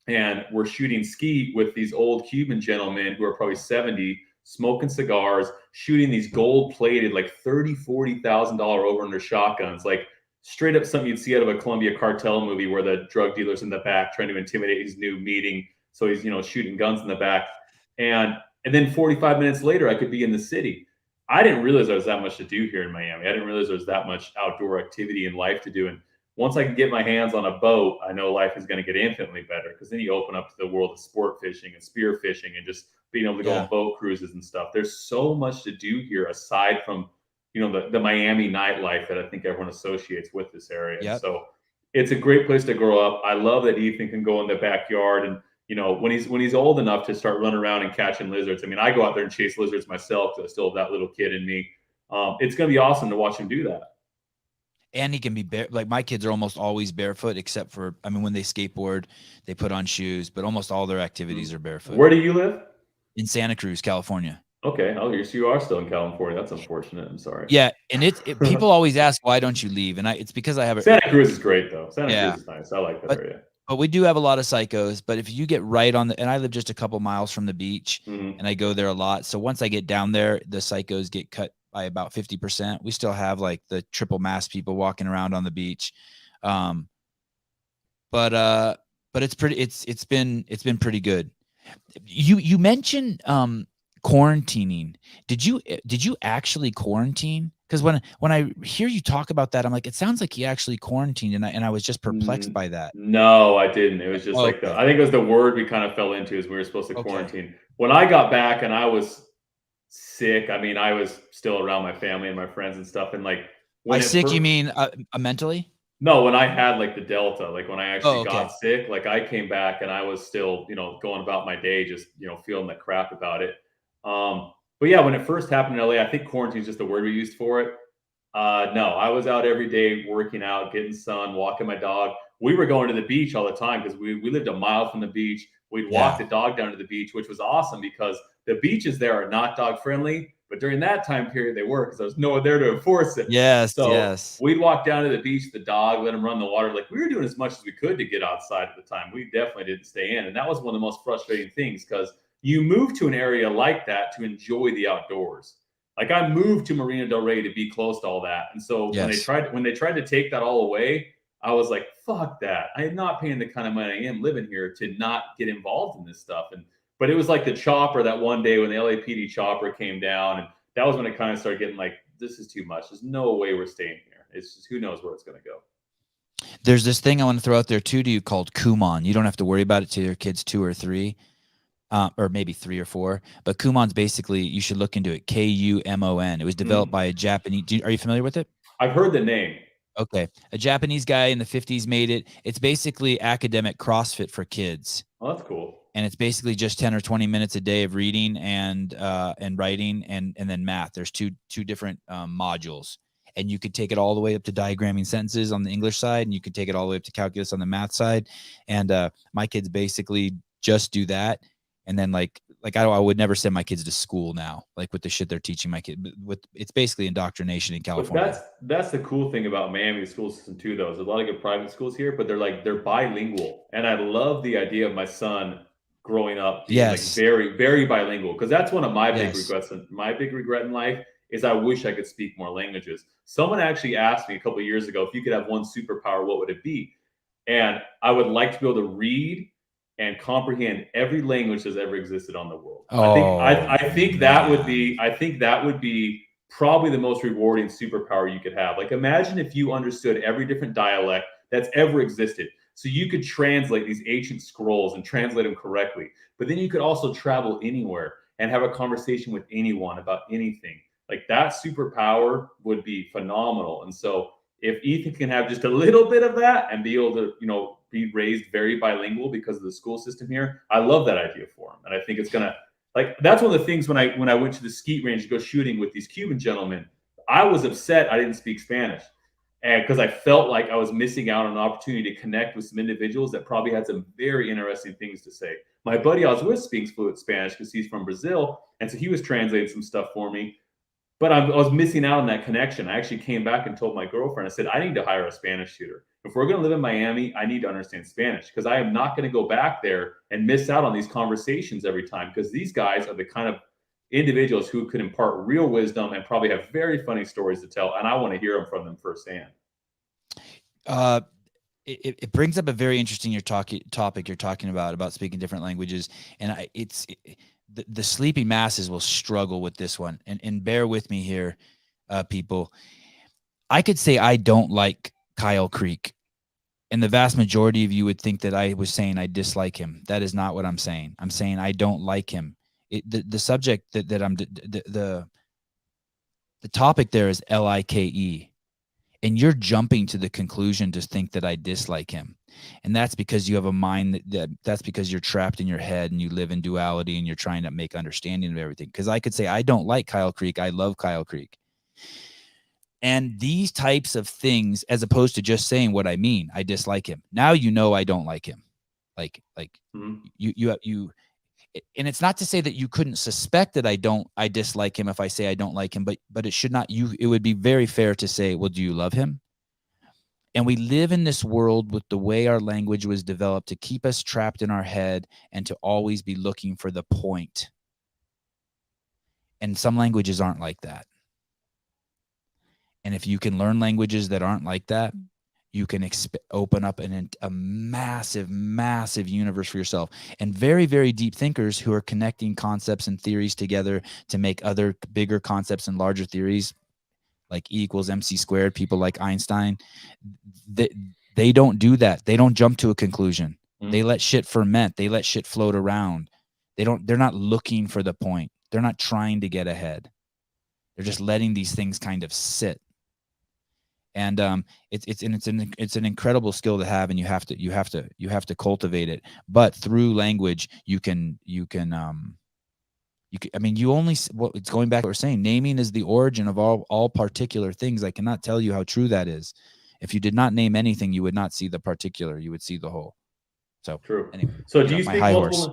Speaker 2: and we're shooting skeet with these old Cuban gentlemen who are probably 70, smoking cigars, shooting these gold-plated, like $30,000-$40,000 over-under shotguns, like straight up something you'd see out of a Colombia cartel movie where the drug dealer's in the back trying to intimidate his new meeting. So he's, shooting guns in the back. And then 45 minutes later, I could be in the city. I didn't realize there was that much to do here in Miami. I didn't realize there was that much outdoor activity and life to do. And once I can get my hands on a boat, I know life is going to get infinitely better, because then you open up to the world of sport fishing and spear fishing and just being able to go on boat cruises and stuff. There's so much to do here aside from, the Miami nightlife that I think everyone associates with this area. Yep. So it's a great place to grow up. I love that Ethan can go in the backyard and, when he's old enough to start running around and catching lizards. I mean, I go out there and chase lizards myself because I still have that little kid in me. It's going to be awesome to watch him do that.
Speaker 1: And he can be like my kids are almost always barefoot, except for, I mean, when they skateboard, they put on shoes, but almost all their activities are barefoot.
Speaker 2: Where do you live?
Speaker 1: In Santa Cruz, California.
Speaker 2: Okay. Oh, so you are still in California. That's unfortunate. I'm sorry.
Speaker 1: Yeah, and people always ask why don't you leave, and it's because I have
Speaker 2: Santa Cruz is great though. Santa
Speaker 1: yeah,
Speaker 2: Cruz is nice. I like that
Speaker 1: but
Speaker 2: area.
Speaker 1: but we do have a lot of psychos. But if you get right on and I live just a couple miles from the beach, and I go there a lot. So once I get down there, the psychos get cut by about 50%. We still have like the triple mask people walking around on the beach, but it's pretty. It's been pretty good. You mentioned quarantining. Did you actually quarantine? Because when I hear you talk about that, I'm like, it sounds like he actually quarantined, and I was just perplexed by that.
Speaker 2: No, I didn't. It was just like
Speaker 1: Okay.
Speaker 2: I think it was the word we kind of fell into is we were supposed to
Speaker 1: Okay.
Speaker 2: quarantine. When I got back and I was sick, I mean, I was still around my family and my friends and stuff. And like
Speaker 1: By sick, you mean mentally?
Speaker 2: No, when I had like the Delta, like when I actually
Speaker 1: Oh,
Speaker 2: got
Speaker 1: okay.
Speaker 2: sick, like I came back and I was still, going about my day, just, feeling the crap about it. But yeah, when it first happened in LA, I think quarantine is just the word we used for it. No, I was out every day working out, getting sun, walking my dog. We were going to the beach all the time because we lived a mile from the beach. We'd walk the dog down to the beach, which was awesome because the beaches there are not dog friendly. But during that time period, they were because there was no one there to enforce it.
Speaker 1: Yes,
Speaker 2: So
Speaker 1: yes.
Speaker 2: we'd walk down to the beach, the dog, let him run the water. Like we were doing as much as we could to get outside at the time. We definitely didn't stay in. And that was one of the most frustrating things because you move to an area like that to enjoy the outdoors. Like I moved to Marina Del Rey to be close to all that. And so when they tried to take that all away, I was like, fuck that. I am not paying the kind of money I am living here to not get involved in this stuff. But it was like the chopper that one day when the LAPD chopper came down, and that was when it kind of started getting like, this is too much. There's no way we're staying here. It's just who knows where it's going to go.
Speaker 1: There's this thing I want to throw out there too to you called Kumon. You don't have to worry about it till your kid's 2 or 3. Or maybe 3 or 4, but Kumon's basically, you should look into it. Kumon. It was developed by a Japanese. Are you familiar with it?
Speaker 2: I've heard the name.
Speaker 1: Okay, a Japanese guy in the 50s made it. It's basically academic CrossFit for kids.
Speaker 2: Oh, that's cool.
Speaker 1: And it's basically just 10 or 20 minutes a day of reading and writing and then math. There's two different modules, and you could take it all the way up to diagramming sentences on the English side, and you could take it all the way up to calculus on the math side. And my kids basically just do that. And then like I would never send my kids to school now, like with the shit they're teaching my kid. It's basically indoctrination in California.
Speaker 2: But that's the cool thing about Miami school system too, though. There's a lot of good private schools here, but they're bilingual, and I love the idea of my son growing up being like very, very bilingual, because that's one of my big regrets. My big regret in life is I wish I could speak more languages. Someone actually asked me a couple of years ago, if you could have one superpower, what would it be? And I would like to be able to read and comprehend every language that's ever existed on the world. I think that would be probably the most rewarding superpower you could have. Like imagine if you understood every different dialect that's ever existed. So you could translate these ancient scrolls and translate them correctly. But then you could also travel anywhere and have a conversation with anyone about anything. Like that superpower would be phenomenal. And so if Ethan can have just a little bit of that and be able to, be raised very bilingual because of the school system here, I love that idea for him. And I think it's gonna, like, that's one of the things when I went to the skeet range to go shooting with these Cuban gentlemen, I was upset I didn't speak Spanish. And because I felt like I was missing out on an opportunity to connect with some individuals that probably had some very interesting things to say. My buddy I was with speaks fluent Spanish because he's from Brazil. And so he was translating some stuff for me. But I was missing out on that connection. I actually came back and told my girlfriend, I said, I need to hire a Spanish tutor. If we're going to live in Miami, I need to understand Spanish because I am not going to go back there and miss out on these conversations every time, because these guys are the kind of individuals who could impart real wisdom and probably have very funny stories to tell. And I want to hear them from them firsthand.
Speaker 1: It brings up a very interesting topic you're talking about speaking different languages. And the sleeping masses will struggle with this one. And bear with me here, people. I could say I don't like Kyle Creek, and the vast majority of you would think that I was saying I dislike him. That is not what I'm saying. I'm saying I don't like him. The subject that I'm the topic there is Like, and you're jumping to the conclusion to think that I dislike him, and that's because you have a mind that's because you're trapped in your head and you live in duality and you're trying to make understanding of everything. Because I could say I don't like Kyle Creek. I love Kyle Creek. And these types of things, as opposed to just saying what I mean, I dislike him. Now I don't like him. Like
Speaker 2: Mhm.
Speaker 1: you and it's not to say that you couldn't suspect that I dislike him if I say I don't like him, but it should not it would be very fair to say, well, do you love him? And we live in this world with the way our language was developed to keep us trapped in our head and to always be looking for the point. And some languages aren't like that. And if you can learn languages that aren't like that, you can open up a massive, massive universe for yourself. And very, very deep thinkers who are connecting concepts and theories together to make other bigger concepts and larger theories, like E equals MC squared, people like Einstein, they don't do that. They don't jump to a conclusion. They let shit ferment. They let shit float around. They're not looking for the point. They're not trying to get ahead. They're just letting these things kind of sit. And it's an incredible skill to have, and you have to cultivate it. But through language, you can I mean, it's going back to what we're saying. Naming is the origin of all particular things. I cannot tell you how true that is. If you did not name anything, you would not see the particular. You would see the whole. So
Speaker 2: True.
Speaker 1: anyway,
Speaker 2: So
Speaker 1: get
Speaker 2: do you
Speaker 1: off my
Speaker 2: speak
Speaker 1: high horse.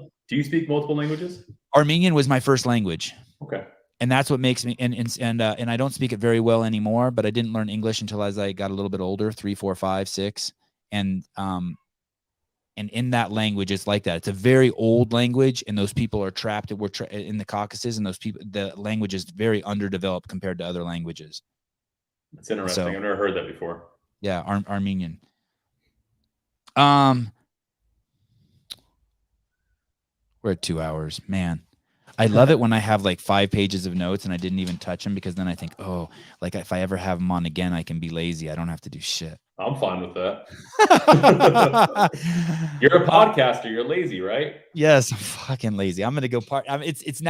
Speaker 2: multiple languages?
Speaker 1: Armenian was my first language.
Speaker 2: Okay.
Speaker 1: And that's what makes me and I don't speak it very well anymore, but I didn't learn English until as I got a little bit older, 3, 4, 5, 6. And in that language, it's like that. It's a very old language, and those people are trapped. We're in the Caucasus, and the language is very underdeveloped compared to other languages.
Speaker 2: That's interesting.
Speaker 1: So,
Speaker 2: I've never heard that before.
Speaker 1: Yeah, Armenian. We're at 2 hours, man. I love it when I have like 5 pages of notes and I didn't even touch them, because then I think, oh, like if I ever have them on again, I can be lazy. I don't have to do shit.
Speaker 2: I'm fine with that. You're a podcaster. You're lazy, right?
Speaker 1: Yes, I'm fucking lazy. I'm gonna go it's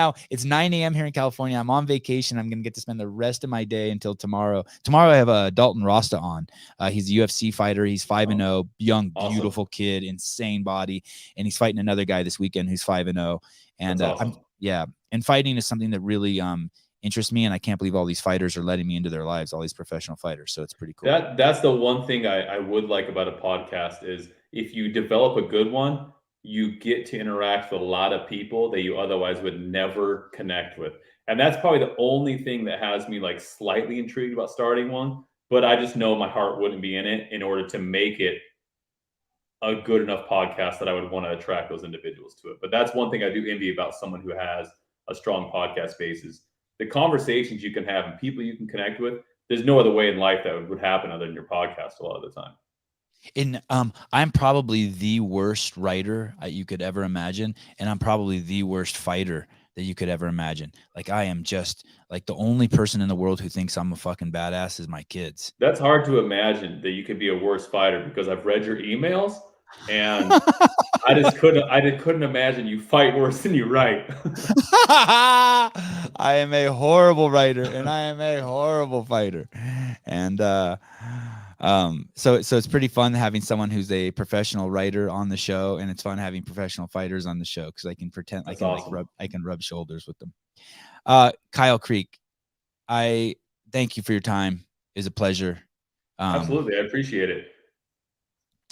Speaker 1: 9 a.m. here in California. I'm on vacation. I'm gonna get to spend the rest of my day until tomorrow. Tomorrow I have a Dalton Rasta on. He's a UFC fighter. He's 5-0, young,
Speaker 2: Awesome.
Speaker 1: beautiful kid, insane body, and he's fighting another guy this weekend who's 5-0. And
Speaker 2: That's awesome.
Speaker 1: and fighting is something that really interests me, and I can't believe all these fighters are letting me into their lives. All these professional fighters, so it's pretty cool.
Speaker 2: That's the one thing I would like about a podcast is if you develop a good one, you get to interact with a lot of people that you otherwise would never connect with. And that's probably the only thing that has me like slightly intrigued about starting one. But I just know my heart wouldn't be in it in order to make it a good enough podcast that I would want to attract those individuals to it. But that's one thing I do envy about someone who has a strong podcast base is the conversations you can have and people you can connect with. There's no other way in life that would happen other than your podcast a lot of the time.
Speaker 1: And I'm probably the worst writer you could ever imagine, and I'm probably the worst fighter that you could ever imagine. Like, I am just like the only person in the world who thinks I'm a fucking badass is my kids.
Speaker 2: That's hard to imagine that you could be a worse fighter because I've read your emails and I couldn't imagine you fight worse than you write.
Speaker 1: I am a horrible writer and I am a horrible fighter. And so it's pretty fun having someone who's a professional writer on the show, and it's fun having professional fighters on the show because I can pretend
Speaker 2: That's
Speaker 1: I
Speaker 2: awesome.
Speaker 1: can rub shoulders with them. Kyle Creek, I thank you for your time. It was a pleasure.
Speaker 2: Absolutely, I appreciate it.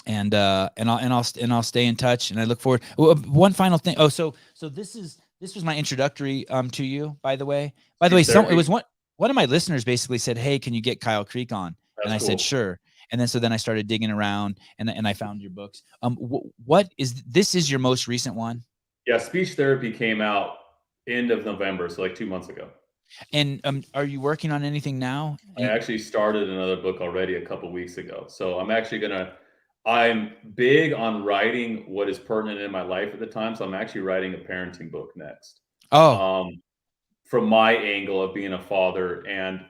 Speaker 1: And I'll stay in touch, and I look forward. One final thing. Oh, so this was my introductory to you, by the way. By the way, it was one of my listeners basically said, "Hey, can you get Kyle Creek on?" And I said, "Sure." And then I started digging around, and I found your books. What is your most recent one?
Speaker 2: Yeah, speech therapy came out end of November, so like 2 months ago.
Speaker 1: And are you working on anything now?
Speaker 2: I actually started another book already a couple weeks ago. So I'm big on writing what is pertinent in my life at the time. So I'm actually writing a parenting book next.
Speaker 1: Oh,
Speaker 2: From my angle of being a father, and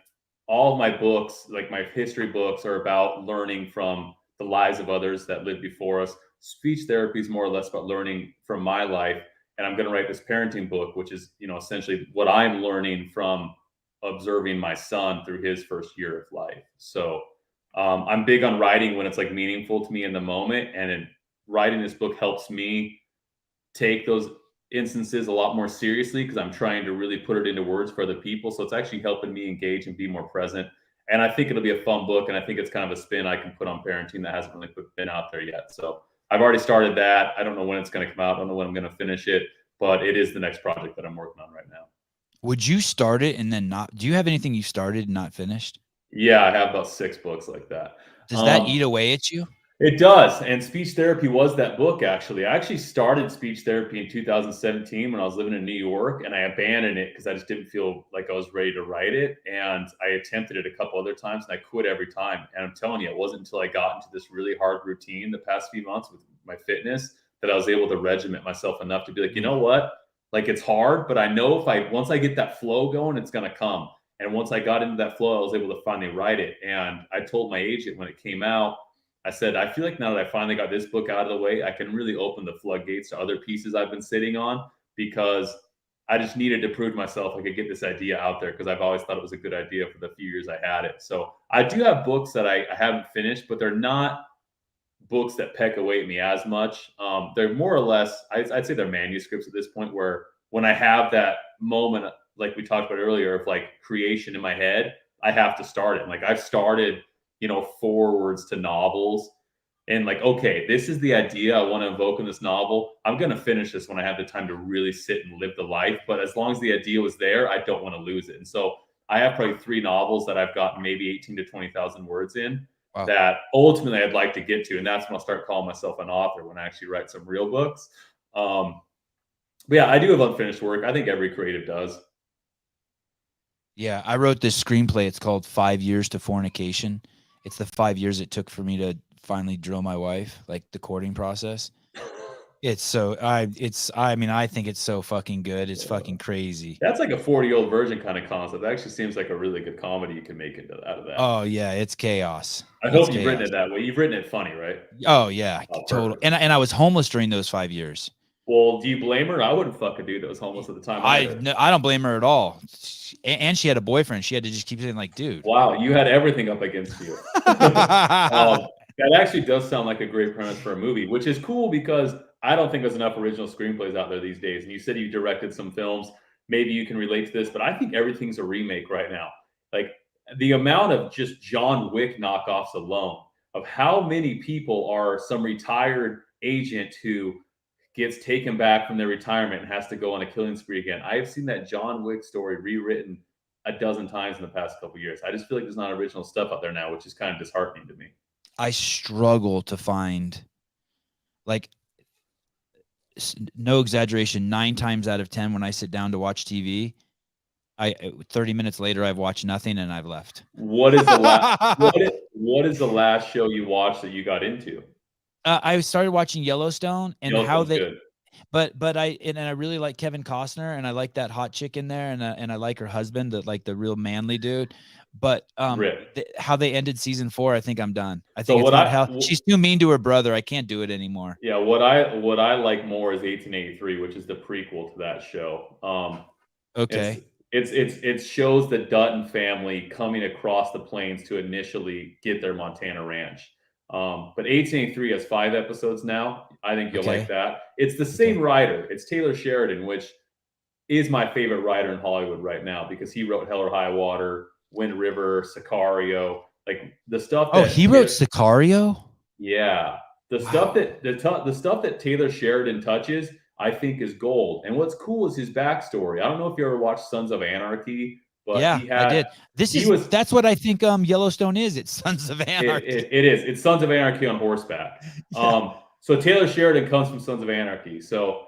Speaker 2: all of my books, like my history books, are about learning from the lives of others that lived before us. Speech therapy is more or less about learning from my life. And I'm going to write this parenting book, which is, essentially what I'm learning from observing my son through his first year of life. So I'm big on writing when it's like meaningful to me in the moment. And writing this book helps me take those instances a lot more seriously because I'm trying to really put it into words for other people. So it's actually helping me engage and be more present And I think it'll be a fun book, and I think it's kind of a spin I can put on parenting that hasn't really been out there yet. So I've already started that. I don't know when it's going to come out. I don't know when I'm going to finish it, but it is the next project that I'm working on right now.
Speaker 1: Would you start it and then not? Do you have anything you started and not finished?
Speaker 2: Yeah, I have about 6 books like that.
Speaker 1: Does that eat away at you?
Speaker 2: It does. And speech therapy was that book, actually. I actually started speech therapy in 2017 when I was living in New York, and I abandoned it because I just didn't feel like I was ready to write it. And I attempted it a couple other times and I quit every time. And I'm telling you, it wasn't until I got into this really hard routine the past few months with my fitness that I was able to regiment myself enough to be like, you know what? Like, it's hard, but I know once I get that flow going, it's going to come. And once I got into that flow, I was able to finally write it. And I told my agent when it came out, I said, I feel like now that I finally got this book out of the way, I can really open the floodgates to other pieces I've been sitting on, because I just needed to prove to myself I could get this idea out there, because I've always thought it was a good idea for the few years I had it. So I do have books that I haven't finished, but they're not books that peck away at me as much. They're more or less, I'd say they're manuscripts at this point, where when I have that moment, like we talked about earlier, of like creation in my head, I have to start it. Like, I've started, forewords to novels, and like, okay, this is the idea I want to evoke in this novel. I'm going to finish this when I have the time to really sit and live the life. But as long as the idea was there, I don't want to lose it. And so I have probably 3 novels that I've got maybe 18 to 20,000 words in. Wow. That ultimately I'd like to get to. And that's when I'll start calling myself an author, when I actually write some real books. But yeah, I do have unfinished work. I think every creative does.
Speaker 1: Yeah, I wrote this screenplay. It's called 5 Years to Fornication. It's the 5 years it took for me to finally drill my wife, like the courting process. It's so I think it's so fucking good. It's fucking crazy.
Speaker 2: That's like a 40-year-old virgin kind of concept. That actually seems like a really good comedy you can make out of that.
Speaker 1: Oh yeah, it's chaos.
Speaker 2: I hope you've written it that way. You've written it funny, right?
Speaker 1: Oh yeah, totally. And I was homeless during those 5 years.
Speaker 2: Well, do you blame her? I wouldn't fuck a dude that was homeless at the time either.
Speaker 1: I don't blame her at all. And she had a boyfriend. She had to just keep saying like, dude.
Speaker 2: Wow, you had everything up against you. That actually does sound like a great premise for a movie, which is cool because I don't think there's enough original screenplays out there these days. And you said you directed some films. Maybe you can relate to this, but I think everything's a remake right now. Like, the amount of just John Wick knockoffs alone, of how many people are some retired agent who gets taken back from their retirement and has to go on a killing spree again. I have seen that John Wick story rewritten a dozen times in the past couple of years. I just feel like there's not original stuff out there now, which is kind of disheartening to me.
Speaker 1: I struggle to find, like, no exaggeration, 9 times out of 10 when I sit down to watch TV, 30 minutes later I've watched nothing and I've left.
Speaker 2: What is the last what is the last show you watched that you got into?
Speaker 1: I started watching Yellowstone, and how they
Speaker 2: good.
Speaker 1: but I really like Kevin Costner, and I like that hot chick in there, and I like her husband, the real manly dude. But how they ended season 4, I think I'm done. I think it's not how she's too mean to her brother. I can't do it anymore.
Speaker 2: Yeah, what I like more is 1883, which is the prequel to that show.
Speaker 1: Okay.
Speaker 2: It shows the Dutton family coming across the plains to initially get their Montana ranch. But 1883 has 5 episodes now. I think you'll like that. It's the same writer. It's Taylor Sheridan, which is my favorite writer in Hollywood right now, because he wrote Hell or High Water, Wind River, Sicario, like the stuff.
Speaker 1: Oh, he wrote Sicario?
Speaker 2: Yeah. The stuff that Taylor Sheridan touches, I think, is gold. And what's cool is his backstory. I don't know if you ever watched Sons of Anarchy, but
Speaker 1: yeah, I did. That's what I think Yellowstone is. It's Sons of Anarchy.
Speaker 2: It is. It's Sons of Anarchy on horseback. Yeah. So Taylor Sheridan comes from Sons of Anarchy. So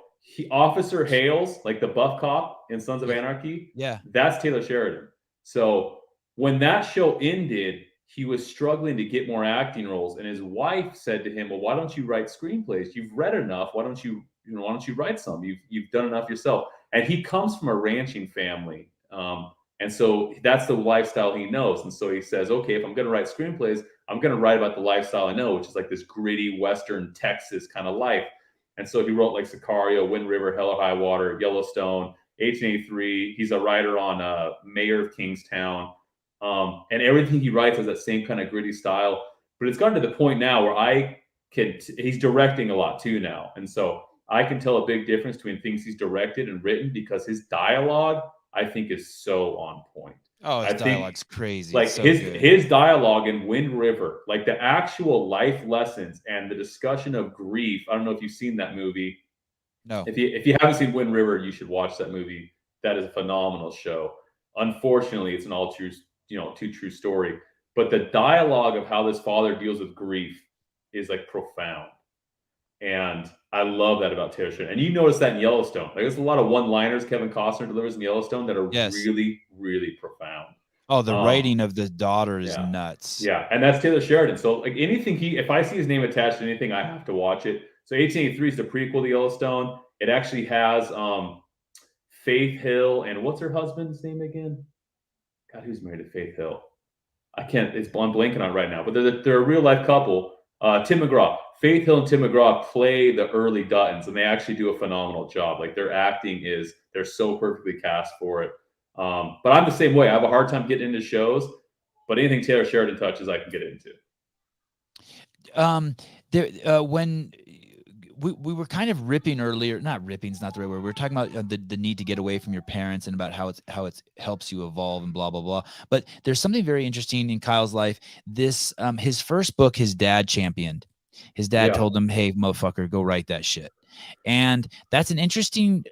Speaker 2: Officer Hales, like the buff cop in Sons of Anarchy, that's Taylor Sheridan. So when that show ended, he was struggling to get more acting roles, and his wife said to him, "Well, why don't you write screenplays? You've read enough. Why don't you write some? You've done enough yourself." And he comes from a ranching family, and so that's the lifestyle he knows. And so he says, "Okay, if I'm going to write screenplays, I'm going to write about the lifestyle I know, which is like this gritty Western Texas kind of life." And so he wrote like Sicario, Wind River, Hell or High Water, Yellowstone, 1883. He's a writer on Mayor of Kingstown. And everything he writes has that same kind of gritty style. But it's gotten to the point now where he's directing a lot too now. And so I can tell a big difference between things he's directed and written, because his dialogue, I think, is so on point.
Speaker 1: Oh, his
Speaker 2: I think
Speaker 1: dialogue's crazy. It's
Speaker 2: like
Speaker 1: so good.
Speaker 2: his dialogue in Wind River, like the actual life lessons and the discussion of grief. I don't know if you've seen that movie.
Speaker 1: No.
Speaker 2: If you haven't seen Wind River, you should watch that movie. That is a phenomenal show. Unfortunately, it's an all true, too true story. But the dialogue of how this father deals with grief is like profound. And I love that about Taylor Sheridan. And you notice that in Yellowstone. Like there's a lot of one-liners Kevin Costner delivers in Yellowstone that are
Speaker 1: Yes.
Speaker 2: really, really profound.
Speaker 1: Oh, the
Speaker 2: Um,
Speaker 1: writing of the daughter is
Speaker 2: yeah.
Speaker 1: nuts.
Speaker 2: Yeah. And that's Taylor Sheridan. So like anything if I see his name attached to anything, I have to watch it. So 1883 is the prequel to Yellowstone. It actually has Faith Hill and what's her husband's name again? God, who's married to Faith Hill? I can't. I'm blanking on it right now. But they're a real life couple. Tim McGraw, Faith Hill, and Tim McGraw play the early Duttons, and they actually do a phenomenal job. Like their acting they're so perfectly cast for it. But I'm the same way. I have a hard time getting into shows, but anything Taylor Sheridan touches, I can get into.
Speaker 1: There when we were kind of ripping earlier, not ripping is not the right word. We were talking about the need to get away from your parents and about how it's helps you evolve and blah blah blah. But there's something very interesting in Kyle's life. This his first book, his dad championed. His dad told him, "Hey, motherfucker, go write that shit." And that's an interesting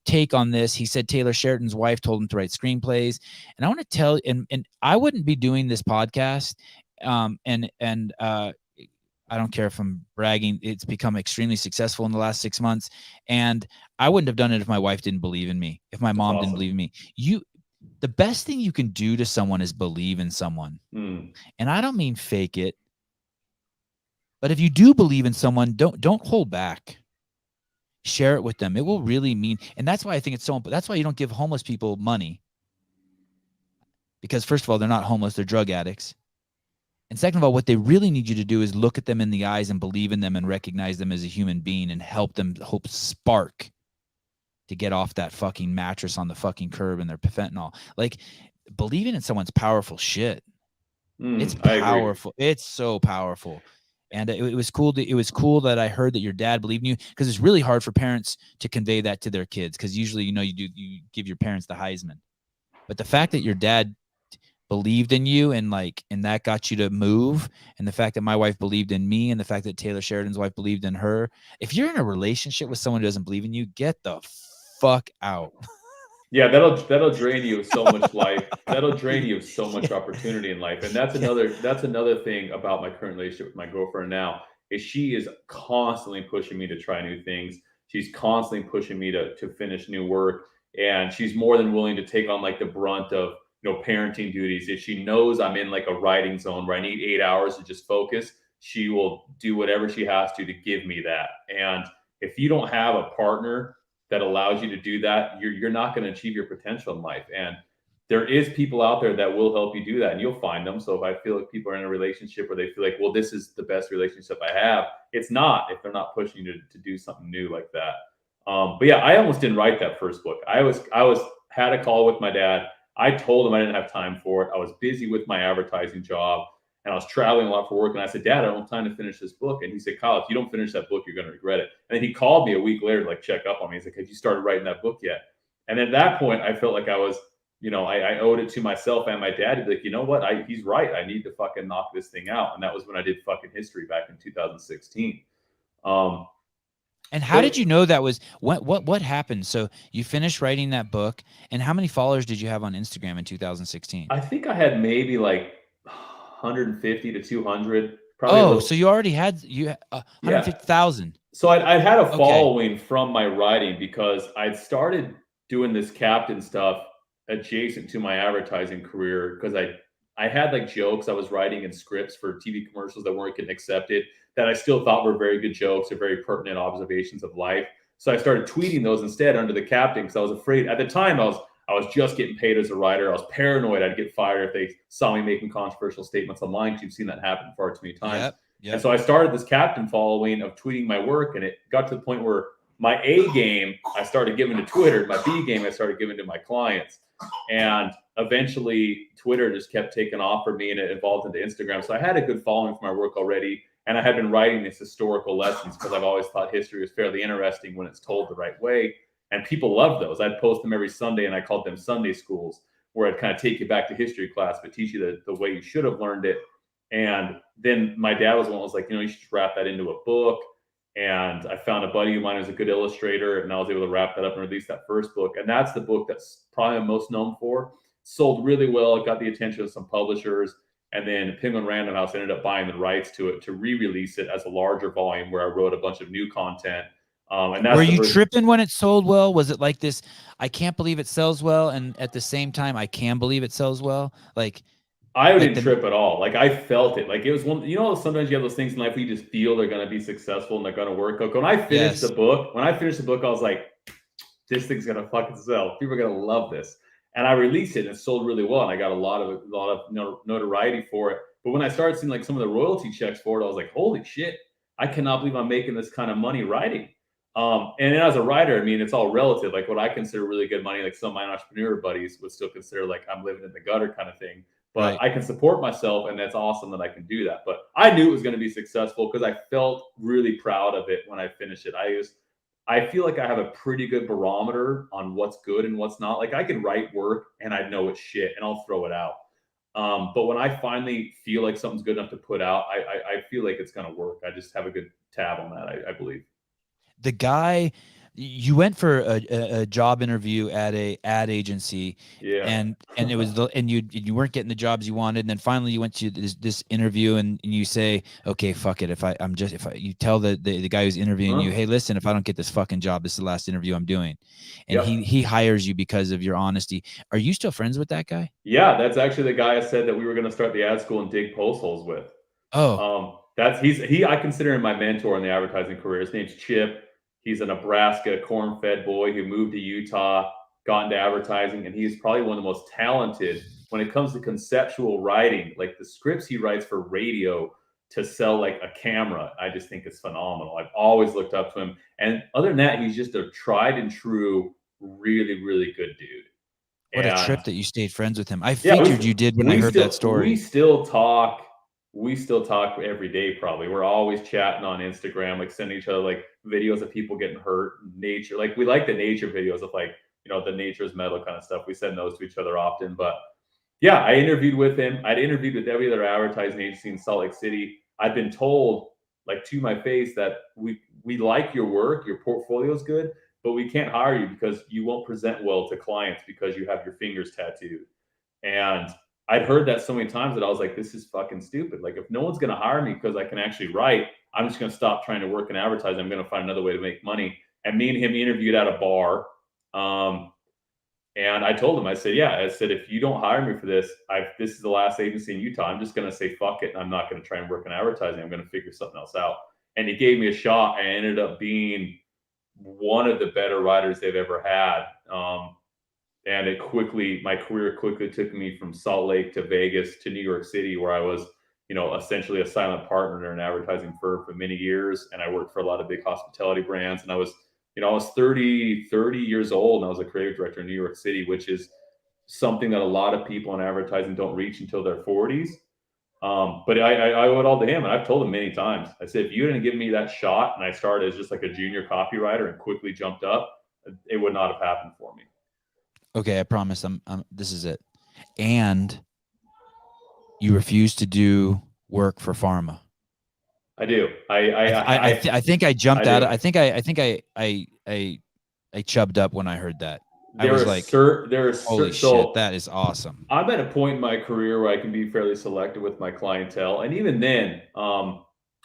Speaker 1: take on this. He said Taylor Sheridan's wife told him to write screenplays. And I want to tell, and I wouldn't be doing this podcast, and I don't care if I'm bragging. It's become extremely successful in the last 6 months. And I wouldn't have done it if my wife didn't believe in me, if my mom didn't believe in me. The best thing you can do to someone is believe in someone. And I don't mean fake it. But if you do believe in someone, don't hold back. Share it with them. It will really mean, and that's why I think it's so. That's why you don't give homeless people money. Because first of all, they're not homeless; they're drug addicts. And second of all, what they really need you to do is look at them in the eyes and believe in them and recognize them as a human being and help them spark to get off that fucking mattress on the fucking curb and their fentanyl. Like believing in someone's powerful shit. It's powerful. It's so powerful. And it was cool. It was cool that I heard that your dad believed in you, because it's really hard for parents to convey that to their kids. Because usually, you give your parents the Heisman, but the fact that your dad believed in you and that got you to move, and the fact that my wife believed in me, and the fact that Taylor Sheridan's wife believed in her. If you're in a relationship with someone who doesn't believe in you, get the fuck out.
Speaker 2: Yeah, that'll drain you of so much life. That'll drain you of so much opportunity in life. And that's another thing about my current relationship with my girlfriend now, is she is constantly pushing me to try new things. She's constantly pushing me to finish new work. And she's more than willing to take on like the brunt of parenting duties. If she knows I'm in like a writing zone where I need 8 hours to just focus, she will do whatever she has to give me that. And if you don't have a partner that allows you to do that, you're not going to achieve your potential in life. And there is people out there that will help you do that, and you'll find them. So if I feel like people are in a relationship where they feel like, well, this is the best relationship I have, it's not if they're not pushing you to do something new like that. But yeah, I almost didn't write that first book. I had a call with my dad. I told him I didn't have time for it. I was busy with my advertising job, and I was traveling a lot for work. And I said, Dad, I don't have time to finish this book. And he said, Kyle, if you don't finish that book, you're going to regret it. And then he called me a week later to like check up on me. He's like, have you started writing that book yet? And at that point, I felt like I was, I owed it to myself and my dad to be like, you know what? He's right. I need to fucking knock this thing out. And that was when I did fucking history back in 2016.
Speaker 1: And how did you know that was what happened? So you finished writing that book, and how many followers did you have on Instagram in 2016?
Speaker 2: I think I had maybe like 150 to 200. Probably a little.
Speaker 1: So you already had 150,000.
Speaker 2: So I'd had a following from my writing, because I'd started doing this captain stuff adjacent to my advertising career, because I had like jokes I was writing and scripts for TV commercials that weren't getting accepted, that I still thought were very good jokes or very pertinent observations of life. So I started tweeting those instead under the captain, because I was afraid at the time I was just getting paid as a writer. I was paranoid I'd get fired if they saw me making controversial statements online, because you've seen that happen far too many times. Yep. And so I started this captain following of tweeting my work, and it got to the point where my A game I started giving to Twitter, my B game I started giving to my clients. And eventually Twitter just kept taking off for me, and it evolved into Instagram. So I had a good following for my work already. And I had been writing these historical lessons, because I've always thought history was fairly interesting when it's told the right way. And people loved those. I'd post them every Sunday, and I called them Sunday schools, where I'd kind of take you back to history class, but teach you the way you should have learned it. And then my dad was one who was like, you should just wrap that into a book. And I found a buddy of mine who's a good illustrator, and I was able to wrap that up and release that first book. And that's the book that's probably I'm most known for. Sold really well. It got the attention of some publishers. And then Penguin Random House ended up buying the rights to it to re-release it as a larger volume where I wrote a bunch of new content. And that's
Speaker 1: Were you tripping when it sold well? Was it like this, I can't believe it sells well, and at the same time, I can believe it sells well? Like,
Speaker 2: I didn't trip at all. Like, I felt it. Like, it was one, sometimes you have those things in life where you just feel they're going to be successful and they're going to work. Like, when I finished the book, I was like, this thing's going to fucking sell. People are going to love this. And I released it and it sold really well. And I got a lot of notoriety for it. But when I started seeing like some of the royalty checks for it, I was like, holy shit, I cannot believe I'm making this kind of money writing. And then as a writer, I mean, it's all relative. Like, what I consider really good money, like some of my entrepreneur buddies would still consider like I'm living in the gutter kind of thing. But I can support myself, and that's awesome that I can do that. But I knew it was going to be successful because I felt really proud of it when I finished it. I feel like I have a pretty good barometer on what's good and what's not. Like, I can write work and I know it's shit and I'll throw it out. But when I finally feel like something's good enough to put out, I feel like it's going to work. I just have a good tab on that, I believe.
Speaker 1: The guy, you went for a job interview at a ad agency, and it was and you weren't getting the jobs you wanted, and then finally you went to this interview, and you say, okay, fuck it, if you tell the guy who's interviewing you, hey, listen, if I don't get this fucking job, this is the last interview I'm doing, and he hires you because of your honesty. Are you still friends with that guy?
Speaker 2: Yeah, that's actually the guy I said that we were going to start the ad school and dig post holes with. I consider him my mentor in the advertising career. His name's Chip. He's a Nebraska corn-fed boy who moved to Utah, got into advertising, and he's probably one of the most talented when it comes to conceptual writing. Like, the scripts he writes for radio to sell like a camera, I just think it's phenomenal. I've always looked up to him. And other than that, he's just a tried and true, really, really good dude.
Speaker 1: What a trip that you stayed friends with him. I figured you did when I heard that story.
Speaker 2: We still talk every day, probably. We're always chatting on Instagram, like sending each other like videos of people getting hurt, nature. Like, we like the nature videos of like, the nature's metal kind of stuff. We send those to each other often. But yeah, I interviewed with him. I'd interviewed with every other advertising agency in Salt Lake City. I'd been told, like, to my face, that we like your work, your portfolio is good, but we can't hire you because you won't present well to clients because you have your fingers tattooed. And I'd heard that so many times that I was like, this is fucking stupid. Like, if no one's going to hire me because I can actually write, I'm just going to stop trying to work in advertising. I'm going to find another way to make money. And me and him interviewed at a bar. And I told him, I said, if you don't hire me for this, this is the last agency in Utah. I'm just going to say, fuck it. And I'm not going to try and work in advertising. I'm going to figure something else out. And he gave me a shot. I ended up being one of the better writers they've ever had. And my career quickly took me from Salt Lake to Vegas to New York City, where I was, essentially a silent partner in an advertising firm for many years. And I worked for a lot of big hospitality brands. And I was 30 years old, and I was a creative director in New York City, which is something that a lot of people in advertising don't reach until their 40s. But I owe it all to him. And I've told him many times, I said, if you didn't give me that shot and I started as just like a junior copywriter and quickly jumped up, it would not have happened for me.
Speaker 1: Okay, I promise. This is it. And you refuse to do work for pharma.
Speaker 2: I do.
Speaker 1: I think I jumped out. I think I chubbed up when I heard that. I was like, holy shit, that is awesome.
Speaker 2: I'm at a point in my career where I can be fairly selective with my clientele. And even then,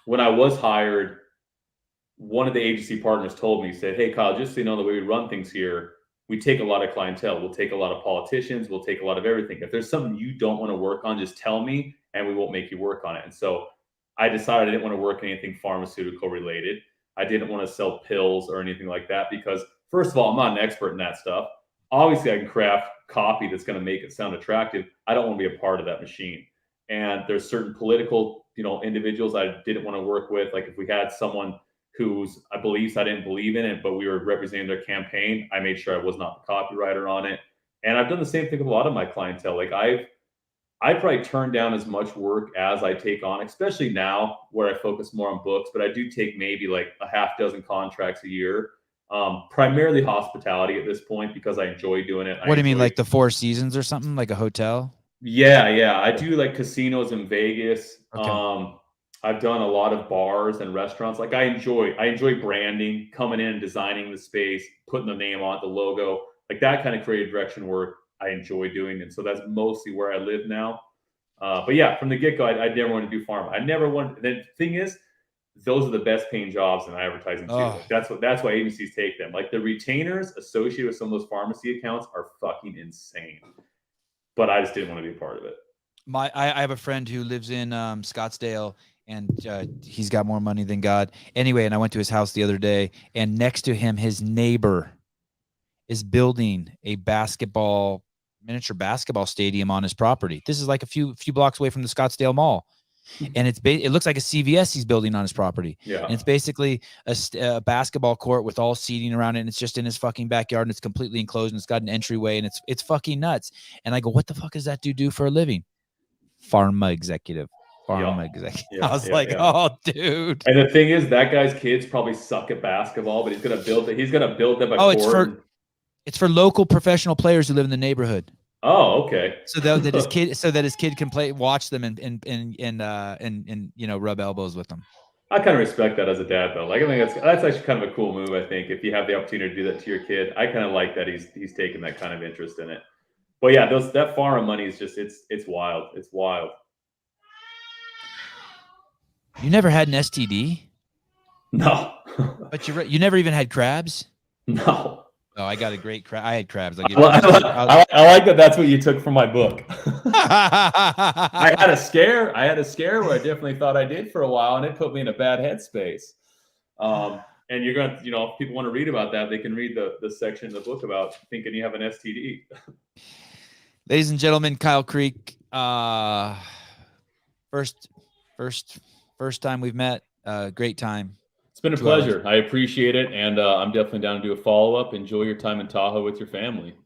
Speaker 2: when I was hired, one of the agency partners told me, he said, hey, Kyle, just so you know, the way we run things here, we take a lot of clientele. We'll take a lot of politicians. We'll take a lot of everything. If there's something you don't want to work on, just tell me and we won't make you work on it. And so I decided I didn't want to work in anything pharmaceutical related. I didn't want to sell pills or anything like that because, first of all, I'm not an expert in that stuff. Obviously, I can craft copy that's going to make it sound attractive. I don't want to be a part of that machine. And there's certain political, individuals I didn't want to work with. Like, if we had someone whose beliefs I didn't believe in it, but we were representing their campaign, I made sure I was not the copywriter on it. And I've done the same thing with a lot of my clientele. Like, I probably turn down as much work as I take on, especially now where I focus more on books, but I do take maybe like a half dozen contracts a year. Primarily hospitality at this point because I enjoy doing it.
Speaker 1: What do you mean, like the Four Seasons or something, like a hotel?
Speaker 2: Yeah. I do like casinos in Vegas.
Speaker 1: Okay.
Speaker 2: I've done a lot of bars and restaurants. Like I enjoy branding, coming in, designing the space, putting the name on it, the logo, like that kind of creative direction work. I enjoy doing, and so that's mostly where I live now. But yeah, from the get go, I never want to do farm. I never want. The thing is, those are the best paying jobs in advertising too.
Speaker 1: Oh.
Speaker 2: Like that's why agencies take them. Like the retainers associated with some of those pharmacy accounts are fucking insane. But I just didn't want to be a part of it.
Speaker 1: I have a friend who lives in Scottsdale, and he's got more money than God. Anyway, and I went to his house the other day, and next to him, his neighbor is building a miniature basketball stadium on his property. This is like a few blocks away from the Scottsdale Mall. And it looks like a CVS he's building on his property.
Speaker 2: Yeah.
Speaker 1: And it's basically a basketball court with all seating around it, and it's just in his fucking backyard, and it's completely enclosed, and it's got an entryway, and it's fucking nuts. And I go, what the fuck does that dude do for a living? Pharma executive.
Speaker 2: Yeah,
Speaker 1: I was like, oh, dude.
Speaker 2: And the thing is, that guy's kids probably suck at basketball, but he's gonna build it. He's gonna build them a court.
Speaker 1: It's for local professional players who live in the neighborhood.
Speaker 2: Oh, okay.
Speaker 1: So that his kid can watch them and rub elbows with them.
Speaker 2: I kind of respect that as a dad, though. Like I think that's actually kind of a cool move. I think if you have the opportunity to do that to your kid, I kind of like that he's taking that kind of interest in it. But yeah, that farm money is just it's wild. It's wild.
Speaker 1: You never had an STD?
Speaker 2: No.
Speaker 1: But you never even had crabs?
Speaker 2: No.
Speaker 1: Oh, I got a great crab. I had crabs.
Speaker 2: I like that. That's what you took from my book. I had a scare where I definitely thought I did for a while, and it put me in a bad headspace. And you're gonna, if people want to read about that, they can read the section in the book about thinking you have an STD.
Speaker 1: Ladies and gentlemen, Kyle Creek. First time we've met. Great time.
Speaker 2: It's been a pleasure. I appreciate it, and I'm definitely down to do a follow-up. Enjoy your time in Tahoe with your family.